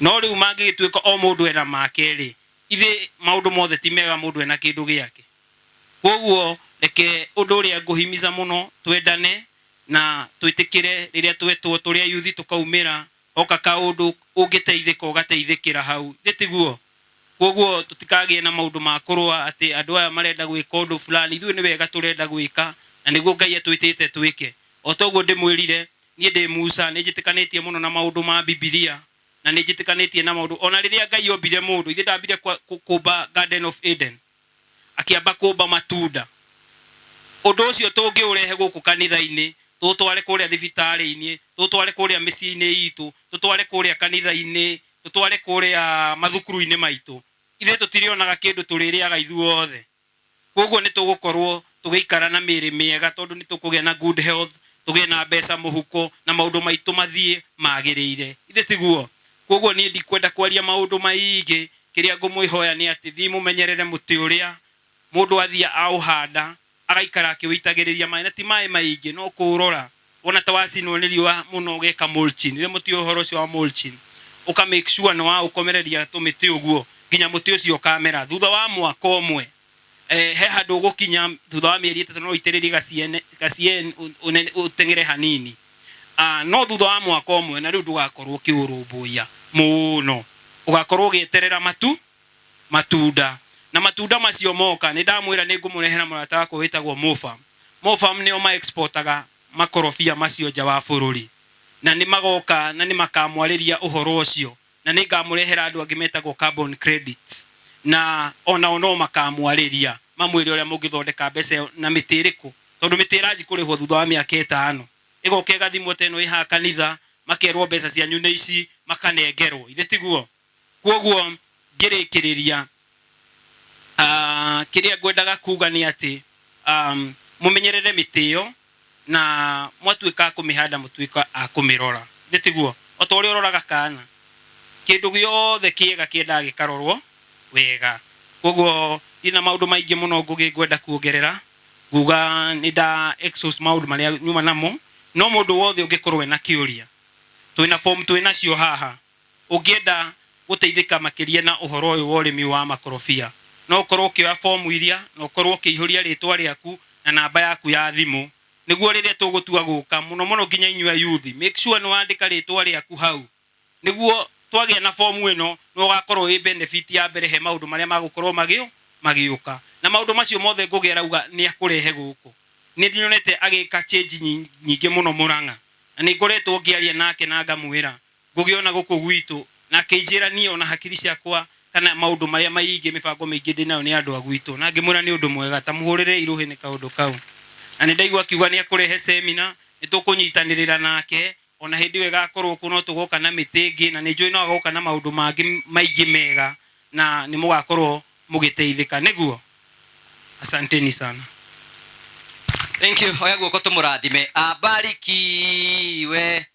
Speaker 3: No rĩu mangĩgĩtuĩka o mũndũ ena make rĩ, ithe maũndũ mothe ti mega mũndũ ena kĩndũ gĩake. Koguo reke ũndũ ũrĩa ngũhimiza mũno twendane na twĩtĩkĩre rĩrĩa twetwo tũrĩa youth tũkaumĩra, oka kaũndũ ũngĩteithĩka ũgateithĩkĩra hau, tiguo. Koguo tũtikagĩe na maũndũ ma kũrũa atĩ andũ aya marenda gwĩka ũndũ fulani, ithuĩ nĩ wega tũrenda gwĩka na nĩguo Ngai atwĩtĩte twĩke. O toguo ndĩmwĩrire niĩ ndĩ Musa, nĩ njĩtĩkanĩtie mũno na maũndũ ma Biblia, na nĩ njĩtĩkanĩtie na maũndũ ona rĩrĩa Ngai ombire mũndũ, ithe ndambire kũmba Garden of Eden, akĩamba kũmba matunda. Ũndũ ũcio tũngĩũrehe gũkũ kanitha-inĩ, tũtware kũrĩa thibitarĩ-inĩ, tũtware kũrĩa mĩciĩ-inĩ itũ, tũtware kũrĩa kanitha-inĩ, tũtware kũrĩa mathukuru-inĩ maitũ, ithe tũtirĩonaga kĩndũ tũrĩrĩaga ithuothe. Koguo nĩ tũgũkorwo tũgĩikara na mĩĩrĩ mĩega, tondũ nĩ tũkũgĩa na good health, tũgĩe na mbeca mũhuko na maũndũ maitũ mathiĩ magĩrĩire, ithe tiguo. Koguo niĩ ndikwenda kwaria maũndũ maingĩ, kĩrĩa ngũmwĩhoya nĩ atĩ thiĩ mũmenyerere mũtĩ ũrĩa mũndũ athiĩ aũhanda agaikara akĩwĩitagĩrĩria maĩ, na ti maĩ maingĩ, no kũrora. Ona ta wacinwo nĩ riũa mũno ũgeka mulching, ithe mũtĩ ũhoro ũcio wa mulching, ũka make sure nĩ wa ũkomereria tũmĩtĩ ũguo nginya mũtĩ ũcio ũkamera. Thutha wa mwaka ũmwe he handũ ũgũkinya thutha wa mĩeri 3 no itĩrĩrie gacieni ũteng'ere hanini, no thutha wa mwaka ũmwe na rĩu ndũgakorwo ũkĩũrũmbũiya mũno, ũgakorwo ũgĩeterera matunda. Na matunda macio moka, nĩ ndamwĩra nĩ ngũmũrehera mũrata wakwa wĩtagwo Mofam. Mofam nĩo ma exportaga makorobia macio nja wa bũrũri, na nĩ magoka na nĩ makamwarĩria ũhoro ũcio, na nĩ ngamũrehera andũ angĩ metagwo carbon credits, na ona no makamwarĩria mamwĩre ũrĩa mũngĩthondeka mbeca na mĩtĩ ĩrĩkũ, tondũ mĩtĩ ĩranji kũrĩhwo thutha wa mĩaka 5, ĩgoka ĩgathimwo teno ĩha kanitha, makerwo mbeca cianyu nĩ ici, makanengerwo, ithe tiguo. Koguo ngĩrĩkĩrĩria kĩrĩa ngwendaga kuga nĩ atĩ mũmenyerere mĩtĩ ĩyo, na mwatuĩka kũmĩhanda mũtuĩka a kũmĩrora, ithe tiguo. O ta ũrĩa ũroraga kana kĩndũ gĩothe kĩega kĩendaga gĩkarorwo wega. Koguo ina maũndũ maingĩ mũno ngwenda kuongerera, nguga nĩ nda exhaust maũndũ marĩa nyuma namo, no mũndũ wothe ũngĩkorwo na kĩũria, twĩna form twĩnacio haha, ũngĩenda gũteithĩka makĩria na ũhoro ũyũ wa ũrĩmi wa makorobia, no ũkorwo ũkĩoya form iria na ũkorwo ũkĩihũria rĩtwa rĩaku na namba yaku ya thimũ, nĩguo rĩrĩa tũgũtua gũka mũno nginya inyuĩ youth, make sure nĩ wandĩka rĩtwa rĩaku hau, nĩguo twagĩa na form ĩno no ũgakorwo wĩ benefit ya mbere he maũndũ marĩa magũkorwo magĩũka. Na maũndũ macio mothe ngũgĩa rauga nĩ akũrehe gũkũ, nĩ ndĩnyonete agĩka change nyingĩ mũno Mũrang'a, na nĩ ngoretwo ngĩaria nake na ngamwĩra ngũgĩona gũkũ gwitũ, na akĩnjĩra niĩ ona hakiri ciakwa kana maũndũ marĩa maingĩ mĩbango mĩingĩ ndĩnayo nĩ andũ a gwitũ, na ngĩmwĩra nĩ ũndũ mwega ta mũhũrĩre irũhĩ nĩ kaũndũ kau. Na nĩ ndaigua akiuga nĩ akũrehe seminar, nĩ tũkũnyitanĩrĩra nake, ona hĩndĩ ĩyo ĩgakorwo kuo no tũgoka na mĩtĩ ĩngĩ, na nĩ njũĩ no agoka na maũndũ mangĩ maingĩ mega, na nĩ mũgakorwo mũgĩteithĩka, nĩguo. Asanteni sana.
Speaker 4: Thank you. Oya guoko tũmũrathime. Abarikiwe.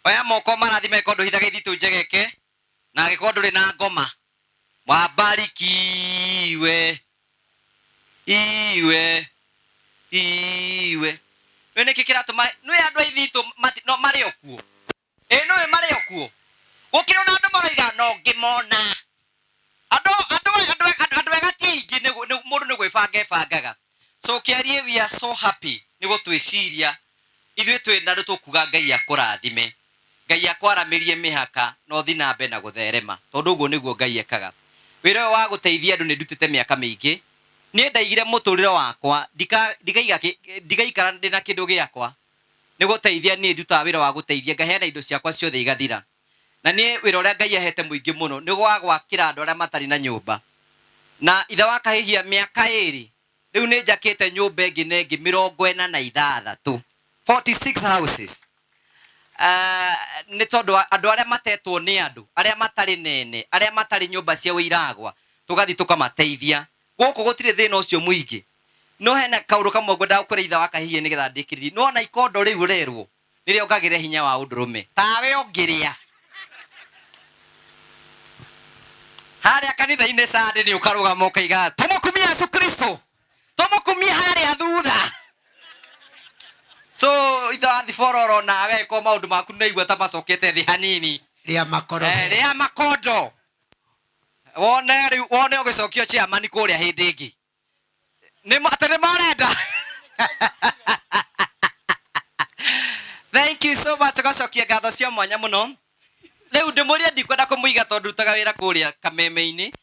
Speaker 4: Oya moko marathime kondo hitha gĩthitũ njegeke, na gĩkorwo ndũrĩ na ngoma. Wabarikiwe. Nĩ nĩkĩ kĩratũma nĩ andũ a ithitũ no marĩ okuo, no marĩ okuo, gũkĩrĩ na andũ maroiga no ngĩmona andũ ega ti aingĩ, mũndũ nĩ gwĩbangaga. So kĩarie we are so happy nĩ gũtwĩciria ithuĩ twĩna andũ tũkuga Ngai akũrathime, Ngai akwaramĩrie mĩhaka no thiĩ na mbere na gũtherema, tondũ ũguo nĩguo Ngai ekaga. Wĩra ũyũ wa gũteithia andũ nĩ ndutĩte mĩaka mĩingĩ, niĩ ndaigire mũtũrĩre wakwa ndigaikara ndĩna kĩndũ gĩakwa, nĩ gũteithia niĩ ndutaga wĩra wa gũteithia ngaheana indo ciakwa ciothe igathira na niĩ wĩra ũrĩa Ngai ahete mũingĩ mũno nĩ wa gwakĩra andũ arĩa matarĩ na nyũmba na ithe wa kahĩhia mĩaka 2 rĩu nĩ njakĩte nyũmba ĩngĩ na ĩngĩ 46 46 houses nĩ tondũ andũ arĩa matetwo nĩ andũ arĩa matarĩ nene arĩa matarĩ nyũmba cia wĩiragwa tũgathi tũkamateithia gũkũ gũtirĩ thĩna ũcio mũingĩ no hena kaũndũ kamwe ngwenda gũkwĩra ithe wa kahĩhia nĩgetha ndĩkĩrĩrie no na ikondo rĩu rerwo nĩrĩo ongagĩrĩra hinya wa ũndũrũme tawe ongĩrĩa harĩa kanitha-inĩ Sunday nĩ ũkarũgama ũkaiga tũmũkumia Yesu Kristo tũmũkumia harĩa thutha so ithe wa thibororo nawe ko maũndũ maku nĩigua ta macokete thĩ hanini rĩa makondo wone ũgĩcokio chairman kũrĩa hĩndĩ ĩngĩ nĩ marenda thank you so much gacokia ngatho cia mwanya mũno rĩu ndĩmũria ndikwenda kũmũiga tondũ ndutaga wĩra kũrĩa kameme-inĩ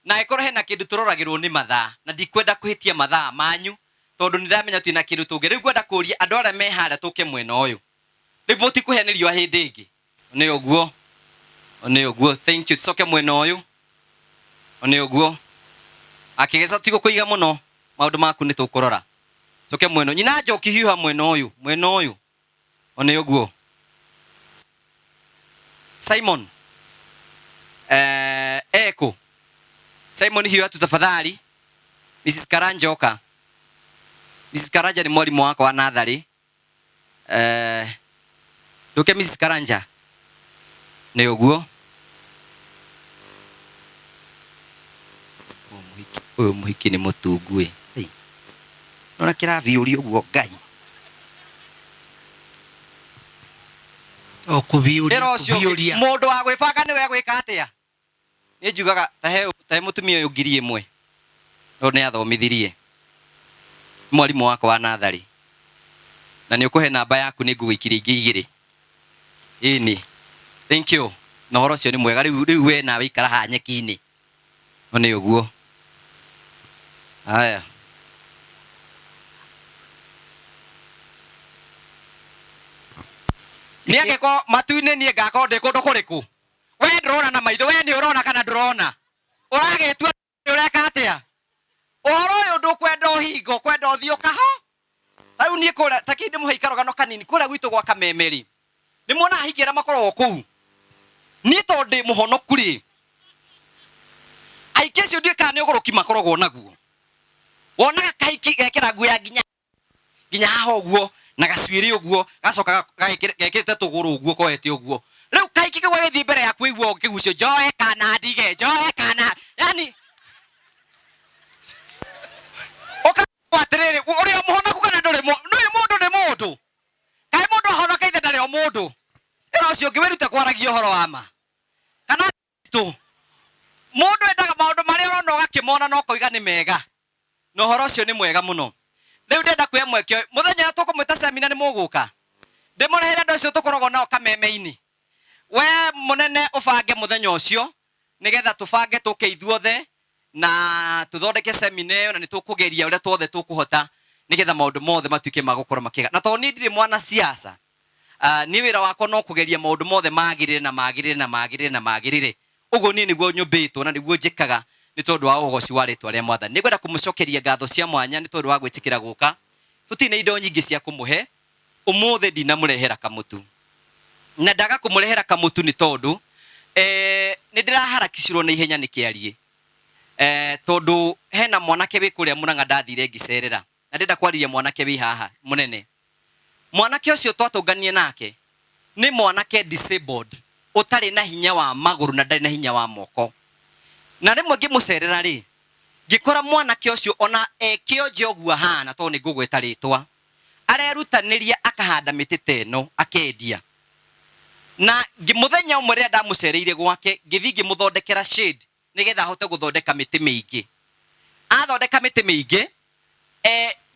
Speaker 4: na ĩkorwo hena kĩndũ tũroragĩrwo nĩ mathaa na ndikwenda kũhĩtia mathaa manyu tondũ nĩndamenya twĩna kĩndũ tũngĩ rĩu ngwenda kũria andũ arĩa me harĩa tũke mwena ũyũ rĩu mũtikũheanĩrio hĩndĩ ĩngĩ nĩ ũguo thank you tucoke mwena ũyũ nĩ ũguo akĩgeca tigũkũiga mũno maũndũ maku nĩ tũkũrora tucoke mwena nyina Njoki hiũha mwena ũyũ nĩ ũguo Simon Eko Simon hiũha tu tafadhali Mrs. Karanja oka Mrs. Karanja ni mwalimu wako wa natharĩ nduke Mrs. Karanja nĩ ũguo ũyũ mũhiki nĩ mũtungu nona kĩraviũria ũguo Ngai
Speaker 7: okuviũria
Speaker 4: mũndũ wa gwĩbanga nĩwe gwĩka atĩa nĩ njugaga tahe mũtumia ũyũ 1,000 no nĩ athomithirie mwalimu wako wa natharĩ na nĩ ũkũhe namba yaku nĩ ngũgũikiria ingĩ 2 ĩni thank you na ũhoro ũcio nĩ mwega rĩu we nawe ikara haha nyeki-inĩ nĩ ũguo haya nĩ angĩko matu-inĩ niĩ ngakorwo ndĩ kũndũ kũrĩkũ we ndũrona na maitho we nĩ ũrona kana ndũrona ũragĩtua ũreka atĩa ũhoro ũyũ ndũkwenda ũhingo kwenda ũthiĩ ũkaho rĩu niĩ kũrĩa ta kĩndĩ mũhe ikarogano kanini kũrĩa gwitũ gwa kameme-rĩ nĩ muona ahiki arĩa makoragwo kũu niĩ tondũ ndĩ mũhonoku rĩ ahiki acio ndiũĩ kana nĩ ũgũrũki makoragwo naguo wonaga kahiki gekĩra nguo ya nginya haha ũguo na gacuĩrĩ ũguo gacoka gekĩrĩte tũgũrũ ũguo koete ũguo rĩu kahiki kĩu gagĩthiĩ mbere yaku iguo kĩgucio njoe kana ndige njoe kana yani atĩrĩrĩ ũrĩa mũhonoku kana ndũrĩ mũndũ nĩ mũndũ kaĩ mũndũ ahonokeire ndarĩ o mũndũ ĩra ũcio ũngĩ wĩrute kwaragia ũhoro wa ma kana mũndũ endaga maũndũ marĩa ũrona ũgakĩmona no koiga nĩ mega na ũhoro ũcio nĩ mwega mũno rĩu ndenda kuoya mweke mũthenya tũkũmwĩta semina nĩ mũgũka ndĩmũrehere andũ acio tũkoragwo nao kameme-inĩ we mũnene ũbange mũthenya ũcio nĩgetha tũbange tũke ithuothe na tuthondeke semina ĩyo na nĩ tũkũgeria ũrĩa tuothe tũkũhota nĩgetha maũndũ mothe matuĩke ma gũkorwo makĩega na tondũ niĩ ndirĩ mwana siasa niĩ wĩra wakwa no kũgeria maũndũ mothe magĩrĩre ũguo niĩ nĩguo nyũmbĩtwo na nĩguo njĩkaga nĩ tondũ wa ũhogoci wa rĩtwa rĩa Mwathani nĩngwenda kũmũcokeria ngatho cia mwanya nĩ tondũ wa gwĩtĩkĩra gũka tũtirĩ na indo nyingĩ cia kũmũhe ũmũthĩ ndinamũrehera kamũtu na ndaga kũmũrehera kamũtu nĩ tondũ nĩ ndĩraharakicirwo na ihenya nĩ kĩarie tondũ hena mwanake wĩ kũrĩa Mũrang'a ndathire ngĩcerera na ndenda kwarĩria mwanake wĩ haha mũnene mwanake ũcio twatũnganie nake nĩ mwanake disabled ũtarĩ na hinya wa magũrũ na ndarĩ na hinya wa moko na rĩmwe ngĩmũcerera rĩ ngĩkora mwanake ũcio ona ekĩonje ũguo hana tondũ nĩ ngũgweta rĩtwa arerutanĩria akahanda mĩtĩ ta ĩno akendia na mũthenya ũmwe rĩrĩa ndamũcereire gwake ngĩthiĩ ngĩmũthondekera shade nĩgetha ahote gũthondeka mĩtĩ mĩingĩ athondeka mĩtĩ mĩingĩ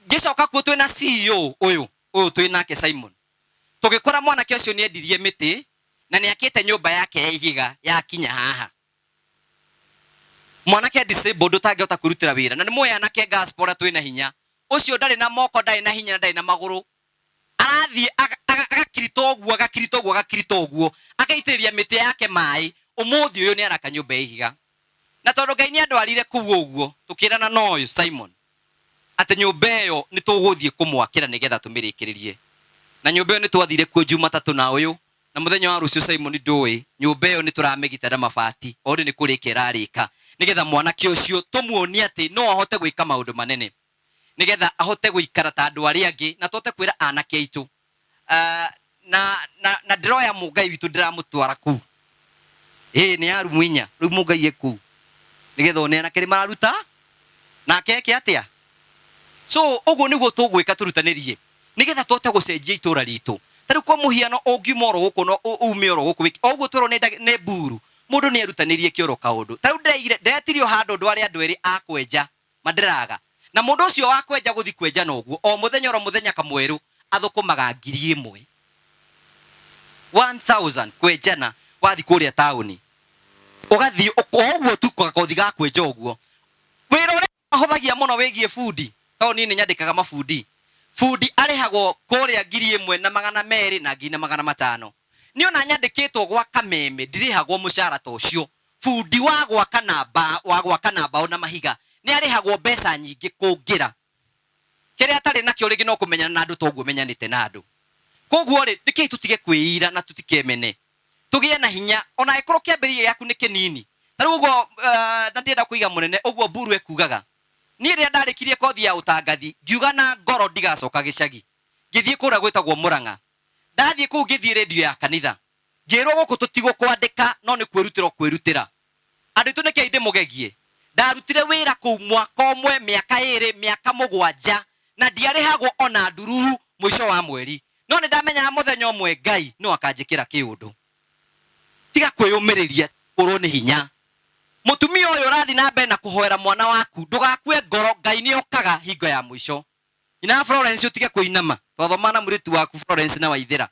Speaker 4: ngĩcoka kuo twĩna CEO ũyũ twĩ nake Simon tũgĩkora mwanake ũcio nĩ endirie mĩtĩ na nĩ akĩte nyũmba yake ya ihiga ya kinya haha mwanake disabled ũtangĩhota kwĩrutĩra wĩra na nĩ mũĩ anake gaspora twĩna hinya ũcio ndarĩ na moko ndarĩ na hinya na ndarĩ na magũrũ arathiĩ agakirita ũguo akaitĩrĩria mĩtĩ yake maĩ ũmũthĩ ũyũ nĩ araka nyũmba ya ihiga. Na tondũ Ngai nĩ andwarire kũu ũguo tũkĩrana na ũyũ Simon atĩ nyũmba ĩyo nĩ tũgũthiĩ kũmwakĩra nĩgetha tũmĩrĩkĩrĩrie. Na nyũmba ĩyo nĩ twathire kuo Jumatatũ na ũyũ, na mũthenya wa rũciũ Simon ndũĩ nyũmba ĩyo nĩ tũramĩgita na mabati ũndũ nĩ kũrĩka ĩrarĩka nĩgetha mwanake ũcio tũmuonie atĩ no ahote gwĩka maũndũ manene nĩgetha ahote gũikara ta andũ arĩa angĩ na tũhote kwĩra anake aitũ na ndĩroya Mũngai witũ ndĩramũtwara kũu. Nĩ arumu inya rĩu Mũngai kũu nĩgetha one anake nĩ mararuta nake eke atĩa. So ũguo nĩguo tũgwĩka tũrutanĩrie nĩgetha tũhote gũcenjia itũũra ritũ. Tarĩu kwa mũhiano ũngiuma oro gũkũ no ume oro gũkũ ũguo twĩrwo nĩ mburu mũndũ nĩ erutanĩrie kĩoro kaũndũ. Tarĩu ndetirio handũ andũ arĩa andũ erĩ akwenja mandĩraga na mũndũ ũcio wa kwenja gũthi kwenja noguo o mũthenya kamwerũ athũkũmaga 1,000 1000 kwenjana wathi kũrĩa taũni ũgathiĩ ũguo tu kothi ga kwenja ũguo. Wĩra ũrĩa mahũthagia mũno wĩgiĩ bundi tondũ niĩ nĩ nyandĩkaga mabundi. Fundi arĩhagwo kũrĩa 1,200 na 2,500. Nĩ ona nyandĩkĩtwo gwa Kameme ndirĩhagwo mũcara ta ũcio. Fundi wa gwaka na mbaũ na mahiga nĩ arĩhagwo mbeca nyingĩ kũngĩra. Kĩrĩa atarĩ nakĩo rĩngĩ no kũmenyana na andũ toguo menyanĩte na andũ. Koguo rĩ nĩkĩĩ tũtige kwĩira na tũtikemene. Tũgĩe na hinya ona ĩkorwo kĩambĩrĩria gĩaku nĩ kĩnini. Tarĩu ũguo na ndĩrenda kũiga mũnene ũguo Mburu ekugaga. Niĩ rĩrĩa ndarĩkirie kothi ya ũtangathi ngiuga na ngoro ndigacoka gĩcagi. Ngĩthiĩ kũrĩa gwĩtagwo Mũrang'a. Ndathiĩ kũu ngĩthiĩ redio ya kanitha. Ngĩrwo gũkũ tũtigwo kwandĩka no nĩ kwĩrutĩra. Andũ aitũ nĩkĩo ndĩmũgegie. Ndarutire wĩra kũu mwaka ũmwe, mĩaka 2, mĩaka 7 na ndiarĩhagwo ona ndururu mũico wa mweri. No nĩ ndamenyaga mũthenya ũmwe Ngai no akanjĩkĩra kĩũndũ. Tiga kwĩyũmĩrĩria ũrwo nĩ hinya. Mũtumia ũyũ ũrathi na mbere na kũhoera mwana waku ndũgakue ngoro, Ngai nĩ okaga hingo ya mũico. Ina Florence utige kũinama twathoma na mũrĩtu waku Florence na Waithĩra.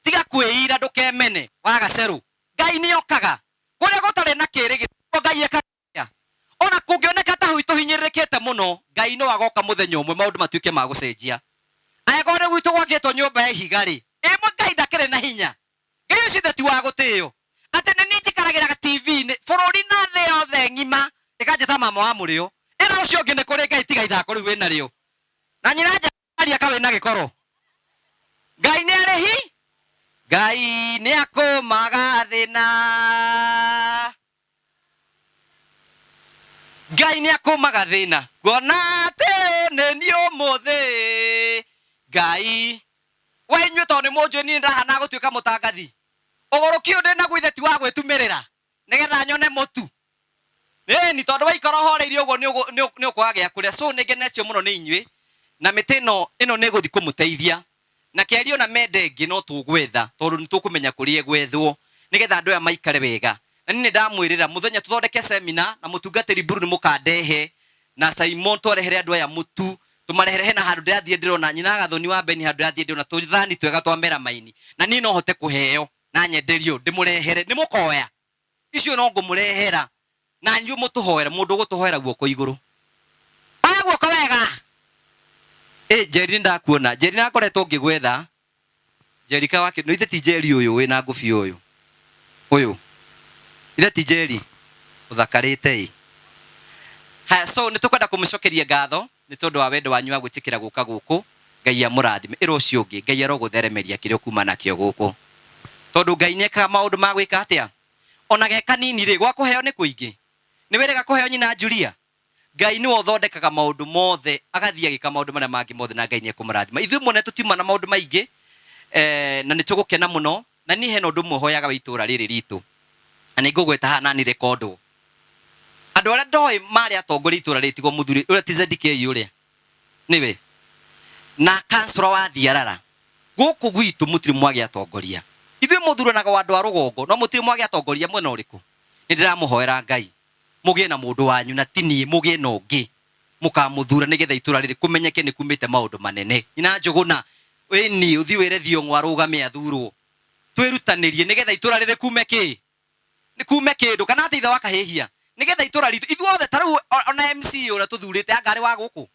Speaker 4: Tiga kwĩira ndũkemene wa gacerũ. Ngai nĩ okaga. Kũrĩa gũtarĩ na kĩrĩgĩrĩro Ngai ekaga. Ona kũngĩoneka ta huitũ hinyĩrĩkĩte mũno Ngai no agoka mũthenya ũmwe maũndũ matuĩke ma gũcenjia. Agĩkorwo gwitũ gwakĩtwo nyũmba ya ihiga rĩ, Ngai ndakĩrĩ na hinya. Ngai ũcio ti wa gũtĩĩo. Atĩ nĩ niĩ njikaragĩra TV-inĩ bũrũri na thĩ yothe ng'ima ĩkanjĩta mama wa mũrĩo. Ĩra ũcio ũngĩ nĩ kũrĩ Ngai tiga ithako rĩu wĩ narĩo. Na nyina njaria kawe na gĩkoro. Ngai nĩ arĩhi. Ngai nĩ akũmaga thĩna. Ngai nĩ akũmaga thĩna. Nguona atĩ nĩ niĩ ũmũthĩ. Ngai we inyuĩ tondũ nĩ mũnjũĩ niĩ ndahana gũtuĩka mũtangathi. Ũgũrũkio ndĩ naguo ithe ti wa gwĩtumĩrĩra nĩgetha nyone mũtu. Ni tondũ waikara ũhoreire ũguo nĩ ũkwaga gĩa kũrĩa. So nĩ ngenecio mũno nĩ inyuĩ na mĩtĩ ĩno nĩ ĩgũthiĩ kũmũteithia na kĩario na mende ĩngĩ no tũgwetha tondũ nĩ tũkũmenya kũrĩa gwethwo nĩgetha andũ aya maikare wega. Na niĩ nĩ ndamwĩrĩra mũthenya tũthondeke seminar na mũtungatĩri Mburu nĩ mũkandehe na Simon twarehere andũ aya mũtu tũmarehere na handũ ndĩrathiĩ ndĩrona nyina Gathoni wa Beni handũ ndĩrathiĩ ndĩrona tũthani twega twa mera maini na niĩ no hote kũheo na nyenderio ndĩmũrehere nĩ mũkoya icio no ngũmũrehera na nyuĩ mũtũhoera mũndũ gũtũhoera guoko igũrũ. Aya guoko wega. Jerry ndakuona. Jerry nakoretwo ngĩgwetha. Jerry ka wake no ithe ti Jerry ũyũ wĩna ngũbi ũyũ. Ithe ti Jerry ũthakarĩte. Ha so nĩ tũkwenda kũmũcokeria ngatho nĩ tondũ wa wendo wanyu wa gwĩtĩkĩra gũka gũkũ. Ngai amũrathime. Ĩro ũcio ũngĩ Ngai arogũtheremeria kĩrĩa kuma nakĩo gũkũ. Tondũ Ngai nĩekaga maũndũ ma gwĩka atĩa. Ona ge kanini rĩ gwa kũheo nĩ kũingĩ. Nĩ wĩrĩga kũheo nyina Julia. Ngai nĩ ũthondekaga maũndũ mothe agathiĩ agĩka maũndũ marĩa mangĩ mothe na Ngai nĩ ekũmũrathima. Ithuĩ muone tũtiuma na maũndũ maingĩ na nĩ tũgũkena mũno na niĩ hena ũndũ ũmwe hoyaga wa itũũra rĩrĩ ritũ. Na nĩ ngũgweta haha nani rekondwo. Andũ arĩa ndoĩ marĩ atongoria itũũra rĩrĩ tigwo mũthuri ũrĩa ti ZDK ũrĩa. Nĩwe. Na kansũra wa Thiarara. Gũkũ gwitũ mũtirĩ mwagĩa atongoria. Ithuĩ mũthuranaga wa andũ a rũgongo no mũtirĩ mwagĩa atongoria mwena ũrĩkũ. Nĩ ndĩramũhoera Ngai. Mũgĩe na mũndũ wanyu na ti niĩ mũgĩe na ũngĩ. Mũkamũthura nĩgetha itũũra rĩrĩ kũmenyeke nĩ kumĩte maũndũ manene. Nyina Njũgũna ni uthi wĩre Thiong'o arũgame athurwo. Twĩrutanĩrie nĩgetha itũũra rĩrĩ kume kĩ? Nĩ kume kĩndũ kana atĩ ithe wa Kahĩhia. Nĩgetha itũũra ritũ ithuothe tarĩu ona MC ũrĩa tũthurĩte angarĩ wa gũkũ.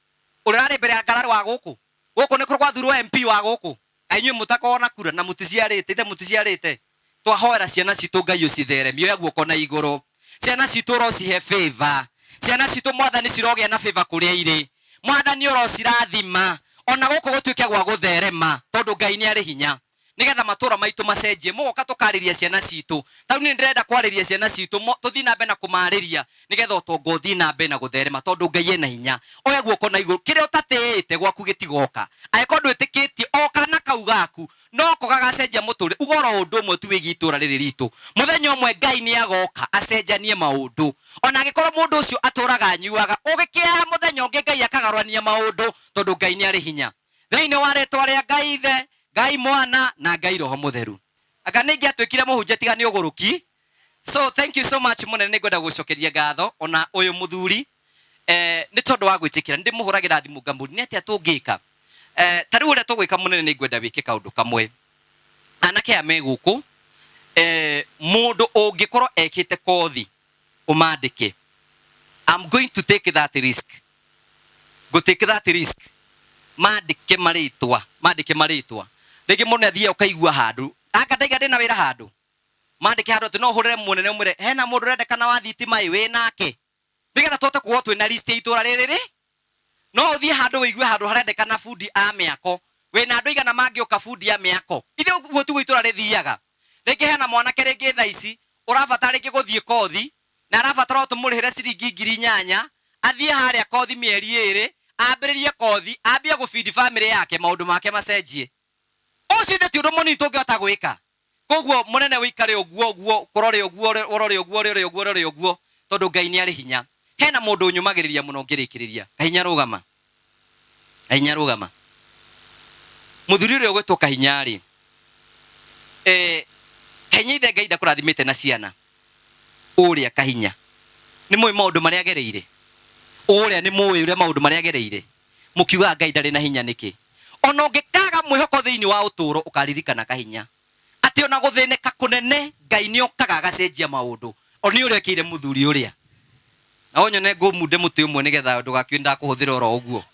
Speaker 4: Ũrĩa arĩ mbere angarĩ wa gũkũ. Gũkũ nĩ kũrĩ gwathurwo MP wa gũkũ. Ainyu mutakona kura na muticiarite ite muticiarite. Twahoera ciana citu Ngai ucitheremie ya guoko na iguru. Ciana citu urocihe favor. Ciana citu mwathani cirogia na favor kuria iri. Mwathani urocirathima. Ona guko gutuike gwa gutherema tondu Ngai ni ari hinya. Nigetha matura maitu macenjie mugoka tukariria ciana citu. Tau ni ndirenda kwariria ciana citu tuthi na mbena kumariria nigetha utongothi na mbena gutherema tondu Ngai ena hinya. Oya guoko na iguru kire utatete gwaku gitigoka. Aiko ndwitikitie oka na kau gaku no ko gagacenjia muture ugoro undu umwe tu wigitura riri ritu. Muthenya umwe Ngai ni agoka acenjanie maundu. Ona agikorwo mundu ucio aturaga nyuaga ugikia muthenya ungi Ngai akagarwania maundu tondu Ngai ni ari hinya. Thiini wa ritwa ria Ngai Ithe, Ngai Mwana na Ngai Roho Mutheru. Anga ningi atwikire muhunjia tiga ni uguruki. So thank you so much munene ngwenda gucokeria ngatho ona uyu muthuri ni tondu wa gwitikira ndi muhuragira thimu ngamburi ni atia tungika. Tari uria tugwika munene ni ngwenda wike kaundu kamwe. Anake ame guku mundu ungikorwo ekite kothi umandike. I'm going to take that risk. Go take that risk. Mandike maritwa. Rigi mundu athie ukaigua handu. Aka ndaiga ndina wira handu. Mandike handu no hurire munene umure hena mundu rendekana wa thitima wi nake. Nigetha twote kuo twina list itura riri. No uthie handu wigue handu harendekana fundi a miako. Wina andu igana mangioka fundi a miako. Ithe guo tu itura rithiaga. Rigi hena mwanake ringi tha ici urabatara ringi guthie kothi na arabatara utumurihire ciringi 8,000 athie haria kothi mieri 2 ambiririe kothi ambia gufeed family yake maundu make macenjie. Ucio thi ti undu munini tungihota gwika. Koguo munene wikare uguo kurore uguo tondu Ngai ni ari hinya. Hena mundu unyumagiriria muno ngirikiriria. Kahinya rugama. Muthuri uria ugwetwo Kahinya ri. Kahinya ithe Ngai ndakurathimite na ciana. Uria Kahinya. Ni mwe maundu maria agereire. Uria ni mwe uria maundu maria agereire. Mukiuga Ngai ndari na hinya niki. Ona ungikaga mwihoko thiini wa uturo ukaririkana Kahinya. Ati ona guthineka kunene Ngai ni okaga agacenjia maundu. Oni uria kire muthuri uria. Na onyone ngumunde muti umwe nigetha ndugakienda kuhuthira oro uguo.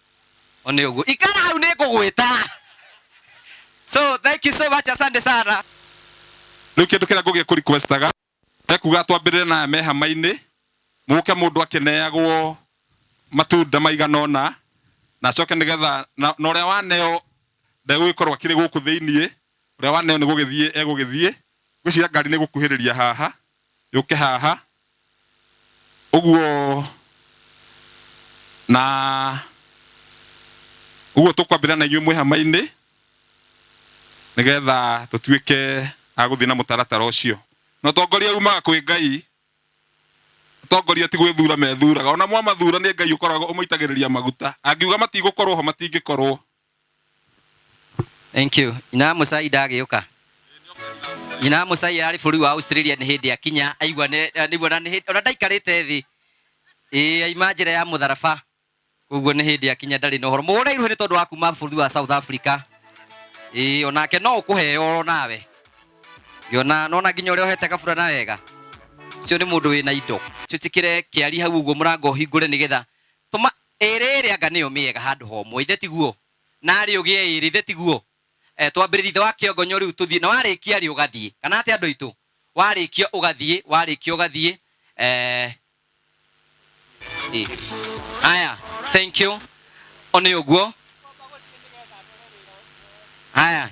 Speaker 4: Oni uguo. Ikara hau ni ngugwita. So thank you so much, asante sana.
Speaker 2: Riu kindu kiria ngugie ku requestaga ekuga twambirire na mehama-ini muke mundu akeneagwo matunda maiganona na coke nigetha na uria waneo ndegwikorwo akiri guku thiini uria waneo ni gugithie egugithie gwiciria ngari ni gukuhiriria haha yuke haha uguo na uguo tukwambira na inyuĩ mwihama-ini nigetha tutuike aguthina mutaratara ucio no tongoria umaga kwi Ngai tongoria ti gwithura methuraga ona mwamathura ni Ngai ukoragwo umuitagiriria maguta angiuga matigukorwo ho matingikorwo.
Speaker 4: Thank you. Ina Musai ndagiuka. Ina Musai ari bũrũri wa Australia ni hindi akinya aigua ni bona ni ona ndaikarite thi aima njĩra ya mũtharaba koguo ni hindi akinya ndari no horo mũrairu ni tondu wa kuma bũrũri wa South Africa onake no ukuheo nawe yona nona nginya uria uhete kabura na wega cio ni mundu wina indo citikire kiari hau uguo murango hingure nigetha tuma erere anga niyo miega handu homwe ithe tiguo nari ugie iri ithe tiguo twambiririe wa kiongo nyori ututhie na warikia ri ugathie kana ati andu itu warikia ugathie aya thank you oni uguo aya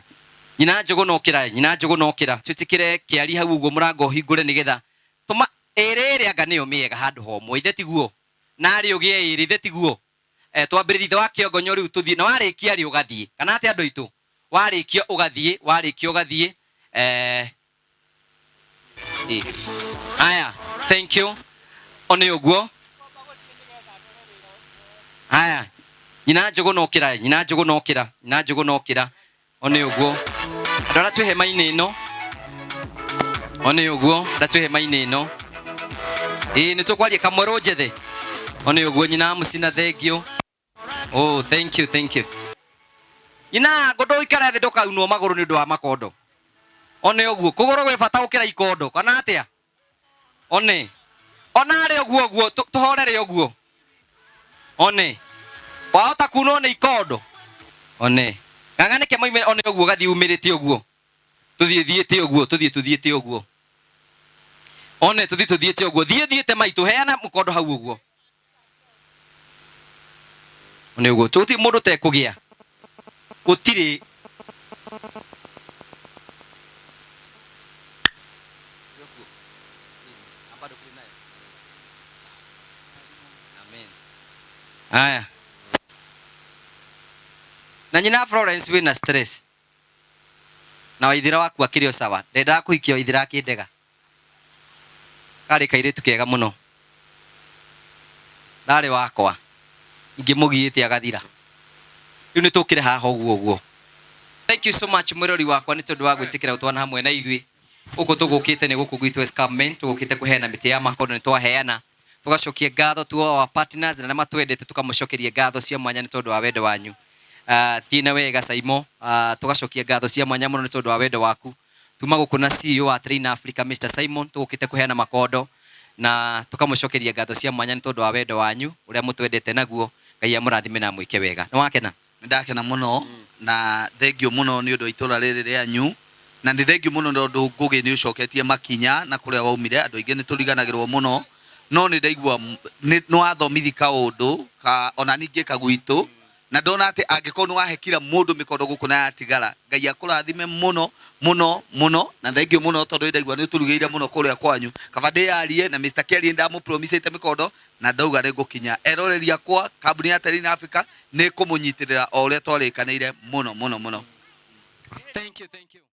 Speaker 4: nyina njugu nokira tutikire kiari hau uguo murango hingure nigetha tuma erere anga niyo miega handu homwe ithe tiguo nari ugie iri ithe tiguo twambiririe wa kiongo nyori ututhie na warikia ri ugathie kana ati andu itu warikia ugathie aya thank you oni uguo aya nyina njugu nokira oni uguo ndara tu hema-ini ino oni uguo ndatu hema-ini ino ni tukwaria kamwero njethe oni uguo nyina musina thengio oh thank you nyina ngondo ikara thi ndukaunwo maguru ni undu wa makondo oni uguo kugoro gwe bata ukira ikondo kana atia oni onare uguo tuhorere uguo oni wahota kuno ni ikondo oni ng'ang'ane ke moime one oguo gathi umirite oguo tuthiĩte oguo tuthiĩte oguo one tuthiĩte oguo thiĩte maitu heana mũkondo hau oguo one oguo tuti mũndũ tekũgĩa gũtirĩ Aya. Na nyina Florence wina stress. Na waithira waku akĩrĩ o sawa. Ndenda kũhikia waithira akĩndega. Karĩ kairĩtu kega mũno. Ndarĩ wakwa. Ingĩmũgiĩte agathira. Rĩu nĩ tũkĩre haha ũguo. Thank you so much mwĩrori wakwa nĩ tondũ wa gwĩtĩkĩra ũtwana hamwe na ithuĩ. Gũkũ tũgũkĩte nĩ gũkũ gwitũ Escarpment, tũgũkĩte kũheana mĩtĩ ya makondo nĩ twaheana. Tugacokia ngatho tu wa partners na matwendete tukamũcokeria ngatho cia mwanya nĩ tondũ wa wendo wanyu. Tina wega Saimo, tugacokia ngatho cia mwanya mũno nĩ tondũ wa wendo waku. Tuma gũkũ na CEO wa Train Africa Mr Simon, tũgũkĩte kũheana makondo na tukamũcokeria ngatho cia mwanya nĩ tondũ wa wendo wanyu ũrĩa mũtwendete naguo. Ngai amũrathime na mwĩke wega. Nĩ wakena?
Speaker 8: Ndakena mũno na thengio mũno nĩ ũndũ wa itũra rĩrĩ rĩanyu na nĩ thengio mũno nĩ ũndũ Ngũgĩ nĩ ũcoketie makinya na kũrĩa waumire andũ aingĩ nĩ tũriganagĩrwo mũno no nĩ ndaigua nĩ wathomithi kaũndũ ona ningĩ kagwitũ na ndona atĩ angĩkorwo nĩ wahe kila mũndũ mĩkondo gũkũ na yatigara Ngai akũrathime mũno mũno mũno na thengio mũno tondũ ndaigua nĩ ũtũrugĩire mũno kũrĩa kwanyu kaba ndĩyarie na Mr Kelly ndamũpromisĩte mĩkondo na ndauga nĩngũkinya eroreri akwa kambuni ya Train Africa nĩ kũmũnyitĩrĩra o ũrĩa twarĩkanĩire mũno mũno mũno.
Speaker 4: Thank you.